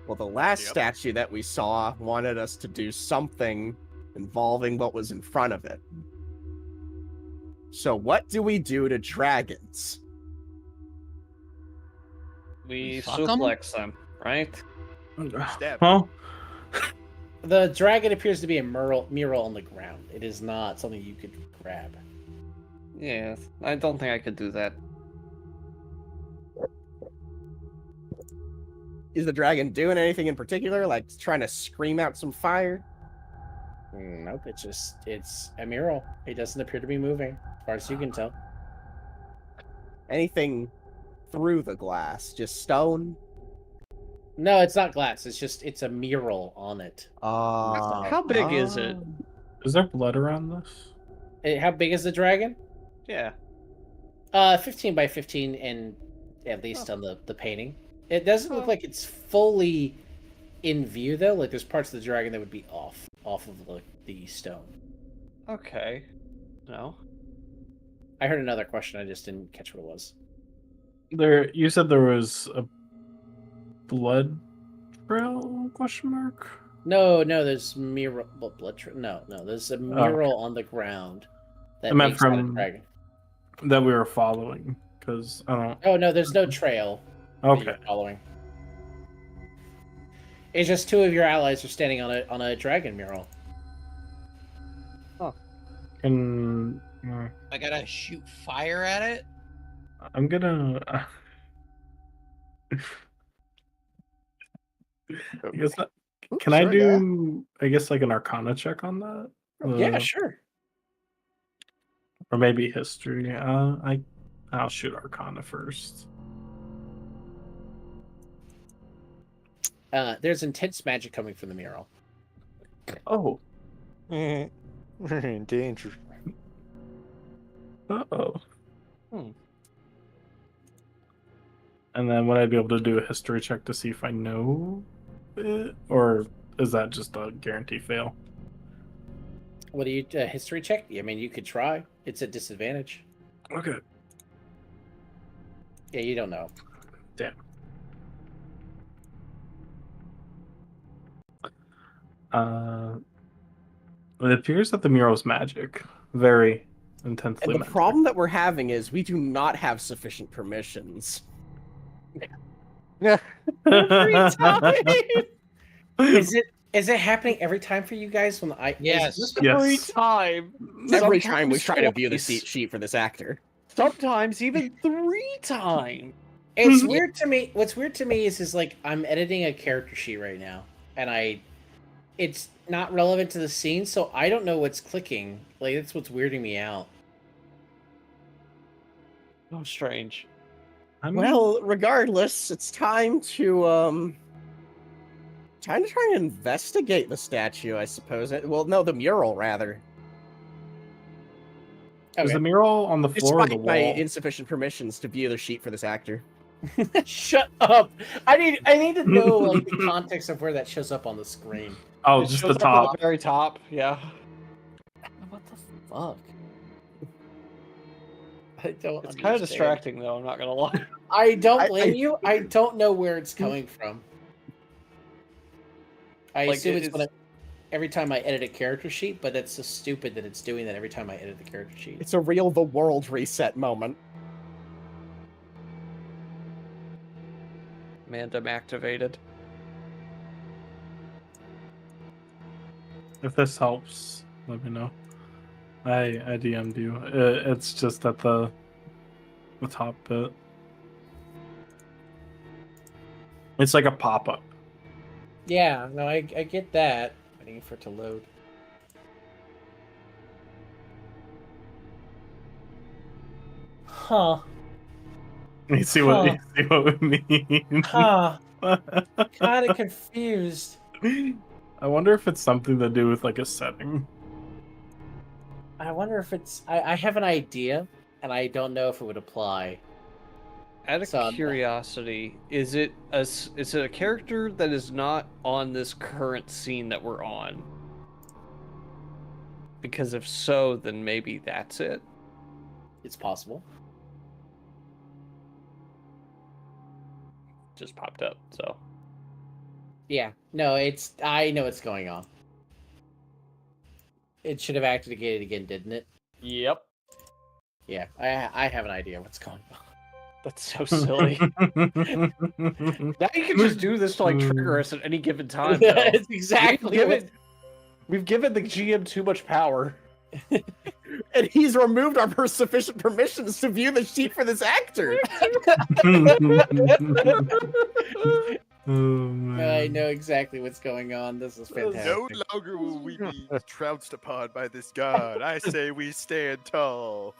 Well, the last Yep. statue that we saw wanted us to do something involving what was in front of it. So what do we do to dragons? We Fuck 'em? suplex them, right? Stab. Huh? The dragon appears to be a mural on the ground. It is not something you could grab. Yeah, I don't think I could do that. Is the dragon doing anything in particular, like trying to scream out some fire? Nope, it's a mural. It doesn't appear to be moving, as far as you can tell. Anything through the glass? Just stone? No, it's not glass. It's a mural on it. How big is it? Is there blood around this? How big is the dragon? Yeah. 15 by 15, and at least on the painting. It doesn't look like it's fully in view though. Like there's parts of the dragon that would be off of the stone. Okay. No. I heard another question. I just didn't catch what it was. You said there was a blood trail? Question mark. No, there's mural. Blood trail. No, there's a mural on the ground that I meant makes out a from dragon. that we were following, because I don't. Oh no, there's no trail. that Okay. you're following. It's just two of your allies are standing on a dragon mural. And I gotta shoot fire at it. I'm gonna. I guess that, can I Sure, do? I guess like an Arcana check on that. Yeah, sure. Or maybe history. I'll shoot Arcana first. There's intense magic coming from the mural. Oh. We're in danger. Uh-oh. Hmm. And then would I be able to do a history check to see if I know it? Or is that just a guarantee fail? What do you history check? I mean, you could try. It's a disadvantage. Okay. Yeah, you don't know. Damn. It appears that the mural is magic. Very intensely And the magic. problem that we're having is we do not have sufficient permissions. Is it happening every time for you guys when I Yes. Every Yes. time. Every time we Sometimes try to view the twice. sheet for this actor. Sometimes even 3 times. It's weird to me. What's weird to me is like I'm editing a character sheet right now, and it's not relevant to the scene, so I don't know what's clicking. Like that's what's weirding me out. Oh, strange. Well, regardless, it's time to try and investigate the statue, I suppose. Well, no, the mural rather. Is the mural on the floor or the Despite my wall? insufficient permissions to view the sheet for this actor. Shut up! I need to know like the context of where that shows up on the screen. Oh, It just shows the up at top. the very top, yeah. What the fuck? I don't. It's kind of understand. distracting, though, I'm not gonna lie. I don't blame you. I don't know where it's coming from. I Like, assume it's it's- every time I edit a character sheet, but that's so stupid that it's doing that every time I edit the character sheet. It's a real the world reset moment. Mandem activated. If this helps, let me know. I DM'd you. It's just at the top bit. It's like a pop-up. Yeah, no, I get that. Waiting for it to load. Huh. You see what we mean? Huh. Kind of confused. I wonder if it's something to do with like a setting. I wonder if it's. I have an idea, and I don't know if it would apply. Out of So, curiosity, is it a character that is not on this current scene that we're on? Because if so, then maybe that's it. It's possible. Just popped up, so. Yeah. No, it's. I know what's going on. It should have activated again, didn't it? Yep. Yeah, I have an idea what's going on. That's so silly. Now you can just do this to like trigger us at any given time. though. It's exactly We've given the GM too much power. And he's removed our sufficient permissions to view the sheet for this actor. Oh, man. I know exactly what's going on. This is fantastic. No longer will we be trounced upon by this god. I say we stand tall.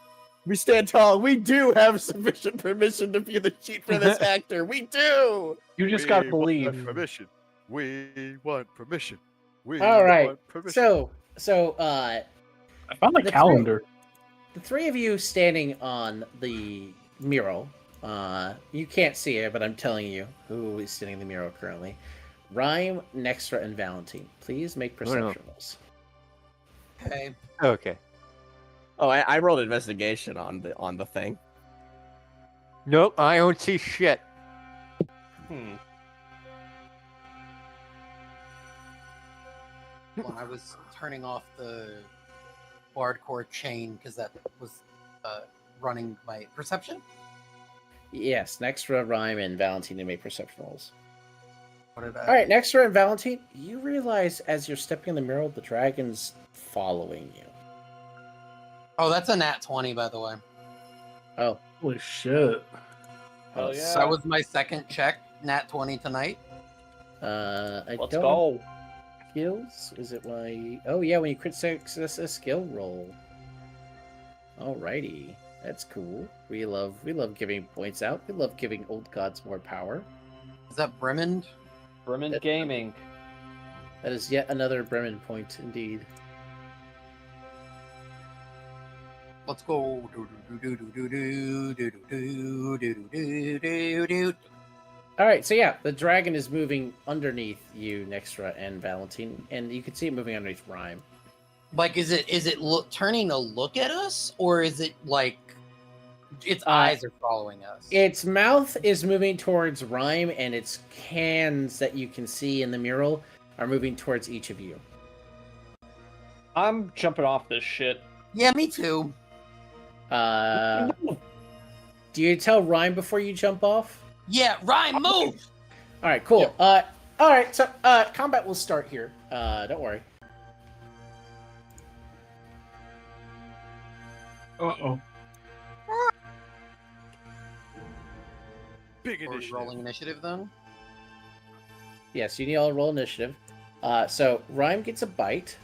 We stand tall. We do have sufficient permission to view the sheet for this actor. We do. You just We gotta want believe. permission. We want permission. We All right. want permission. So I found the the calendar. the three of you standing on the mural, You can't see it, but I'm telling you who is sitting in the mural currently. Rhyme, Nextra, and Valentine. Please make perception rolls. Okay. Okay. Oh, I rolled investigation on the thing. Nope, I don't see shit. When I was turning off the hardcore chain because that was running my perception. Yes, Nextra, Rhyme, and Valentine to make perception rolls. What did I? All right, Nextra and Valentine, you realize as you're stepping in the mural, the dragon's following you. Oh, that's a nat 20, by the way. Oh, Holy shit. Hell yeah. That was my second check, nat 20 tonight. I Let's don't go. skills. Is it why? Oh yeah, when you crit success a skill roll. Alrighty, that's cool. We love giving points out. We love giving old gods more power. Is that Bremond? Bremen Gaming. That is yet another Bremen point, indeed. Let's go. All right, so yeah, the dragon is moving underneath you, Nextra and Valentine, and you can see it moving underneath Rhyme. Like, is it turning to look at us, or is it like its eyes are following us? Its mouth is moving towards Rhyme, and its hands that you can see in the mural are moving towards each of you. I'm jumping off this shit. Yeah, me too. Do you tell Rhyme before you jump off? Yeah, Ryan, move! All right, cool. All right, so combat will start here. Don't worry. Uh-oh. Big Are we initiative. rolling initiative then? Yes, you need all roll initiative. So Rhyme gets a bite.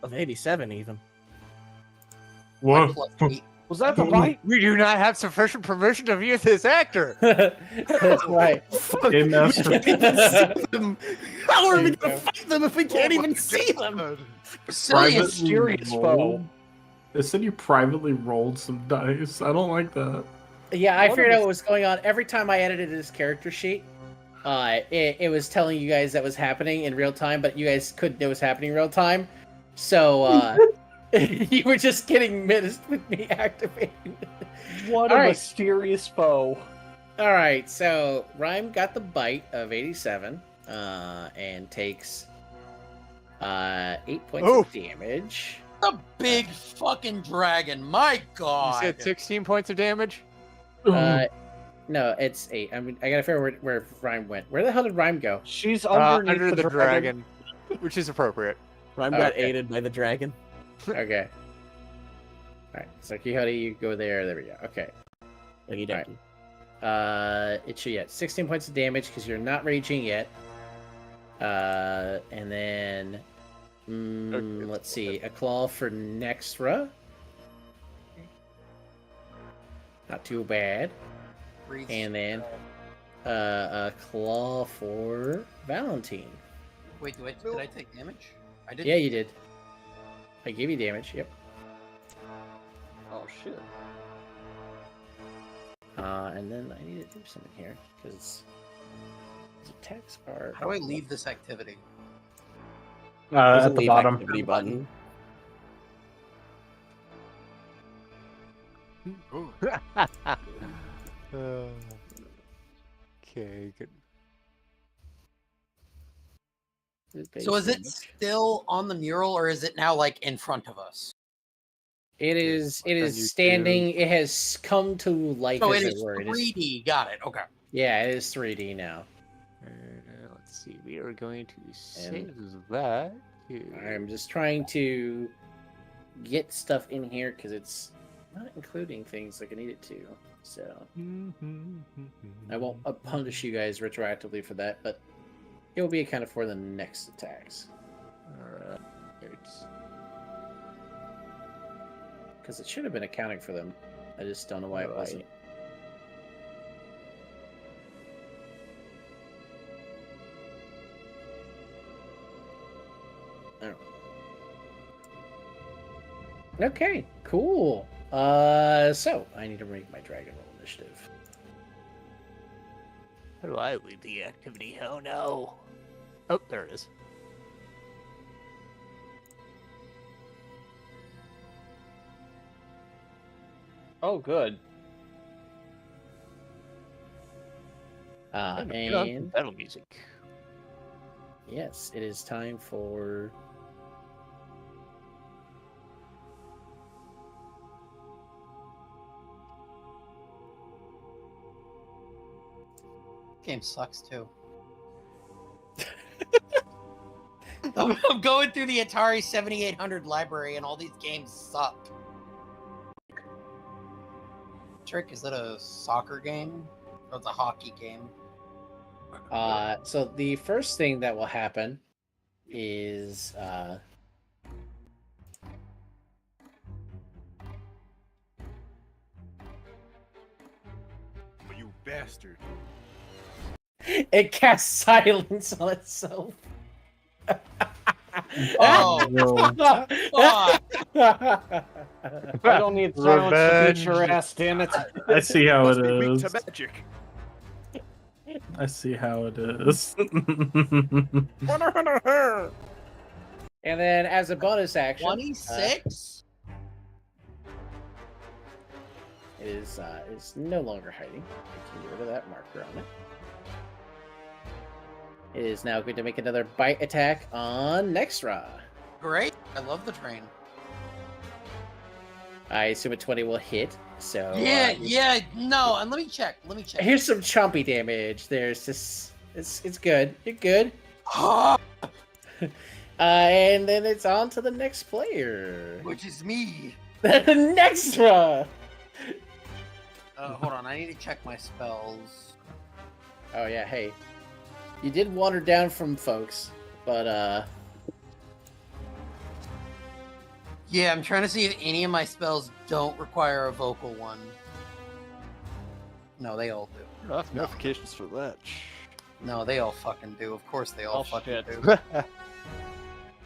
Of 87 even. Whoa. Plus 8. Was that the bite? We do not have sufficient permission to view this actor. That's right. Game master. How are we There gonna you go. fight them if we can't even see them? Silly Privately mysterious foe. rolled? They said you privately rolled some dice. I don't like that. Yeah, I figured out what was going on. Every time I edited this character sheet, it was telling you guys that was happening in real time, but you guys couldn't know it was happening in real time. So you were just getting menaced with me activating. What All a right. mysterious foe. All right, so Rhyme got the bite of 87 and takes 8 points of damage. The big fucking dragon, my You god! said 16 points of damage? No, it's 8. I mean, I gotta figure out where Rhyme went. Where the hell did Rhyme go? She's underneath Under the dragon. dragon, which is appropriate. Rhyme got Okay. aided by the dragon. Okay. Alright, so Quixote, you go there. There we go. Okay. Okie Alright. dokie. It should, yeah, 16 points of damage because you're not raging yet. And then, let's see, a claw for Nextra. Not too bad. Breathe. And then, a claw for Valentine. Wait, did I take damage? I did. Yeah, you did. I gave you damage. Yep. Oh shit. And then I need to do something here because attacks are. How do I leave this activity? There's a At the leave bottom. activity button. Okay, good. So is it still on the mural, or is it now like in front of us? It is. It on is YouTube. standing. It has come to life. So as it is were. It is- 3D. Got it. Okay. Yeah, it is 3D now. Let's see. We are going to save that. I'm just trying to get stuff in here because it's not including things like I need it to. So I won't punish you guys retroactively for that, but it will be accounted for in the next attacks Alright. because it should have been accounting for them. I just don't know why it wasn't. Okay, cool. So I need to make my dragon roll initiative. How do I lead the activity? Oh no. Oh, there it is. Oh, good. Get on some And battle music. yes, it is time for Game sucks too. I'm going through the Atari 7800 library and all these games suck. Trick, is that a soccer game? Or it's a hockey game? so the first thing that will happen is You bastard. it casts silence on itself. Oh, fuck. I don't need silence to beat your Revenge. ass, damn it. I see how it Must be weak to is. magic. I see how it is. And then as a bonus action, 26? it is no longer hiding. I can get rid of that marker on it. It is now going to make another bite attack on Nextra. Great. I love the train. I assume a 20 will hit. So Yeah, no, and let me check. Here's some chompy damage. There's this. It's good. You're good. And then it's on to the next player. Which is me. Nextra. Hold on, I need to check my spells. Oh yeah, hey. You did water down from folks, but Yeah, I'm trying to see if any of my spells don't require a vocal one. No, they all do. Enough notifications for that. No, they all fucking do. Of course they all Oh, fucking shit. do.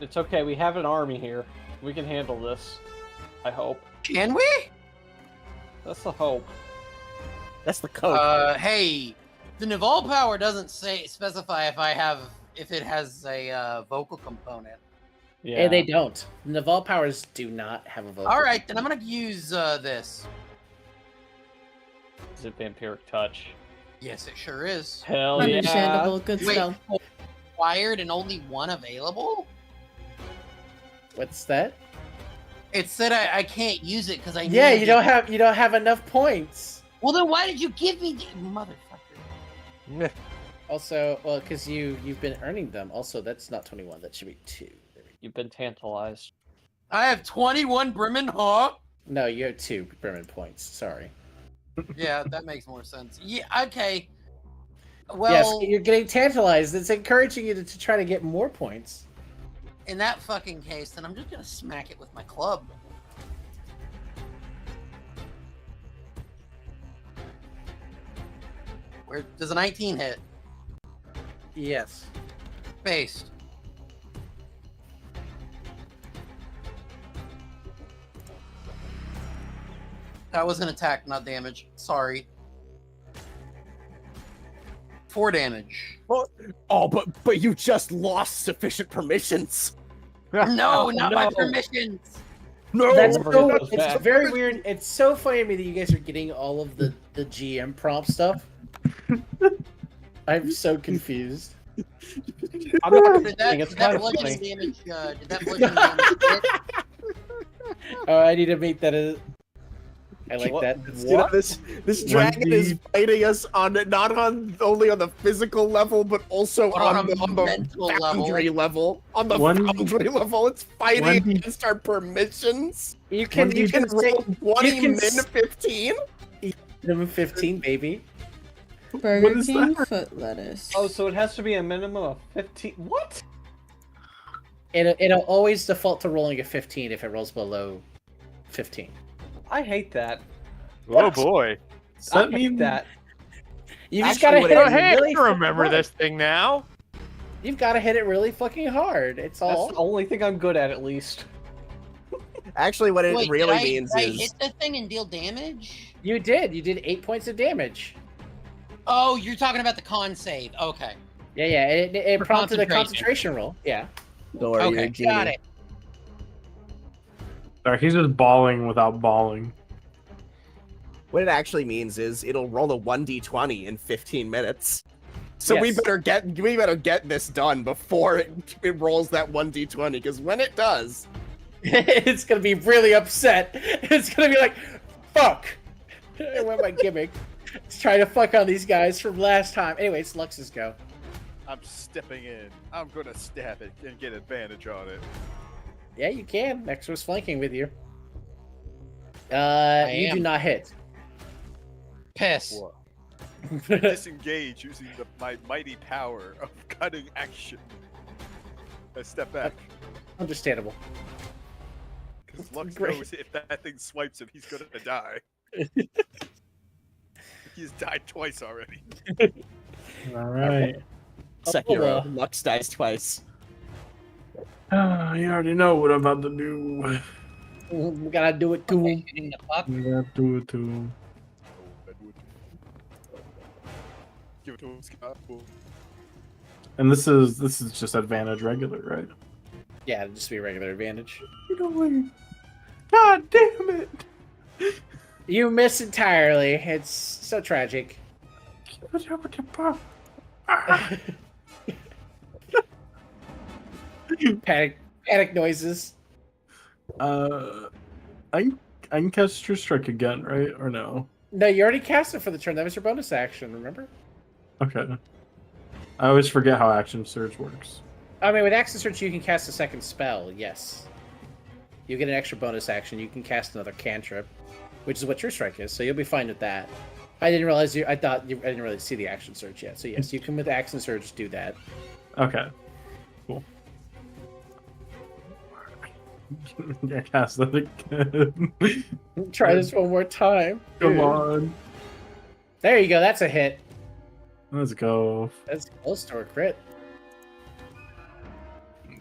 It's okay, we have an army here. We can handle this. I hope. Can we? That's the hope. That's the code. Hey, the Naval power doesn't specify if it has a vocal component. Yeah. and they don't. Naval powers do not have a vocal. All right, then I'm gonna use this. Is it Vampiric Touch? Yes, it sure is. Hell yeah. Understandable. Good Wait, spell. required and only one available? What's that? It said I can't use it because I Yeah, need you it. don't have enough points. Well, then why did you give me the motherfucker? Also, well, because you've been earning them. Also, that's not 21. That should be 2. There we go. You've been tantalized. I have 21 Bremen, huh? No, you have 2 Bremen points. Sorry. Yeah, that makes more sense. Yeah, okay. Well, Yes, you're getting tantalized. It's encouraging you to try to get more points. in that fucking case, then I'm just gonna smack it with my club. Where does a 19 hit? Yes. Based. That was an attack, not damage. Sorry. 4 damage. Oh, but you just lost sufficient permissions. No, not my no. permissions. No. That's Never so, get those it's back. very weird. It's so funny to me that you guys are getting all of the GM prompt stuff. I'm so confused. I'm not Did kidding, that, it's did kind that of bludgeoning funny. damage? Did that bludgeoning damage hit? Oh, I need to make that a. I like What? that. You know, this dragon is fighting us not only on the physical level, but also But on the mental foundry level. On the One- foundry level, it's fighting one- against our permissions. You can say roll 20 you can min s- 15. number 15, baby. Burger is King that? foot lettuce. Oh, so it has to be a minimum of 15. What? It'll always default to rolling a 15 if it rolls below 15. I hate that. Oh boy. Does that I mean hate that. You just Actually, gotta what hit it- it Oh, hey, I really can remember fucking this thing now. hard. You've got to hit it really fucking hard. It's That's all. the only thing I'm good at least. Actually, what it Wait, really did means I is hit the thing and deal damage? You did. You did 8 points of damage. Oh, you're talking about the con save. Okay. Yeah. It For prompted a concentration. concentration roll. Yeah. Thor, you're a Okay, genie. got it. Sorry, he's just balling without balling. What it actually means is it'll roll a 1d20 in 15 minutes. So we Yes. better get this done before it rolls that 1d20, because when it does, It's gonna be really upset. It's gonna be like, fuck. I went my gimmick. Let's try to fuck on these guys from last time. Anyway, it's Lux's go. I'm stepping in. I'm gonna stab it and get advantage on it. Yeah, you can. Next was flanking with you. You am. do not hit. Piss. Disengage using my mighty power of cutting action. I step back. Understandable. Because Lux Great. knows if that thing swipes him, he's gonna die. He's died twice already. All right. Sekiro, Oh, Lux dies twice. You already know what I'm about to do. We gotta do it to him. Shooting the puck. We gotta do it to him. Give it to him, Scott. Boom. And this is just advantage regular, right? Yeah, it'd just be a regular advantage. God damn it! You miss entirely. It's so tragic. Panic noises. I can cast True Strike again, right? Or no? No, you already cast it for the turn. That was your bonus action, remember? Okay. I always forget how Action Surge works. I mean, with Action Search, you can cast a second spell, yes. You get an extra bonus action. You can cast another cantrip, which is what True Strike is, so you'll be fine with that. I didn't realize I didn't really see the Action Search yet, so yes, you can with Action Surge do that. Okay. Cool. Yeah, cast that again. Try this one more time. Come Dude. on. There you go, that's a hit. Let's go. That's close to a crit.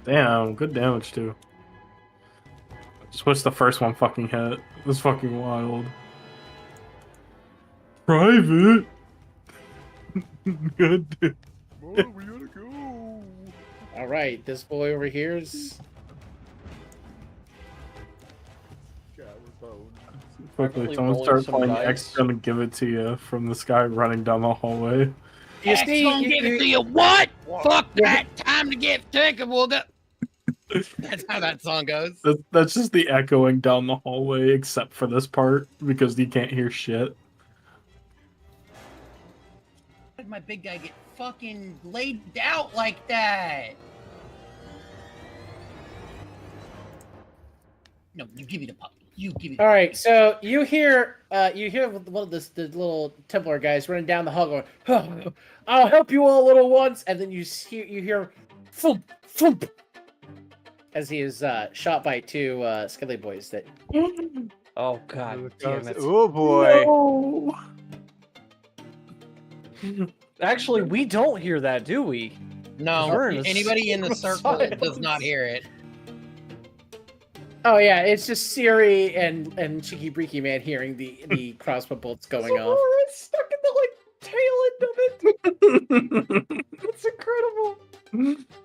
Damn, good damage too. Just wish the first one fucking hit. It was fucking wild. Private. Good. Oh, we gotta go. Alright, this boy over here is... God, we're boned. Quickly, Definitely someone rolling start some playing dice. X gonna give it to you from this guy running down the hallway. You X see, gonna give it to you. What? Fuck that. Time to get takeable. That's how that song goes. That's just the echoing down the hallway, except for this part, because you can't hear shit. How did my big guy get fucking laid out like that? No, you give me the puck. You give me the All right, so you hear one of the little Templar guys running down the hall going, "Oh, I'll help you all little ones," and then you hear thump, thump, as he is shot by two Skelly boys. That Oh god damn it. Oh boy. No. Actually, we don't hear that, do we? No, We're in a anybody in the circle silence. does not hear it. oh yeah, it's just Siri and Cheeky Breeky Man hearing the crossbow bolts going off. It's stuck in the tail end of it. It's incredible.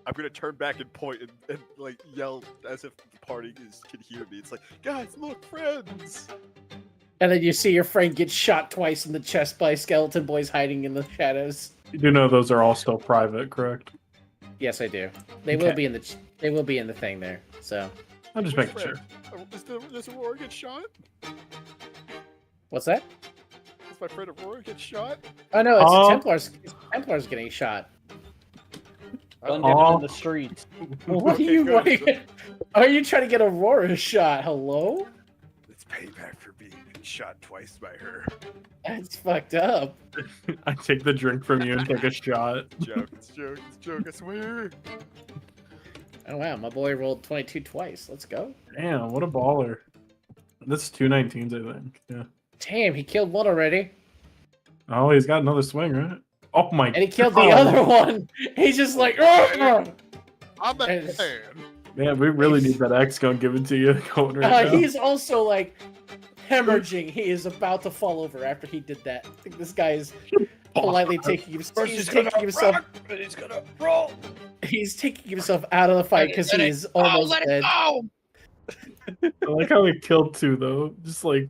I'm gonna turn back and point and like yell as if the party can hear me. It's like, guys, look, friends. And then you see your friend get shot twice in the chest by skeleton boys hiding in the shadows. You do know those are all still private, correct? Yes, I do. They will be in the thing there. So I'm just making sure. Does Aurora get shot? what's that? Does my friend Aurora get shot? Oh no, it's Oh. Templars getting shot. Run Oh. down in the streets. What Okay, are you? good. What are you trying to get Aurora shot? Hello? It's payback for being shot twice by her. That's fucked up. I take the drink from you and take a shot. Joke, it's joke, it's joke, I swear. Oh wow, my boy rolled 22 twice. Let's go. Damn, what a baller. This is 2 19s, I think. Yeah. Damn, he killed one already, Oh, he's got another swing, right? Oh my and he killed the God. other one. He's just like, "Ugh!" I'm the And- man. Man, we really need that X gun given to you. Going right now. He's also like hemorrhaging. He is about to fall over after he did that. I think this guy is politely taking himself. He's taking himself. He's gonna roll. He's taking himself out of the fight because he is almost let dead. it go! I like how we killed two though. Just like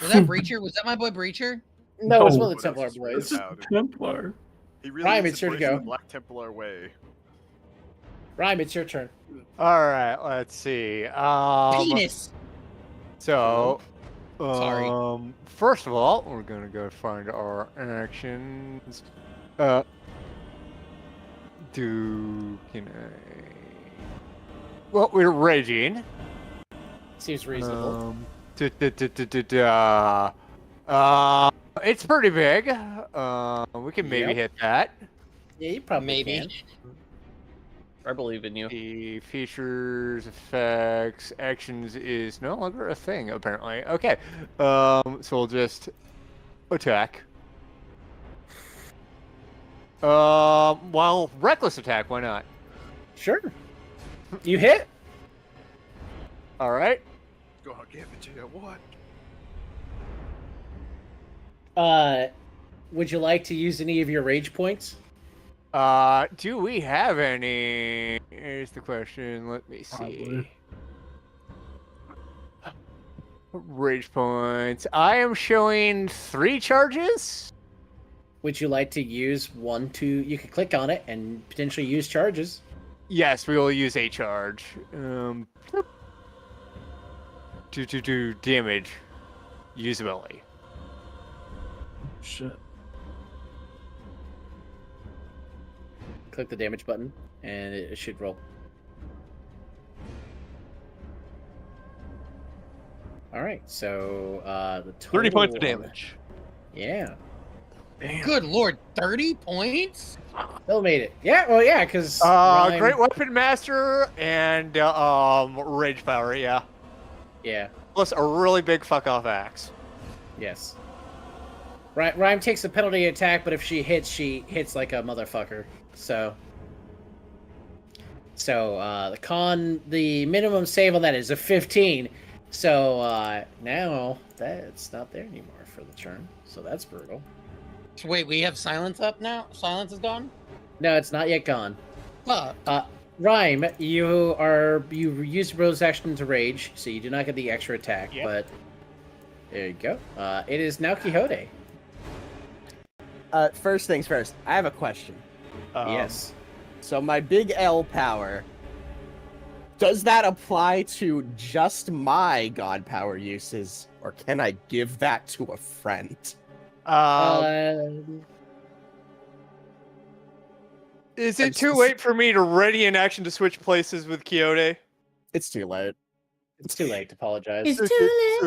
Was that Breacher? Was that my boy Breacher? No, it's No. one of the Templar boys. it's just Templar. He really Rhyme, is it's your to embracing go. the Black Templar way. Rhyme, it's your turn. All right, let's see. Penis! So, Sorry. first of all, we're gonna go find our actions. Can I? Well, we're raging. Seems reasonable. It's pretty big. We can maybe Yep. hit that. Yeah, you probably Maybe. can. I believe in you. The features, effects, actions is no longer a thing apparently. Okay, so we'll just attack. Well, reckless attack. Why not? Sure. You hit. All right. Go on, give it to you. What? Would you like to use any of your rage points? Do we have any? Here's the question. Let me see. Probably. Rage points. I am showing 3 charges. Would you like to use one, two? You could click on it and potentially use charges. Yes, we will use a charge. Do damage. Usability. Shit. Click the damage button, and it should roll. All right, so the total 30 points of damage. Yeah, Good lord, 30 points? Bill made it. Yeah, well, yeah, because Great Weapon Master and Rage Power, yeah. Yeah, Plus a really big fuck off axe. yes. Rhyme takes a penalty attack, but if she hits like a motherfucker. So the minimum save on that is a 15. So now that's not there anymore for the turn. So that's brutal. So wait, we have silence up now? Silence is gone? No, it's not yet gone. Fuck. Rhyme, you used your bonus action to rage, so you do not get the extra attack. Yep. But there you go. It is now Quixote. First things first, I have a question. Yes. So my big L power, does that apply to just my god power uses, or can I give that to a friend? Is I'm it too s- late for me to ready an action to switch places with Quixote? It's too late. It's too late to apologize. It's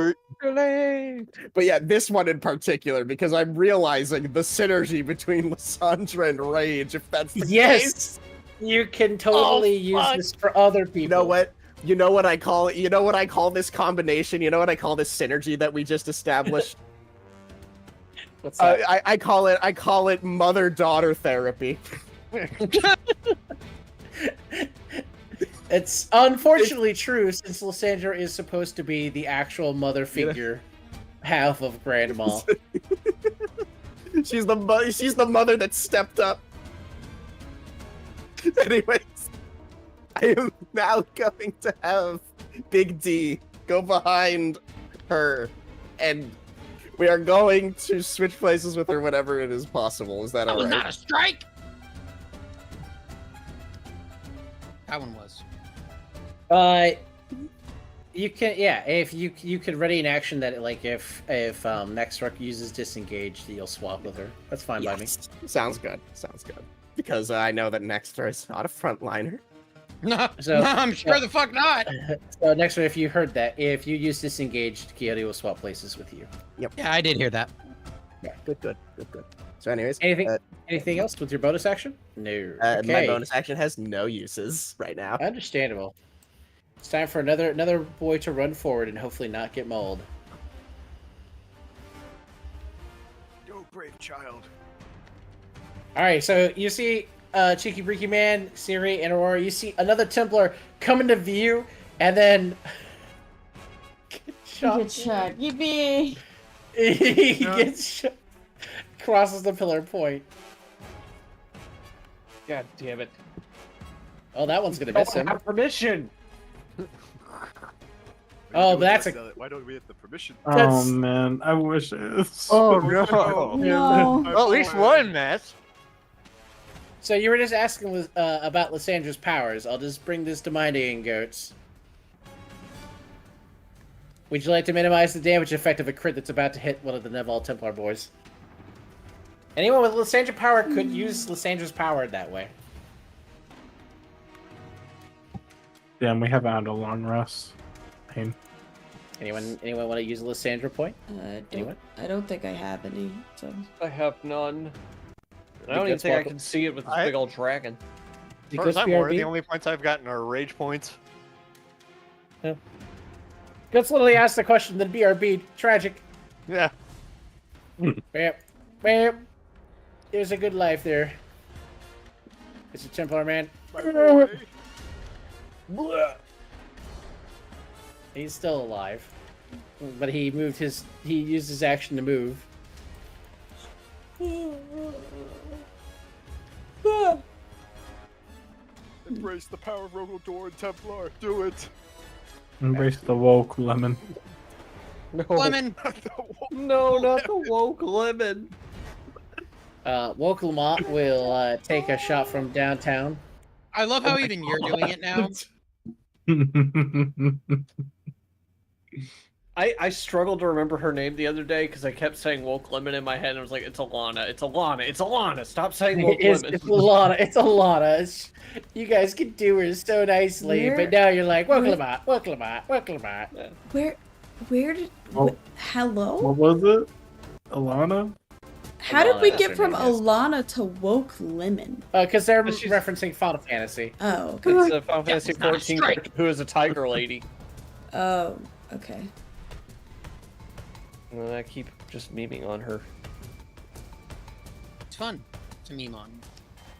too late. But yeah, this one in particular, because I'm realizing the synergy between Lysandra and Rage, if that's the Yes! case. You can totally use fuck. this for other people. You know what? You know what I call it? You know what I call this combination? You know what I call this synergy that we just established? What's that? I call it mother-daughter therapy. It's unfortunately true, since Lysandra is supposed to be the actual mother figure half of Grandma. She's the mother that stepped up. Anyways, I am now going to have Big D go behind her, and we are going to switch places with her whenever it is possible. Is that That was alright? not a strike! That one was. You can, yeah. If you could ready an action that, like, if next Ruck uses disengage, you'll swap with her. That's fine by me. Yes. Sounds good. Sounds good. Because I know that Nextra is not a frontliner. No, So- no, I'm sure the fuck not. So next one, if you heard that, if you use disengaged, Quixote will swap places with you. Yeah, I did hear that. Yeah, good. So anyways, Anything else with your bonus action? No. my Okay. bonus action has no uses right now. Understandable. It's time for another boy to run forward and hopefully not get mauled. Yo, brave child. All right, so you see Cheeky Breeky Man, Siri, and Aurora, you see another Templar come into view, and then get shot. Get shot. Yippee! He gets shot. Crosses the pillar point. God damn it. Oh, that one's gonna miss him. Have permission. Oh, but that's a. Why don't we have the permission? Oh That's- man, I wish it was. Oh no. No. Well, at least one match. So you were just asking about Lysandra's powers. I'll just bring this to mind again, goats. Would you like to minimize the damage effect of a crit that's about to hit one of the Neval Templar boys? Anyone with Lysandra power could use Lysandra's power that way. Damn, we haven't had a long rest. Pain. Anyone want to use a Lysandra point? Anyone? I don't think I have any. So I have none. I don't even Because think I welcome- can see it with this big old dragon. As far as I'm aware, the only points I've gotten are rage points. Guts literally asked the question, then BRB. Tragic. Yeah. Bam. Bam. There's a good life there. It's a Templar man. He's still alive. But he used his action to move. Embrace the power of Rogaldor and Templar. Do it. Embrace the woke lemon. No. Lemon. No, not the woke lemon. Woke Lamont will take a shot from downtown. I love how even you're doing it now. I struggled to remember her name the other day because I kept saying woke lemon in my head and I was like, it's Alana, it's Alana, it's Alana. Stop saying woke lemon. It's Alana. It's Alana. You guys can do her so nicely, but now you're like, woke Lamont, woke Lamont, woke Lamont. where did? Oh. Hello? What was it? Alana? How did we Alana, get that's her from name, yes. Alana to Woke Lemon? Because they're But she's- referencing Final Fantasy. Oh, okay. It's a Final Fantasy it's not a 14 strike. character who is a tiger lady. Oh, okay. And then I keep just memeing on her. It's fun to meme on.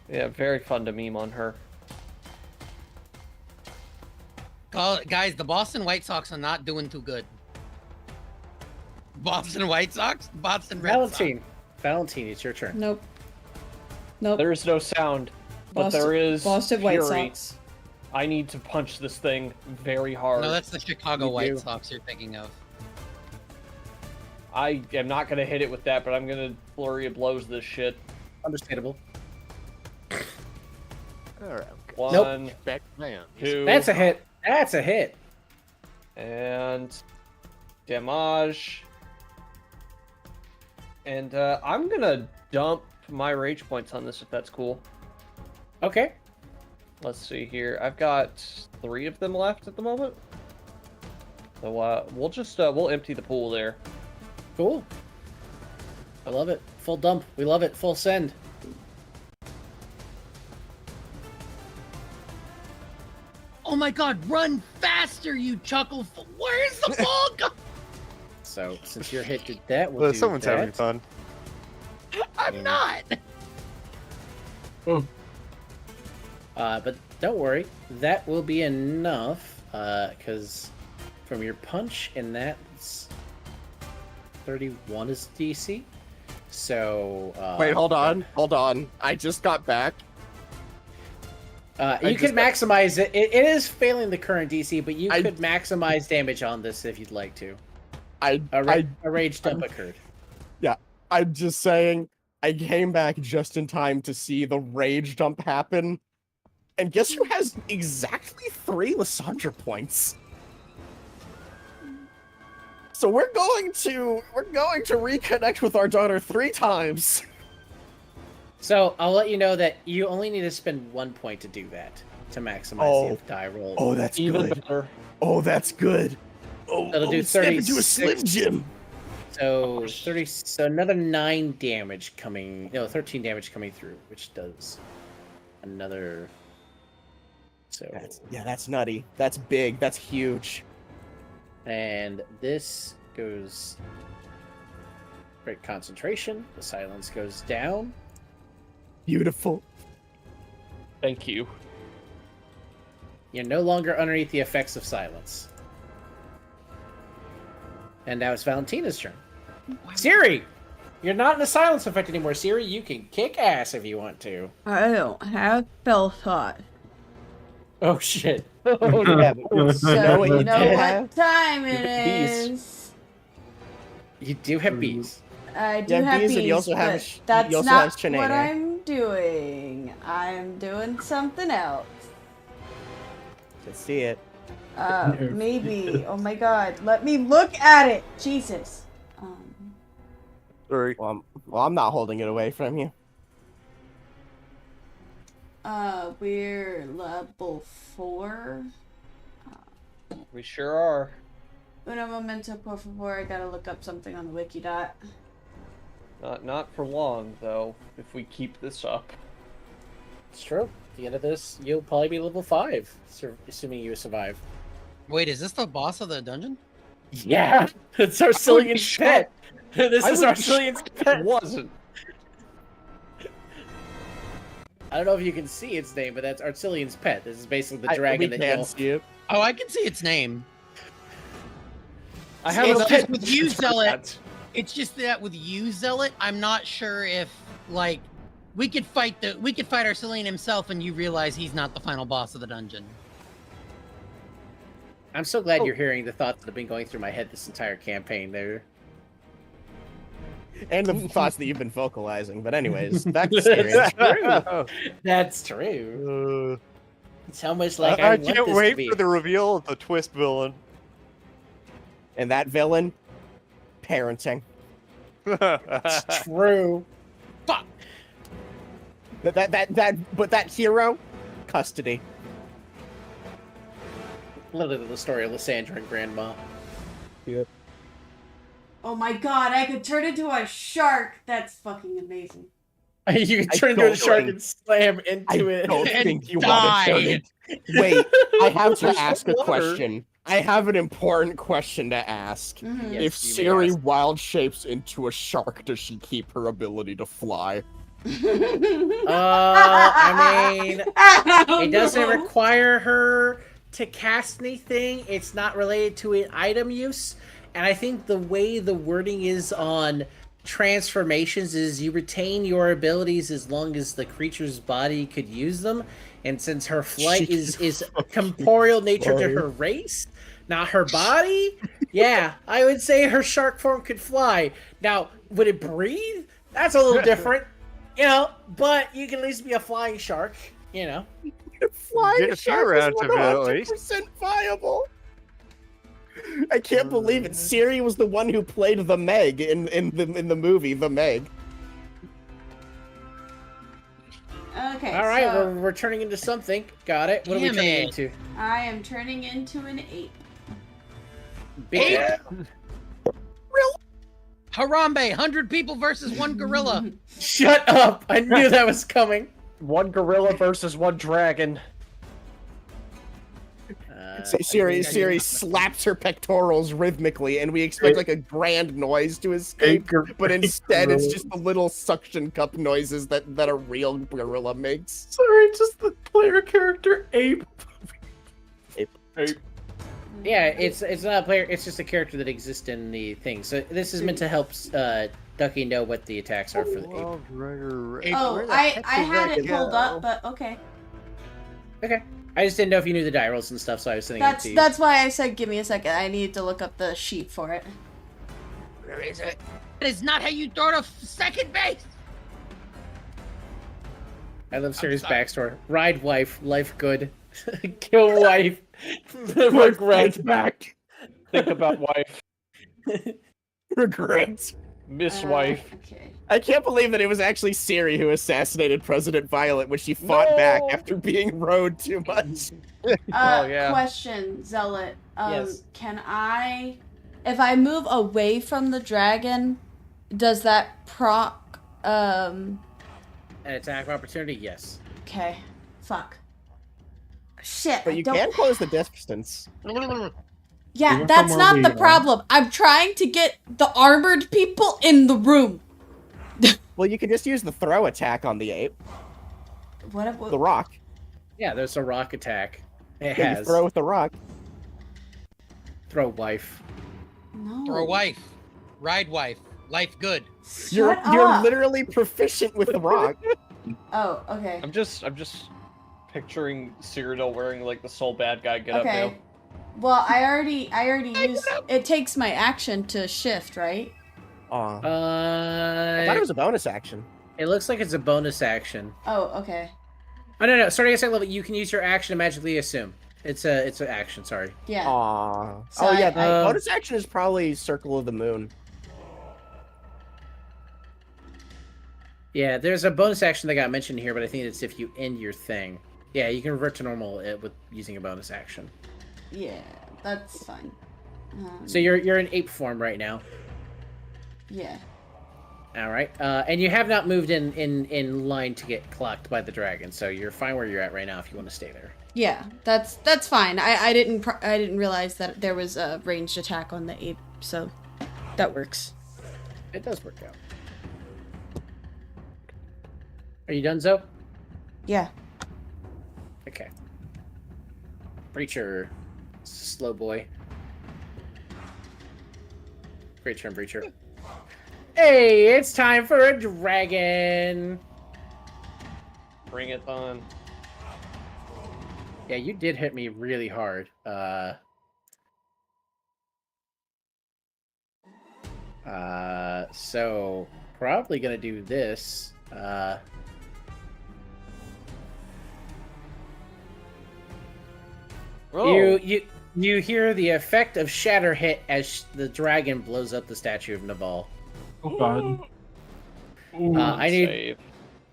Yeah, very fun to meme on her. Guys, the Boston White Sox are not doing too good. Boston White Sox? Boston Red Sox. Valentine, it's your turn. Nope. Nope. There is no sound, but there is Boston White fury. Sox. I need to punch this thing very hard. No, that's the Chicago You White do. Sox you're thinking of. I am not going to hit it with that, but I'm going to flurry of blows this shit. Understandable. Alright. One, Back man. two, That's a hit. That's a hit. and damage. And I'm going to dump my rage points on this if that's cool. Okay. Let's see here. I've got 3 of them left at the moment. So we'll empty the pool there. Cool. I love it. Full dump. We love it. Full send. Oh my god, run faster, you chuckle. Where's the ball go? So since your hit did that, we'll Well, do someone's that. having fun. I'm not. But don't worry, that will be enough. Because from your punch, and that's 31 is DC. So Wait, hold on. I just got back. you could maximize it. It is failing the current DC, but you could maximize damage on this if you'd like to. A rage dump occurred. Yeah, I'm just saying. I came back just in time to see the rage dump happen, and guess who has exactly 3 Lysandra points? So we're going to reconnect with our daughter 3 times. So I'll let you know that you only need to spend 1 point to do that to maximize the die roll. Oh, that's Even good. better. Oh, that's good. Oh, That'll do step into a 36. Slim Jim. So 30. So another 9 damage coming. No, 13 damage coming through, which does another. So That's nutty. That's big. That's huge. and this goes. Great concentration. The silence goes down. Beautiful. Thank you. You're no longer underneath the effects of silence. And now it's Valentina's turn. Siri! You're not in the silence effect anymore, Siri. You can kick ass if you want to. I don't have spell thought. Oh, shit. Oh, yeah. So you you know do what have? time it Bees. is. You do have bees. I do Yeah, have bees, bees, and you also have but sh- you that's also not have Shanae what there. I'm doing. I'm doing something else. To see it. Maybe. Oh my god. Let me look at it. Jesus. Sorry. Well, I'm not holding it away from you. We're level 4. We sure are. Uno momento, por favor. I gotta look up something on the wiki dot. Not for long though. If we keep this up. It's true. At the end of this, you'll probably be level 5, assuming you survive. Wait, is this the boss of the dungeon? Yeah! It's Arcelian's pet! This is Arcelian's pet! It wasn't. I don't know if you can see its name, but that's Arcelian's pet. This is basically the We dragon that can you'll... see it. Oh, I can see its name. I have It's a just pet. with you, Zealot. It's just that with you, Zealot, I'm not sure if like we could fight Arcelian himself, and you realize he's not the final boss of the dungeon. I'm so glad you're hearing the thoughts that have been going through my head this entire campaign there. And the thoughts that you've been vocalizing. But anyways, back to Siri. That's true. That's true. It's how much like I I want can't this wait to be. for the reveal of the twist villain. And that villain, parenting. It's true. Fuck. But that hero, custody. Literally the story of Lysandra and Grandma. Oh my god, I could turn into a shark. That's fucking amazing. You can I turn into a don't shark think- and slam into I it. don't And think you want to turn die. it. Wait, I have to There's ask a water. question. I have an important question to ask. Mhm. Yes, If you may Siri ask. wild shapes into a shark, does she keep her ability to fly? I mean, I don't it doesn't know. require her to cast anything. It's not related to an item use. And I think the way the wording is on transformations is you retain your abilities as long as the creature's body could use them. And since her flight She is corporeal nature to fly. her race, not her body, yeah, I would say her shark form could fly. Now, would it breathe? That's a little different, you know, but you can at least be a flying shark, you know. Flying Get a few shark is rounds of it, at least. 100% viable. I can't believe it. Siri was the one who played the Meg in the movie The Meg. Okay, All right, so we're turning into something. Got it. What are we Damn turning it. into? I am turning into an ape. Big Harambe, 100 people versus 1 gorilla. Shut up! I knew that was coming. One gorilla versus one dragon. Siri slaps her pectorals rhythmically, and we expect like a grand noise to escape, but instead it's just the little suction cup noises that a real gorilla makes. Sorry, just the player character ape. Yeah, it's not a player. It's just a character that exists in the thing. So this is meant to help Ducky know what the attacks are for the ape. Oh, I had it pulled up, but okay. Okay. I just didn't know if you knew the die rolls and stuff, so I was sending it to you. That's why I said give me a second. I need to look up the sheet for it. Where is it? That is not how you throw to second base. I love Siri's backstory. Ride wife, life good. Kill wife. Regret. Back. Think about wife. Regret. Miss wife. Okay. I can't believe that it was actually Siri who assassinated President Violet when she fought back after being rode too much. Oh, yeah. Question, Zealot. Yes. Can I, if I move away from the dragon, does that proc, An attack of opportunity? Yes. okay. Fuck. Shit, But I you don't... can close the distance. Yeah, Look that's from not where the we are. problem. I'm trying to get the armored people in the room. Well, you could just use the throw attack on the ape, What? the rock. Yeah, there's a rock attack. It Yeah, you has. throw with the rock. Throw wife. No. Throw wife. Ride wife. Life good. You're Shut you're up. literally proficient with the rock. Oh, okay. I'm just picturing Cyridil wearing like the sole bad guy get up Okay. now. Well, I already used. It takes my action to shift, right? Aw. I thought it was a bonus action. It looks like it's a bonus action. Oh, okay. Oh no, starting at second level, you can use your action to magically assume. It's an action. Sorry. Yeah. Aw. So oh yeah, I- the bonus action is probably Circle of the Moon. Yeah, there's a bonus action that got mentioned here, but I think it's if you end your thing. Yeah, you can revert to normal with using a bonus action. Yeah, that's fine. So you're in ape form right now. Yeah. All right, and you have not moved in line to get clocked by the dragon, so you're fine where you're at right now if you want to stay there. Yeah, that's fine. I didn't realize that there was a ranged attack on the ape, so that works. It does work out. Are you done, Zoe? Yeah. Okay. Breacher, slow boy. Great turn, Breacher. Hey, it's time for a dragon. Bring it on. Yeah, you did hit me really hard. So probably gonna do this. You hear the effect of shatter hit as the dragon blows up the statue of Nabal. Oh god.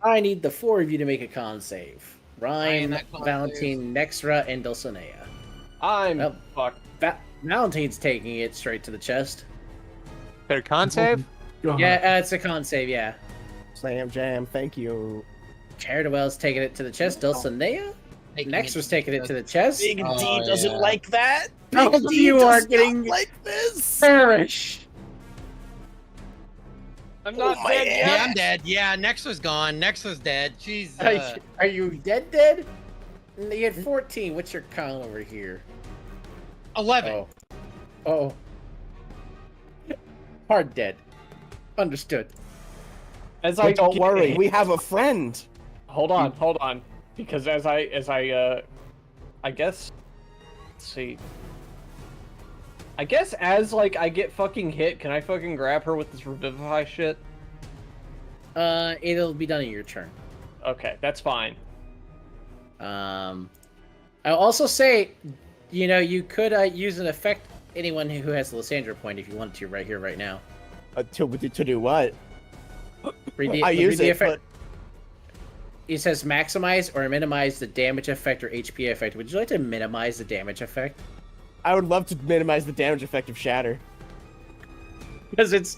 I need the four of you to make a con save. Ryan, that con Valentine, Nexra, and Dulcinea. I'm Oh. fucked. Valentine's taking it straight to the chest. Better con save? God. Yeah, it's a con save, yeah. Slam jam, thank you. Charitawell's taking it to the chest. Dulcinea? Taking Nexra's taking it to the chest. Big Oh, D doesn't yeah. like that. Oh, Big D you does are not getting like this. perish. I'm not my dead God. yet. Yeah, I'm dead. Yeah, Nex was gone. Nex was dead. Jeez. Are you dead? You had 14. What's your con over here? 11. Oh. Hard dead. Understood. As But don't worry, we have a friend. Hold on. Because as I guess, let's see. I guess as like I get fucking hit, can I fucking grab her with this revivify shit? It'll be done in your turn. Okay, that's fine. I'll also say, you could use an effect anyone who has the Lysandra point if you wanted to right here, right now. To do what? Read I use the it, effect. but It says maximize or minimize the damage effect or HP effect. Would you like to minimize the damage effect? I would love to minimize the damage effect of Shatter. Because it's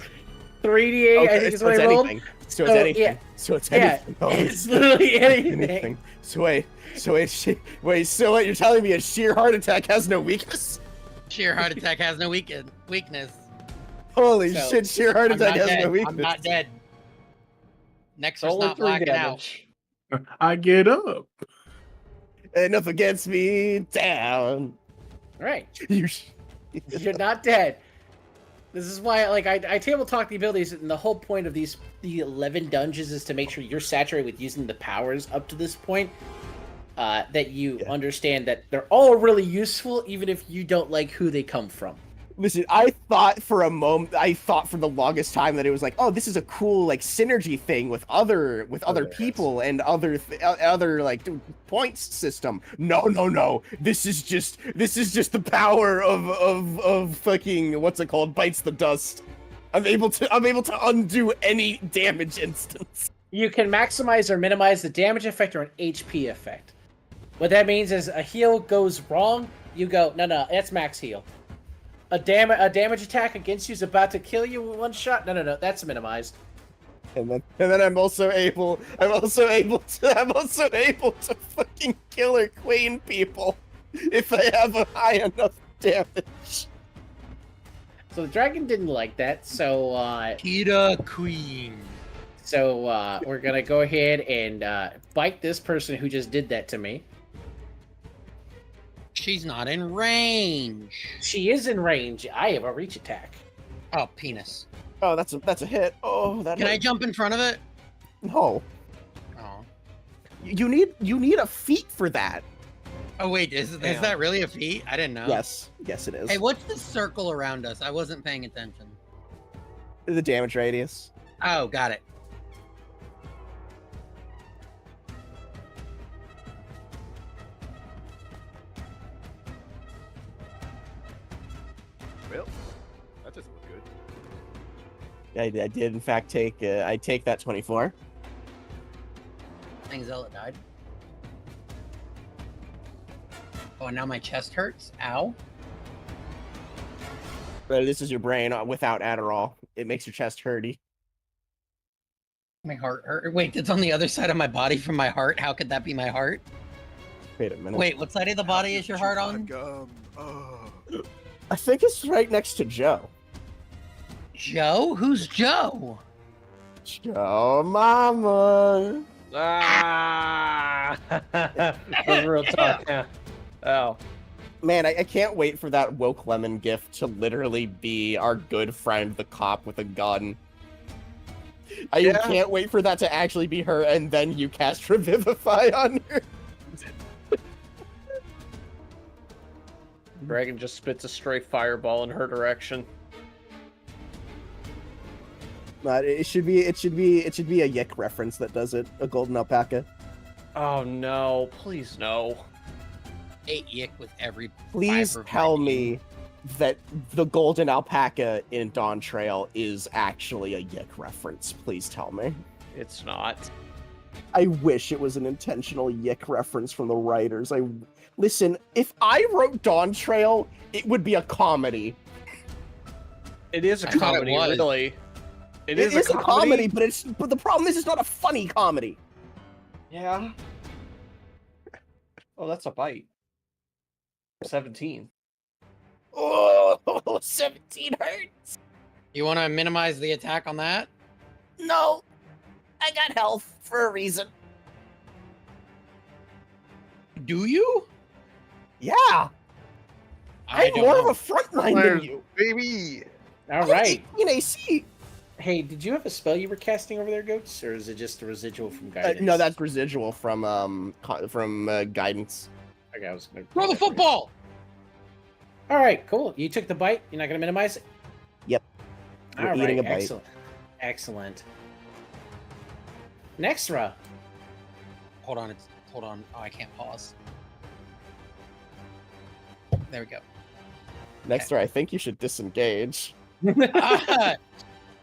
3d8, I think is what I rolled. anything. So it's anything. Yeah. So it's Yeah, anything. Oh, it's literally anything. So wait, so what? You're telling me a sheer heart attack has no weakness? Sheer heart attack has no weakness. Holy So, shit! Sheer heart I'm attack not has dead. no weakness. I'm not dead. Nex was Only not 3 blacking out. damage. I get up. Enough against me down. All right. You You're not dead. This is why, I table talk the abilities, and the whole point of the 11 dungeons is to make sure you're saturated with using the powers up to this point. That you understand that they're all really useful, even if you don't like who they come from. Listen, I thought for the longest time that it was like, oh, this is a cool synergy thing with other people and other points system. No. This is just the power of fucking what's it called? Bites the dust. I'm able to undo any damage instance. You can maximize or minimize the damage effect or an HP effect. What that means is a heal goes wrong, you go, no, that's max heal. A damage attack against you is about to kill you with one shot. No, that's minimized. And then I'm also able to fucking killer queen people if I have a high enough damage. So the dragon didn't like that, so Kita Queen. So we're gonna go ahead and bite this person who just did that to me. She's not in range. She is in range. I have a reach attack. Oh, penis. Oh, that's a hit. Oh, that Can I hurt. jump in front of it? No. Oh. You need a feat for that. Oh wait, is that really a feat? I didn't know. Yes. Yes, it is. Hey, what's the circle around us? I wasn't paying attention. The damage radius. Oh, got it. Well, that doesn't look good. I did in fact take I take that 24. Dang, Zella died. Oh, and now my chest hurts. Ow. But this is your brain without Adderall. It makes your chest hurty. My heart hurt. Wait, it's on the other side of my body from my heart. How could that be my heart? Wait a minute. Wait, what side of the body is your heart on? I think it's right next to Joe. Joe? Who's Joe? Joe Mama. Ah! For real talk. Yeah. Oh. Man, I can't wait for that Woke Lemon gift to literally be our good friend, the cop with a gun. I can't wait for that to actually be her, and then you cast Revivify on her. Dragon just spits a stray fireball in her direction. But it should be a Yick reference that does it. A golden alpaca. Oh no! Please no. Ate yick with every. Please fiber of my tell being. me that the golden alpaca in Dawn Trail is actually a Yick reference. Please tell me. It's not. I wish it was an intentional Yick reference from the writers. Listen, if I wrote Dawn Trail, it would be a comedy. It is a I thought it comedy, was. really. It is a comedy, but the problem is it's not a funny comedy. Yeah. Oh, that's a bite. 17. Oh, 17 hurts. You want to minimize the attack on that? No, I got health for a reason. Do you? Yeah, I I'm don't more know. of a frontline than you. Baby. All right. 18 AC. Hey, did you have a spell you were casting over there, Goats, or is it just a residual from guidance? No, that's residual from guidance. Okay, I was gonna Throw the football. All right, cool. You took the bite. You're not gonna minimize it. Yep. All We're right, eating a bite. excellent, excellent. Nextra. Hold on. Oh, I can't pause. There we go. Next, I think you should disengage. That's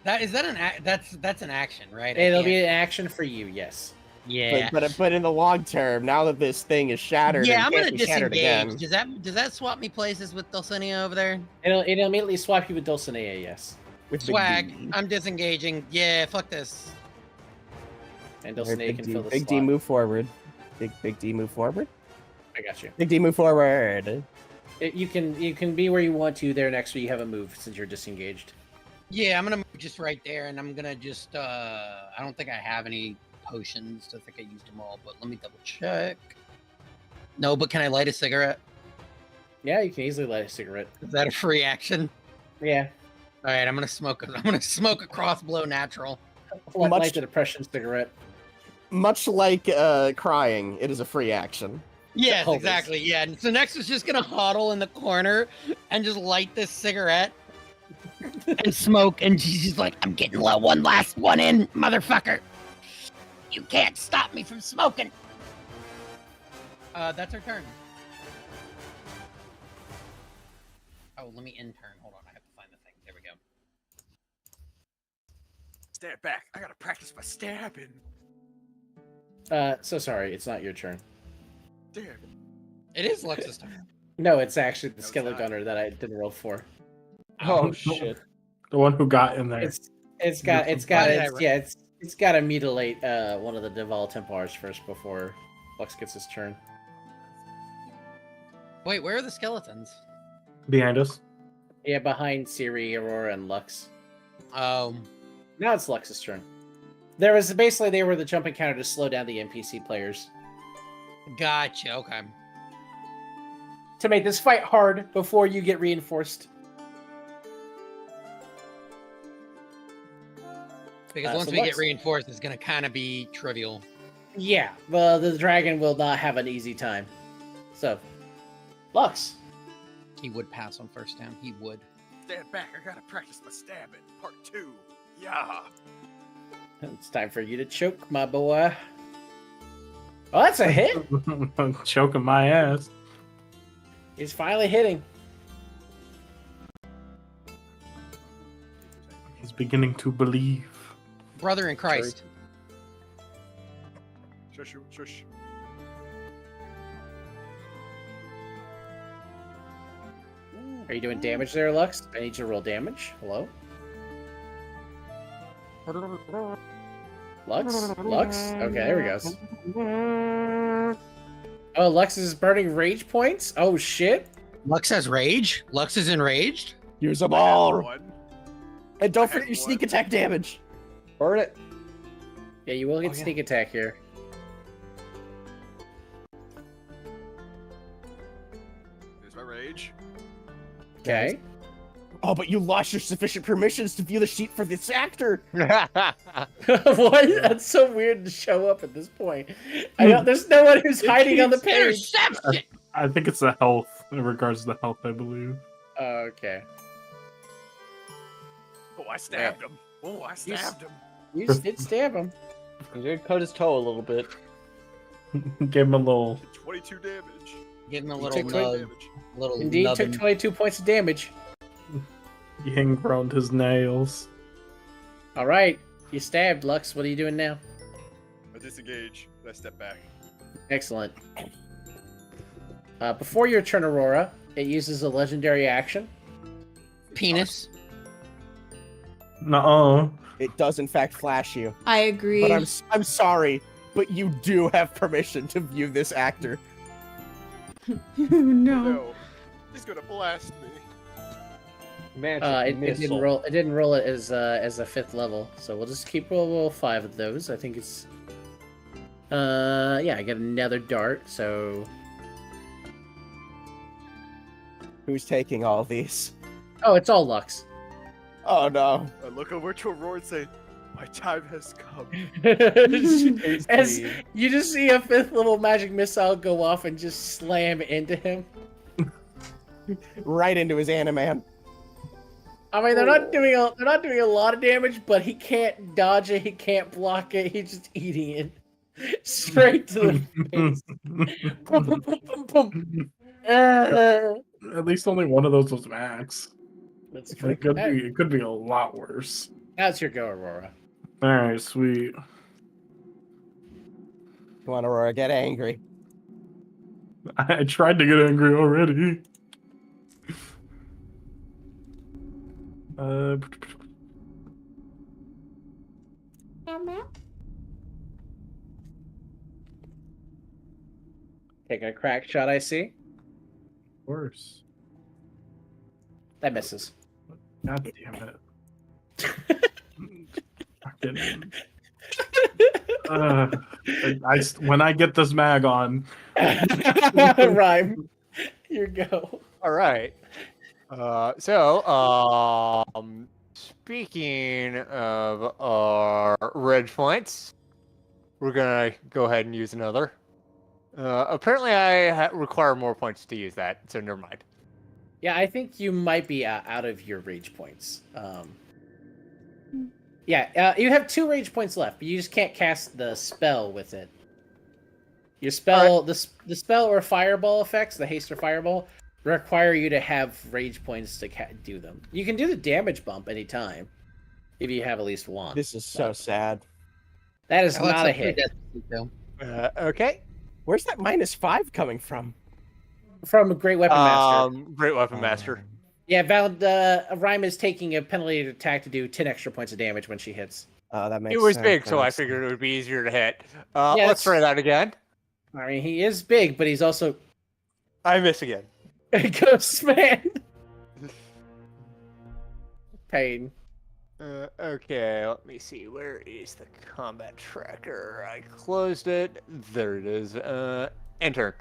an action, right? It'll be an action for you. Yes. Yeah. But in the long term, now that this thing is shattered, Yeah, and I'm can't gonna be shattered again. disengage. Does that swap me places with Dulcinea over there? It'll immediately swap you with Dulcinea. Yes. With Big Swag. D. I'm disengaging. Yeah, fuck this. And Alright, Dulcinea Big can D, fill the Big D, slot. move forward. Big D, move forward. I got you. Big D, move forward. You can be where you want to there next, where you have a move since you're disengaged. Yeah, I'm gonna move just right there, and I'm gonna just. I don't think I have any potions. I think I used them all, but let me double check. No, but can I light a cigarette? Yeah, you can easily light a cigarette. Is that a free action? Yeah. All right, I'm gonna smoke a crossblow natural. Light the depression cigarette. Much like crying, it is a free action. Yes, Always. exactly. Yeah. And so next is just gonna huddle in the corner and just light this cigarette and smoke. And she's just like, "I'm getting low. One last one in, motherfucker. You can't stop me from smoking." That's her turn. Oh, let me intern. Hold on, I have to find the thing. There we go. Stab back. I gotta practice my stabbing. So sorry, it's not your turn. Damn. It is Lux's turn. No, it's actually the No, it's skeleton not. gunner that I didn't roll for. Oh shit! The one who got in there. It's got to mutilate one of the Deval Templars first before Lux gets his turn. Wait, where are the skeletons? Behind us. Yeah, behind Ciri, Aurora, and Lux. Oh, Now it's Lux's turn. They were the jumping counter to slow down the NPC players. gotcha. Okay. to make this fight hard before you get reinforced. Because So once we get Lux- reinforced, it's gonna kind of be trivial. Yeah, well, the dragon will not have an easy time. So, Lux. He would pass on first down. He would. Stand back, I gotta practice my stabbing. Part 2. Yeah. It's time for you to choke, my boy. Oh, that's a hit. Choking my ass. He's finally hitting. He's beginning to believe. Brother in Christ. Shush, shush. Are you doing damage there, Lux? I need you to roll damage. Hello? Lux? Lux? Okay, there we go. Oh, Lux is burning rage points? Oh, shit. Lux has rage. Lux is enraged. Use them all. One. And don't I forget had your sneak one. attack damage. Burn it. Yeah, you will get Oh, yeah. sneak attack here. There's my rage. Okay. Oh, but you lost your sufficient permissions to view the sheet for this actor. What? That's so weird to show up at this point. I don't. There's no one who's hiding on the page. Interception! I think it's the health in regards to the health, I believe. Okay. Oh, I stabbed him. Oh, I stabbed him. You just did stab him. He did cut his toe a little bit. Gave him a little. 22 damage. Give him a You little took nub. Damage. Little Indeed, nubbin. took 22 points of damage. He ingrowned his nails. All right. You stabbed, Lux. What are you doing now? I disengage. I step back. Excellent. Before your turn, Aurora, it uses a legendary action. Penis. Nuh-uh. It does in fact flash you. I agree. But I'm sorry, but you do have permission to view this actor. No. No. He's gonna blast me. Magic It didn't roll. It didn't roll it as a 5th level, so we'll just keep roll 5 of those. I think it's. Yeah, I get another dart. So Who's taking all these? oh, it's all Lux. Oh no. I look over to Aurora and say, my time has come. As you just see a 5th level magic missile go off and just slam into him. Right into his animan. I mean, they're not doing a lot of damage, but he can't dodge it. He can't block it. He's just eating it straight to the face. Boom, boom, boom, boom, boom. At least only one of those was max. That's true. It could be a lot worse. That's your go, Aurora. All right, sweet. Come on, Aurora, get angry. I tried to get angry already. Taking a crack shot, I see. Worse. That misses. God damn it. When I get this mag on. Rhyme. Your go. All right. Speaking of our reg points, we're gonna go ahead and use another. Apparently, I require more points to use that, so never mind. Yeah, I think you might be out of your rage points. Yeah, you have 2 rage points left, but you just can't cast the spell with it. Your spell, the spell or fireball effects, the haste or fireball, require you to have rage points to do them. You can do the damage bump anytime, if you have at least one. This is so sad. That is Alex, not a let's play hit. Death Street, though. Okay. Where's that -5 coming from? From a Great Weapon Master. Great Weapon Master. Yeah, Rhyme is taking a penalty attack to do 10 extra points of damage when she hits. Oh, that makes It was sense. big, so I Thanks. figured it would be easier to hit. Yeah, Let's try that again. I mean, he is big, but he's also I miss again. a ghost man. Pain. Okay, let me see. Where is the combat tracker? I closed it. There it is. Enter.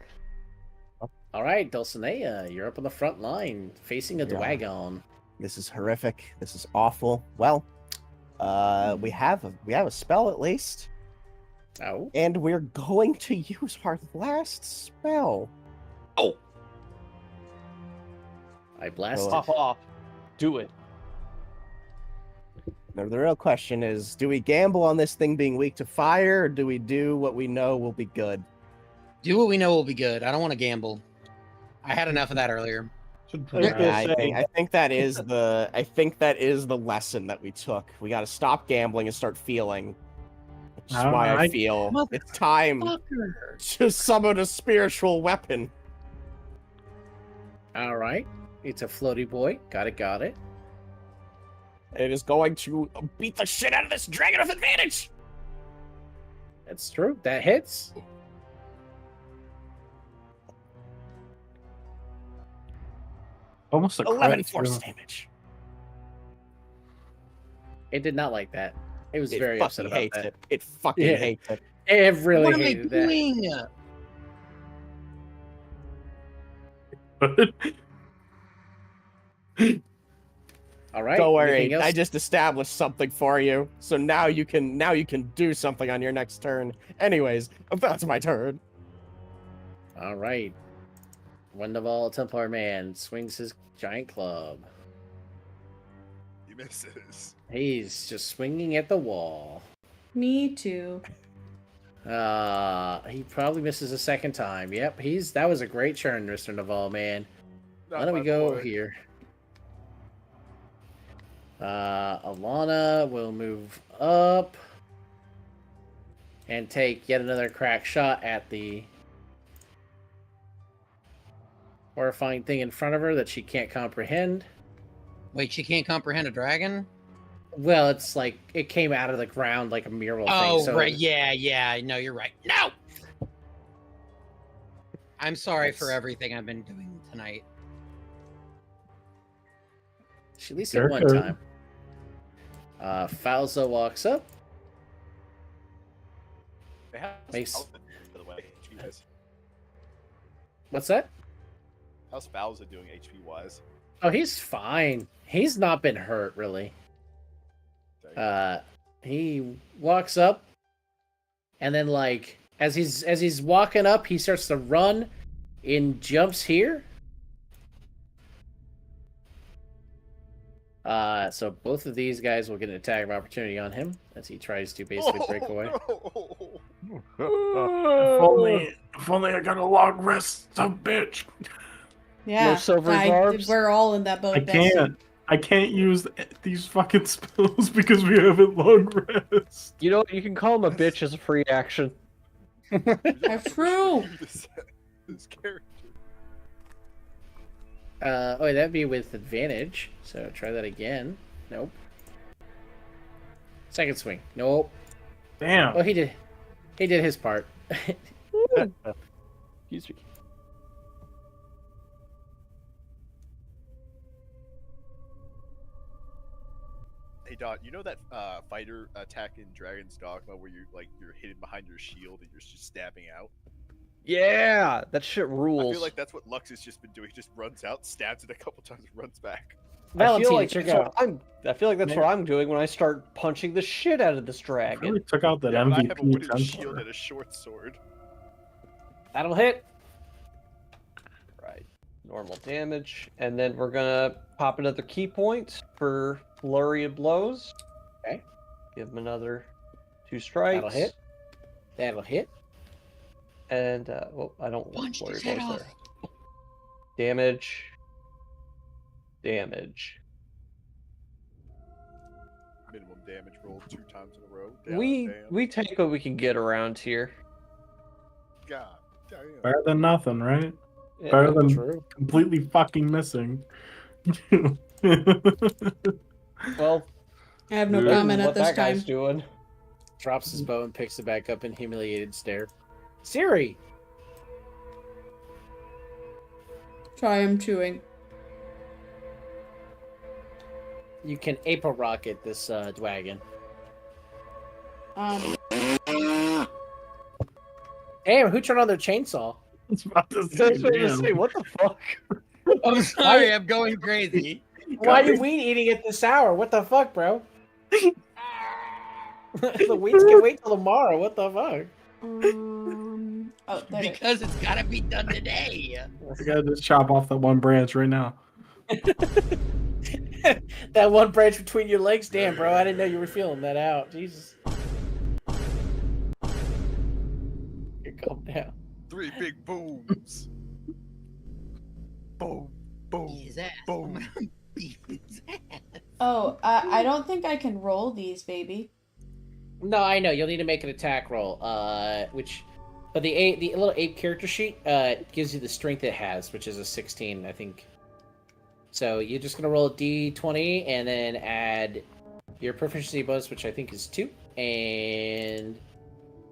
All right, Dulcinea, you're up on the front line, facing a Yeah. dragon. This is horrific. This is awful. Well, we have a spell at least, Oh, and we're going to use our last spell. I blasted. Pop off. Do it. Now, the real question is, do we gamble on this thing being weak to fire, or do we do what we know will be good? Do what we know will be good. I don't want to gamble. I had enough of that earlier. Yeah, I think that is the lesson that we took. We got to stop gambling and start feeling. Which is why I feel it's time to summon a spiritual weapon. All right, it's a floaty boy. Got it. It is going to beat the shit out of this dragon with advantage. That's true. That hits. Almost a 11 crit, force too. damage. It did not like that. It was It very fucking upset about hates that. it. It fucking Yeah. hates it. It really What am I hated that. doing? All right. Don't worry, anything else? I just established something for you, so now you can do something on your next turn. Anyways, that's my turn. All right. Wonderful Templar man swings his giant club. He misses. He's just swinging at the wall. Me too. He probably misses a second time. Yep, that was a great turn, Mr. Naval, man. Not Why don't we my go boy. here? Alana will move up and take yet another crack shot at the horrifying thing in front of her that she can't comprehend. Wait, she can't comprehend a dragon? Well, it's like it came out of the ground like a mural Oh, thing. So right. Yeah. No, you're right. No! I'm sorry for everything I've been doing tonight. she at least hit one Sure. time. Falza walks up. They have Makes- Falza, by the way, HP wise. What's that? How's Falza doing HP wise? Oh, he's fine. He's not been hurt really. He walks up, and then like as he's walking up, he starts to run, and jumps here. So both of these guys will get an attack of opportunity on him as he tries to basically break away. If only I got a long rest, some bitch. Yeah, No silver barbs? we're all in that boat. I can't use these fucking spells because we haven't long rest. You know what? You can call him a bitch as a free action. That's true. This character. Oh, that'd be with advantage. So try that again. Nope. Second swing. Nope. Damn. Oh, he did his part. Excuse me. Hey Dot, you know that fighter attack in Dragon's Dogma where you're hidden behind your shield and you're just stabbing out? Yeah, that shit I rules. feel like that's what Lux has just been doing. He just runs out, stabs it a couple times, and runs back. I feel like check that's out. I feel like that's what I'm doing when I start punching the shit out of this I dragon. really took out that Yeah, but I have a MVP wooden shield Templar. and a short sword. That'll hit. Right. Normal damage. And then we're gonna pop another key point for flurry of blows. Okay. Give him another 2 strikes. That'll hit. That'll hit. And well, I don't want Punched flurry his of head blows off. there. Damage. Damage. Minimum damage roll 2 times in a row. Down, We down. we take what we can get around here. God damn. Better than nothing, right? Yeah. Better than True. completely fucking missing. Well, I have no What comment what at this that guy's time. doing. Drops his bow and picks it back up in humiliated stare. Siri! Try him chewing. You can April rocket this dragon. Um, Damn, who turned on their chainsaw? was about to say, That's what I was damn. say. What the fuck? I'm sorry, I'm going crazy. Why are you weed eating at this hour? What the fuck, bro? The weeds can wait till tomorrow. What the fuck? Oh, there it is. Because it's gotta be done today. I gotta just chop off that one branch right now. That one branch between your legs, damn, bro. I didn't know you were feeling that out. Jesus. Here, calm down. 3 big booms. Boom, boom, His ass. boom. I'm gonna beat his ass. Oh, I don't think I can roll these, baby. No, I know. You'll need to make an attack roll. But the little ape character sheet gives you the strength it has, which is a 16, I think. So you're just gonna roll a d20 and then add your proficiency bonus, which I think is 2, and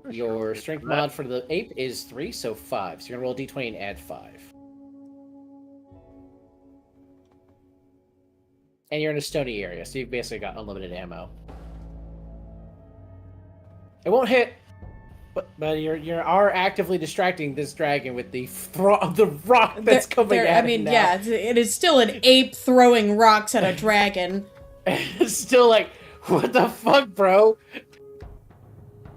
your strength mod for the ape is 3, so 5. So you're gonna roll a d20 and add 5. And you're in a stony area, so you've basically got unlimited ammo. It won't hit, but you are actively distracting this dragon with the rock that's coming at I it mean, now. yeah, it is still an ape throwing rocks at a dragon. It's still like, what the fuck, bro?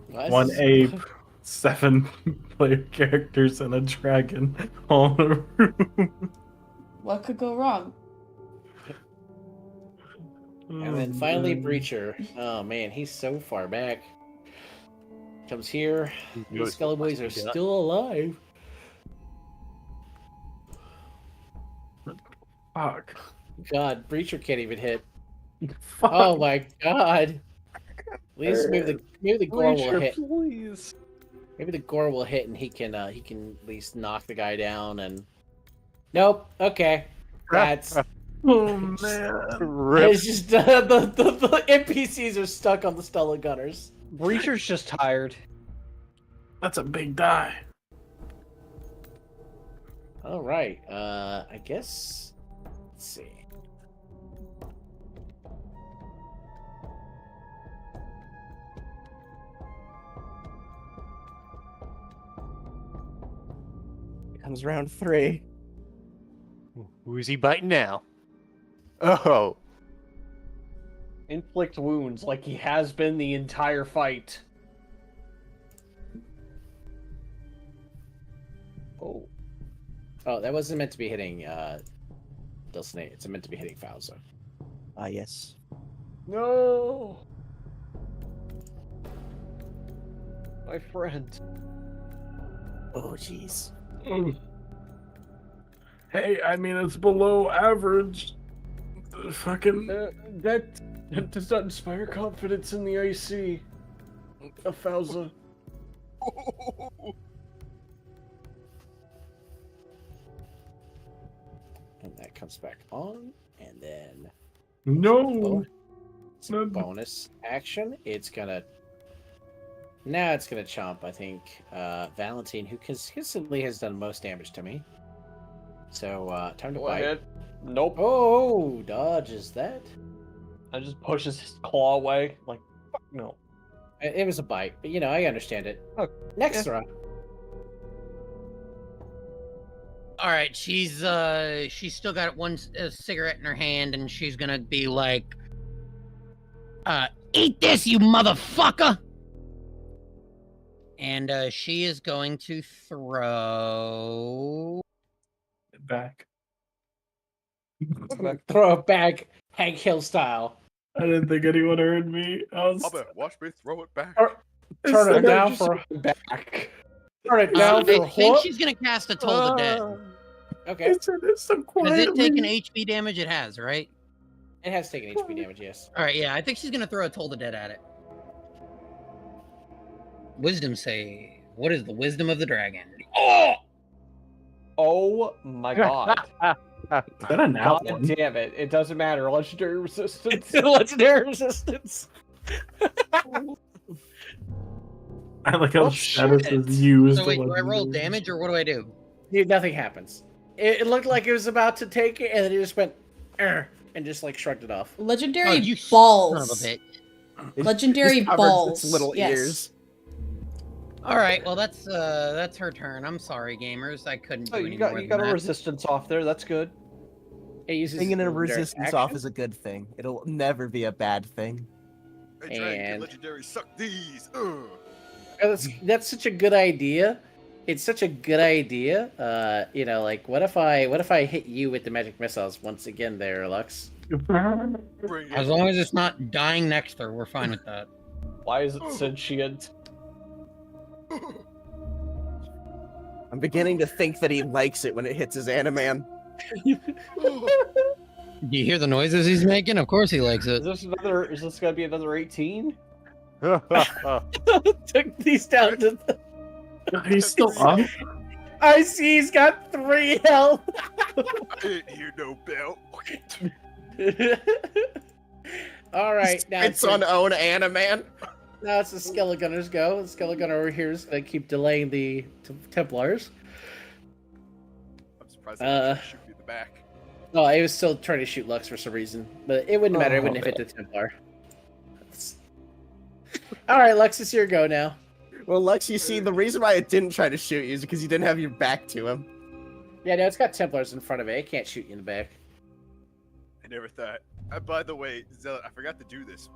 Why is One this- ape, 7 player characters, and a dragon all in a room. What could go wrong? And then finally, Breacher. Oh man, he's so far back. Comes here. These Skelly Boys are still alive. Fuck. God, Breacher can't even hit. Fuck. Oh my god. At least maybe the gore will hit. Please. Maybe the gore will hit and he can at least knock the guy down and. Nope. Okay. That's. Oh man. Rip. It's just the NPCs are stuck on the Stella Gunners. Breacher's just tired. That's a big die. All right. I guess. Let's see. Comes round 3. Who's he biting now? Oh. Inflict wounds like he has been the entire fight. Oh. Oh, that wasn't meant to be hitting Dulcinea. It's meant to be hitting Fauza. Ah, yes. No. My friend. Oh, jeez. Hey, I mean, it's below average. Fucking. That does not inspire confidence in the IC. Fauza. And that comes back on, and then No. bonus action. It's gonna. Now it's gonna chomp. I think Valentine, who consistently has done most damage to me. So time to Go bite. ahead. Nope. Oh, dodges that. I just pushes his claw away. Like, fuck no. It was a bite, but you know I understand it. Oh, Next yeah. throw. All right, she's still got one cigarette in her hand, and she's gonna be like, "Eat this, you motherfucker!" And she is going to throw. Back. Throw it back, Hank Hill style. I didn't think anyone heard me. I was. Hobbit, watch me throw it back. Turn it down for back. turn it down I for think what? she's gonna cast a Toll the Dead. Okay, It's so quiet. Does it take an HP damage? It has, right? it has taken HP damage. Yes. All right, yeah, I think she's gonna throw a Toll the Dead at it. Wisdom save. What is the wisdom of the dragon? Oh! Oh my god. Is that a now God one? damn it. It doesn't matter. Legendary resistance. Legendary resistance. I like how Oh, status shit. is used. So wait, to do I roll legendary. damage or what do I do? Dude, nothing happens. It looked like it was about to take it, and then it just went, and just like shrugged it off. Legendary Oh, you balls. son of a bitch. Legendary Just covers balls. its little yes. ears. All right, well that's her turn. I'm sorry, gamers. I couldn't do Oh, any you more got than a that. resistance off there. That's good. It uses Bringing a legendary resistance off action, is a good thing. It'll never be a bad thing. Hey, Dragon, get And- legendary. Suck these. Ugh. That's such a good idea. It's such a good idea. You know, like what if I hit you with the magic missiles once again there, Lux? Bring As it. long as it's not dying next to her, we're fine with that. Why is it sentient? I'm beginning to think that he likes it when it hits his Animan. Do you hear the noises he's making? Of course he likes it. Is this gonna be another 18? Took these down to the... He's still up. I see he's got 3 health. I didn't hear no bell. All right, now It's on own Animan. now it's the Skelegunner's go. The Skelegunner over here is gonna keep delaying the Templars. I'm surprised I didn't shoot you in the back. Oh, I was still trying to shoot Lux for some reason, but it wouldn't matter. It wouldn't have hit the Templar. All right, Lux, it's your go now. Well, Lex, you see, the reason why it didn't try to shoot you is because you didn't have your back to him. Yeah, no, it's got Templars in front of it. It can't shoot you in the back. I never thought. By the way, Zealot, I forgot to do this.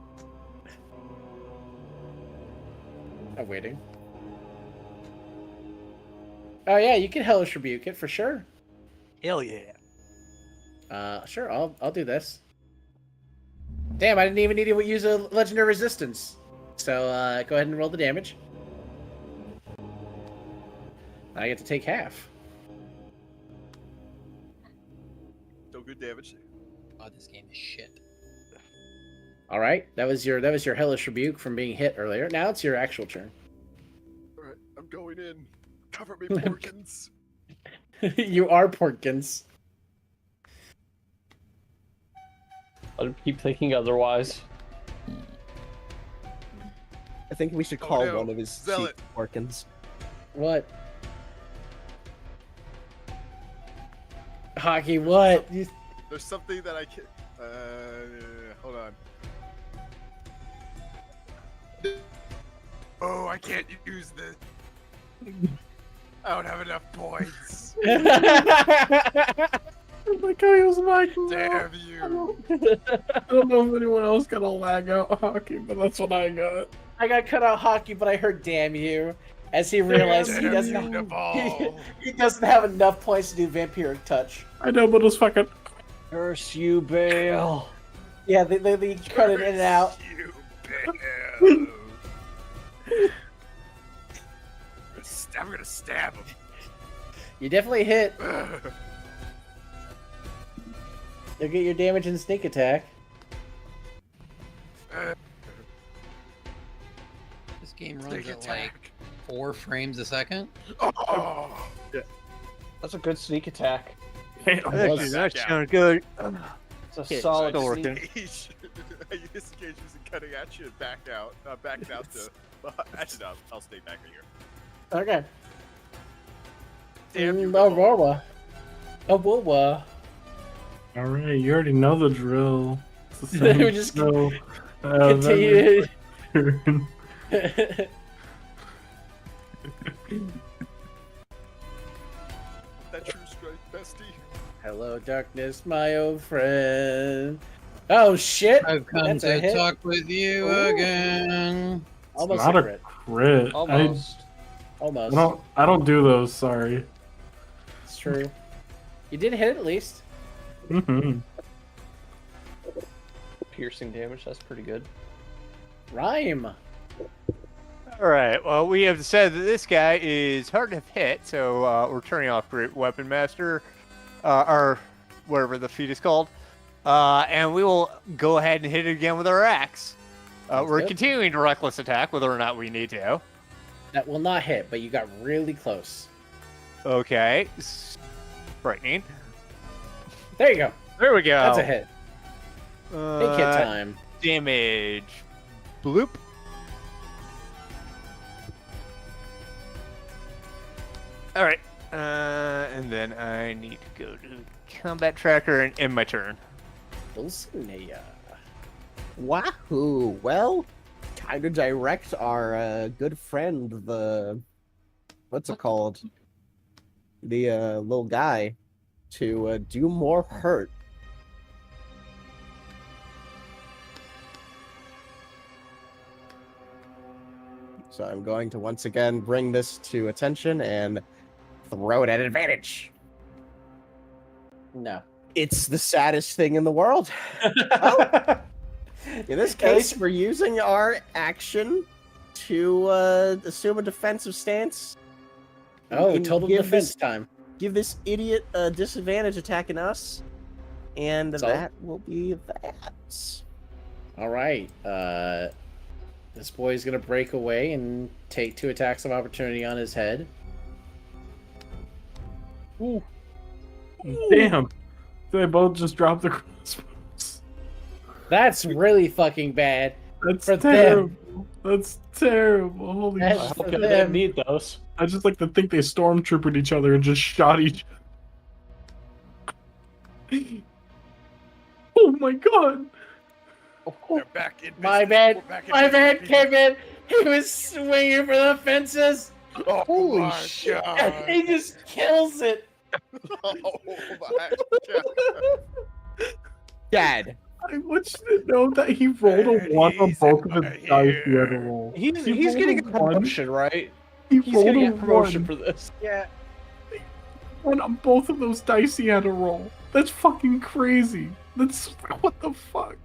I'm waiting. Oh yeah, you can Hellish Rebuke it for sure. Hell yeah. Sure, I'll do this. Damn, I didn't even need to use a Legendary Resistance. So, go ahead and roll the damage. I get to take half. Still good damage. Oh, this game is shit. All right, that was your Hellish Rebuke from being hit earlier. Now it's your actual turn. Alright, I'm going in. Cover me, Porkins. You are Porkins. I'll keep thinking otherwise. I think we should call no. one of his Zealot. sheep Porkins. What? Hockey, what? You... There's something that I can. Hold on. Oh, I can't use this. I don't have enough points. Like how he was like, no. Damn you. I don't know if anyone else got a lag out hockey, but that's what I got. I got cut out Hockey, but I heard "damn you" as he realized he Damn doesn't. you, Naval. He doesn't have enough points to do Vampiric Touch. I know, but it was fucking. Curse you, Bale. Yeah, they cut it in and out. You Bale. I'm gonna stab him. You definitely hit. You'll get your damage and sneak attack. This game runs Sneak at like attack. 4 frames a second. Oh. That's a good sneak attack. Actually, that Yeah. sounds good. It's a Yeah, solid still sneak. working. I disengaged was cutting at you and backed out. Backed out to. Actually, no, I'll stay back right here. Okay. Damn you, Aurora. Aurora. All right, you already know the drill. It's the same We just drill. Continue. That true strike, bestie. Hello, darkness, my old friend. Oh shit! I've come That's a to hit. talk with you Ooh. again. Almost not a a crit. crit. Almost. Almost. I don't do those. Sorry. It's true. You did hit at least. Mm-hmm. Piercing damage, that's pretty good. Rhyme. All right. Well, we have said that this guy is hard to hit, so we're turning off Great Weapon Master, or whatever the feat is called, and we will go ahead and hit it again with our axe. We're good. continuing to reckless attack, whether or not we need to. That will not hit, but you got really close. Okay. Frightening. There you go. There we go. That's a hit. Big hit time. Damage. Bloop. All right. And then I need to go to combat tracker and end my turn. Dulcinea. Wahoo! Well, kind of direct our good friend, the what's it called, the little guy, to do more hurt. So I'm going to once again bring this to attention and throw it at advantage. No. It's the saddest thing in the world. Oh. In this case, we're using our action to assume a defensive stance. Oh, And total defense time. Give this idiot a disadvantage attacking us, and So? that will be that. All right. This boy's gonna break away and take 2 attacks of opportunity on his head. Ooh. Damn. They both just dropped the crossbows. That's really fucking bad. That's For terrible. That's terrible. Holy That's shit. for Okay, they them. need those. I just like to think they stormtroopered each other and just shot each other. Oh my god. They're back in My business. man, We're back in my man business, people. came in. He was swinging for the fences. Oh Holy my shit! God. And he just kills it. Oh my God. Dad. I want you to know that he rolled a 1 on both of his dice he had to roll. He's He rolled getting a one. promotion, right? He He's rolled gonna a get promotion 1. for this. Yeah. 1 on both of those dice he had to roll. That's fucking crazy. That's what the fuck.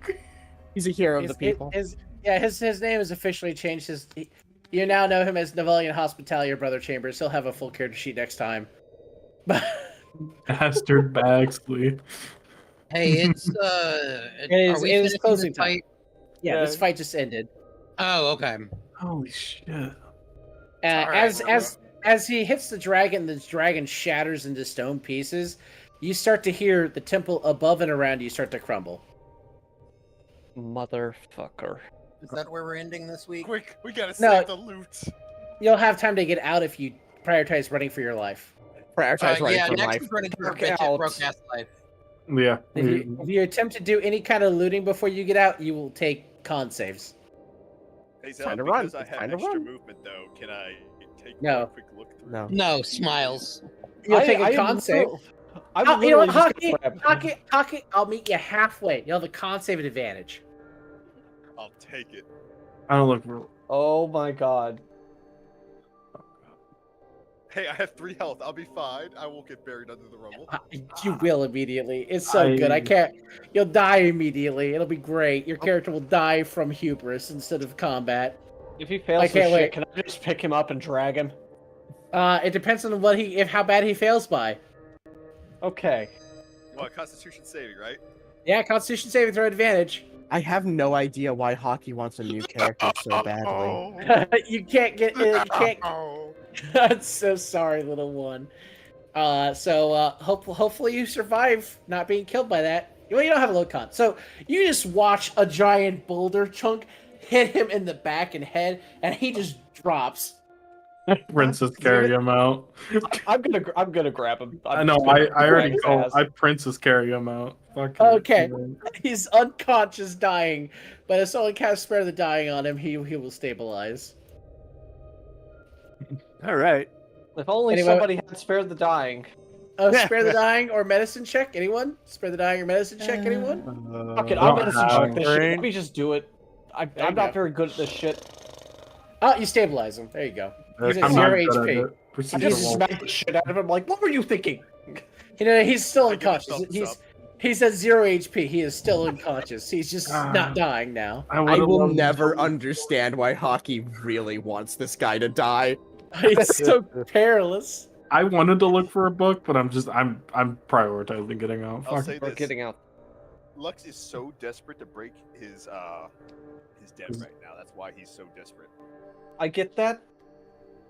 He's a hero of the people. His name is officially changed. You now know him as Navalian Hospitality or Brother Chambers. He'll have a full character sheet next time. Bastard Baxley. Hey, it's It is finishing closing this time. fight? Yeah, this fight just ended. Oh, okay. Holy shit. As he hits the dragon shatters into stone pieces. You start to hear the temple above and around you start to crumble. Motherfucker. Is that where we're ending this week? Quick, we gotta No. save the loot. You'll have time to get out if you prioritize running for your life. Prioritize running Yeah, for next life. we're running for Work bitch at out. Broadcast Life. Yeah. If you attempt to do any kind of looting before you get out, you will take con saves. Hey, Time Zell, to run. because I It's have time to extra run. movement, though, can I take No. a quick look through? No. No, smiles. You'll take a con save. I'm You know what, literally just gonna Hockey? grab- Hockey, I'll meet you halfway. You'll have a con save advantage. I'll take it. I don't look for. Oh my god. Hey, I have 3 health. I'll be fine. I won't get buried under the rubble. You will immediately. It's so good. I can't. You'll die immediately. It'll be great. Your character will die from hubris instead of combat. If he fails I this can't shit, wait. can I just pick him up and drag him? It depends on how bad he fails by. Okay. What, Constitution saving, right? Yeah, Constitution saving throw advantage. I have no idea why Hockey wants a new character so badly. You can't get. You can't. Oh. I'm so sorry, little one. Hopefully you survive not being killed by that. Well, you don't have a low con, so you just watch a giant boulder chunk hit him in the back and head, and he just drops. Princess carry him out. I'm gonna grab him. I I'm know. just gonna I grab already his go. ass. I princess carry him out. Fuck it. Okay, he's unconscious, dying, but if someone casts Spare the Dying on him, he will stabilize. All right. If only Anyway- somebody had spared the dying. Spare the Dying or medicine check? Anyone? Spare the Dying or medicine check? Anyone? Fuck it, I I'm don't gonna have- check this shit. Let me just do it. There you I'm not go. very good at this shit. Oh, you stabilize him. There you go. He's at I'm not 0 good at HP. it. I Proceed just to roll. smacked the shit out of him. Like, what were you thinking? You know, he's still I give a unconscious. thumbs He's at 0 HP. He is still unconscious. He's just not dying now. I would've will loved never to- understand why Hockey really wants this guy to die. It's so perilous. I wanted to look for a book, but I'm prioritizing getting out. I'll Fuck say it. We're this. getting out. Lux is so desperate to break his debt right now. That's why he's so desperate. I get that.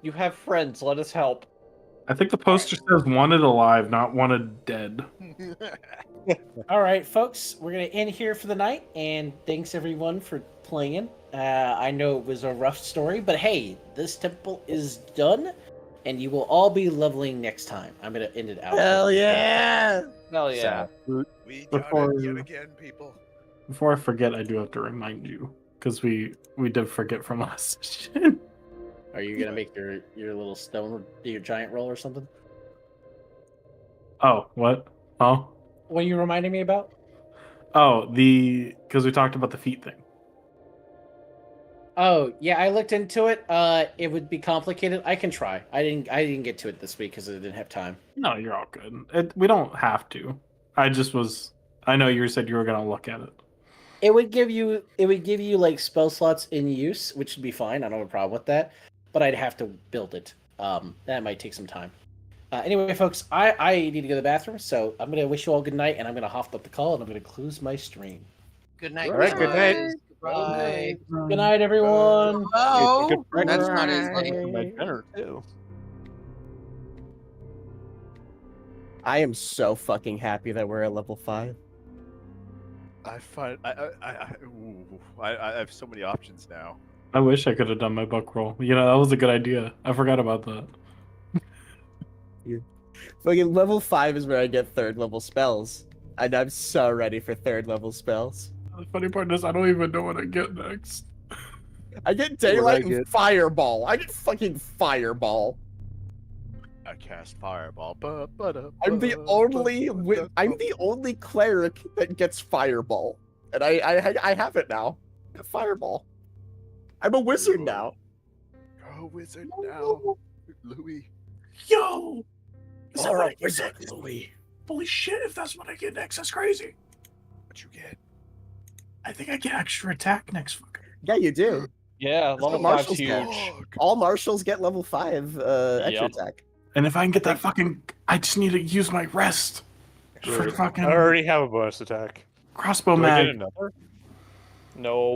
You have friends. Let us help. I think the poster says wanted alive, not wanted dead. All right, folks, we're gonna end here for the night, and thanks everyone for playing. I know it was a rough story, but hey, this temple is done, and you will all be leveling next time. I'm gonna end it out. Hell yeah! Hell yeah. We got Before- it yet again, people. Before I forget, I do have to remind you, because we did forget from last session. Are you gonna make your little your giant roll or something? Oh, what? Oh, What are you reminding me about? oh, because we talked about the feet thing. Oh yeah, I looked into it. It would be complicated. I can try. I didn't get to it this week because I didn't have time. No, you're all good. We don't have to. I just was. I know you said you were gonna look at it. It would give you like spell slots in use, which would be fine. I don't have a problem with that, but I'd have to build it. That might take some time. Anyway, folks, I need to go to the bathroom, so I'm gonna wish you all good night, and I'm gonna hop up the call, and I'm gonna close my stream. Good night. All right, good night. guys. Bye. Good night, everyone. Oh, Good that's not breakfast. as late. My dinner too. I am so fucking happy that we're at level 5. I find I have so many options now. I wish I could have done my book roll. You know, that was a good idea. I forgot about that. Fucking level 5 is where I get 3rd level spells. And I'm so ready for 3rd level spells. The funny part is I don't even know what I get next. I get Daylight What I and get? Fireball. I get fucking Fireball. I cast Fireball. I'm the only cleric that gets Fireball. And I have it now. Fireball. I'm a wizard now. Go wizard now, Louis. Yo! Is that All what I right, get wizard next? Louis. Holy shit, if that's what I get next, that's crazy. What you get? I think I get extra attack next fucker. Yeah, you do. Yeah, what level 5's marshals huge. get. All marshals get level 5 extra Yep. attack. And if I can get that fucking... I just need to use my rest. For fucking I already have a bonus attack. crossbow Do I get mag. another? No.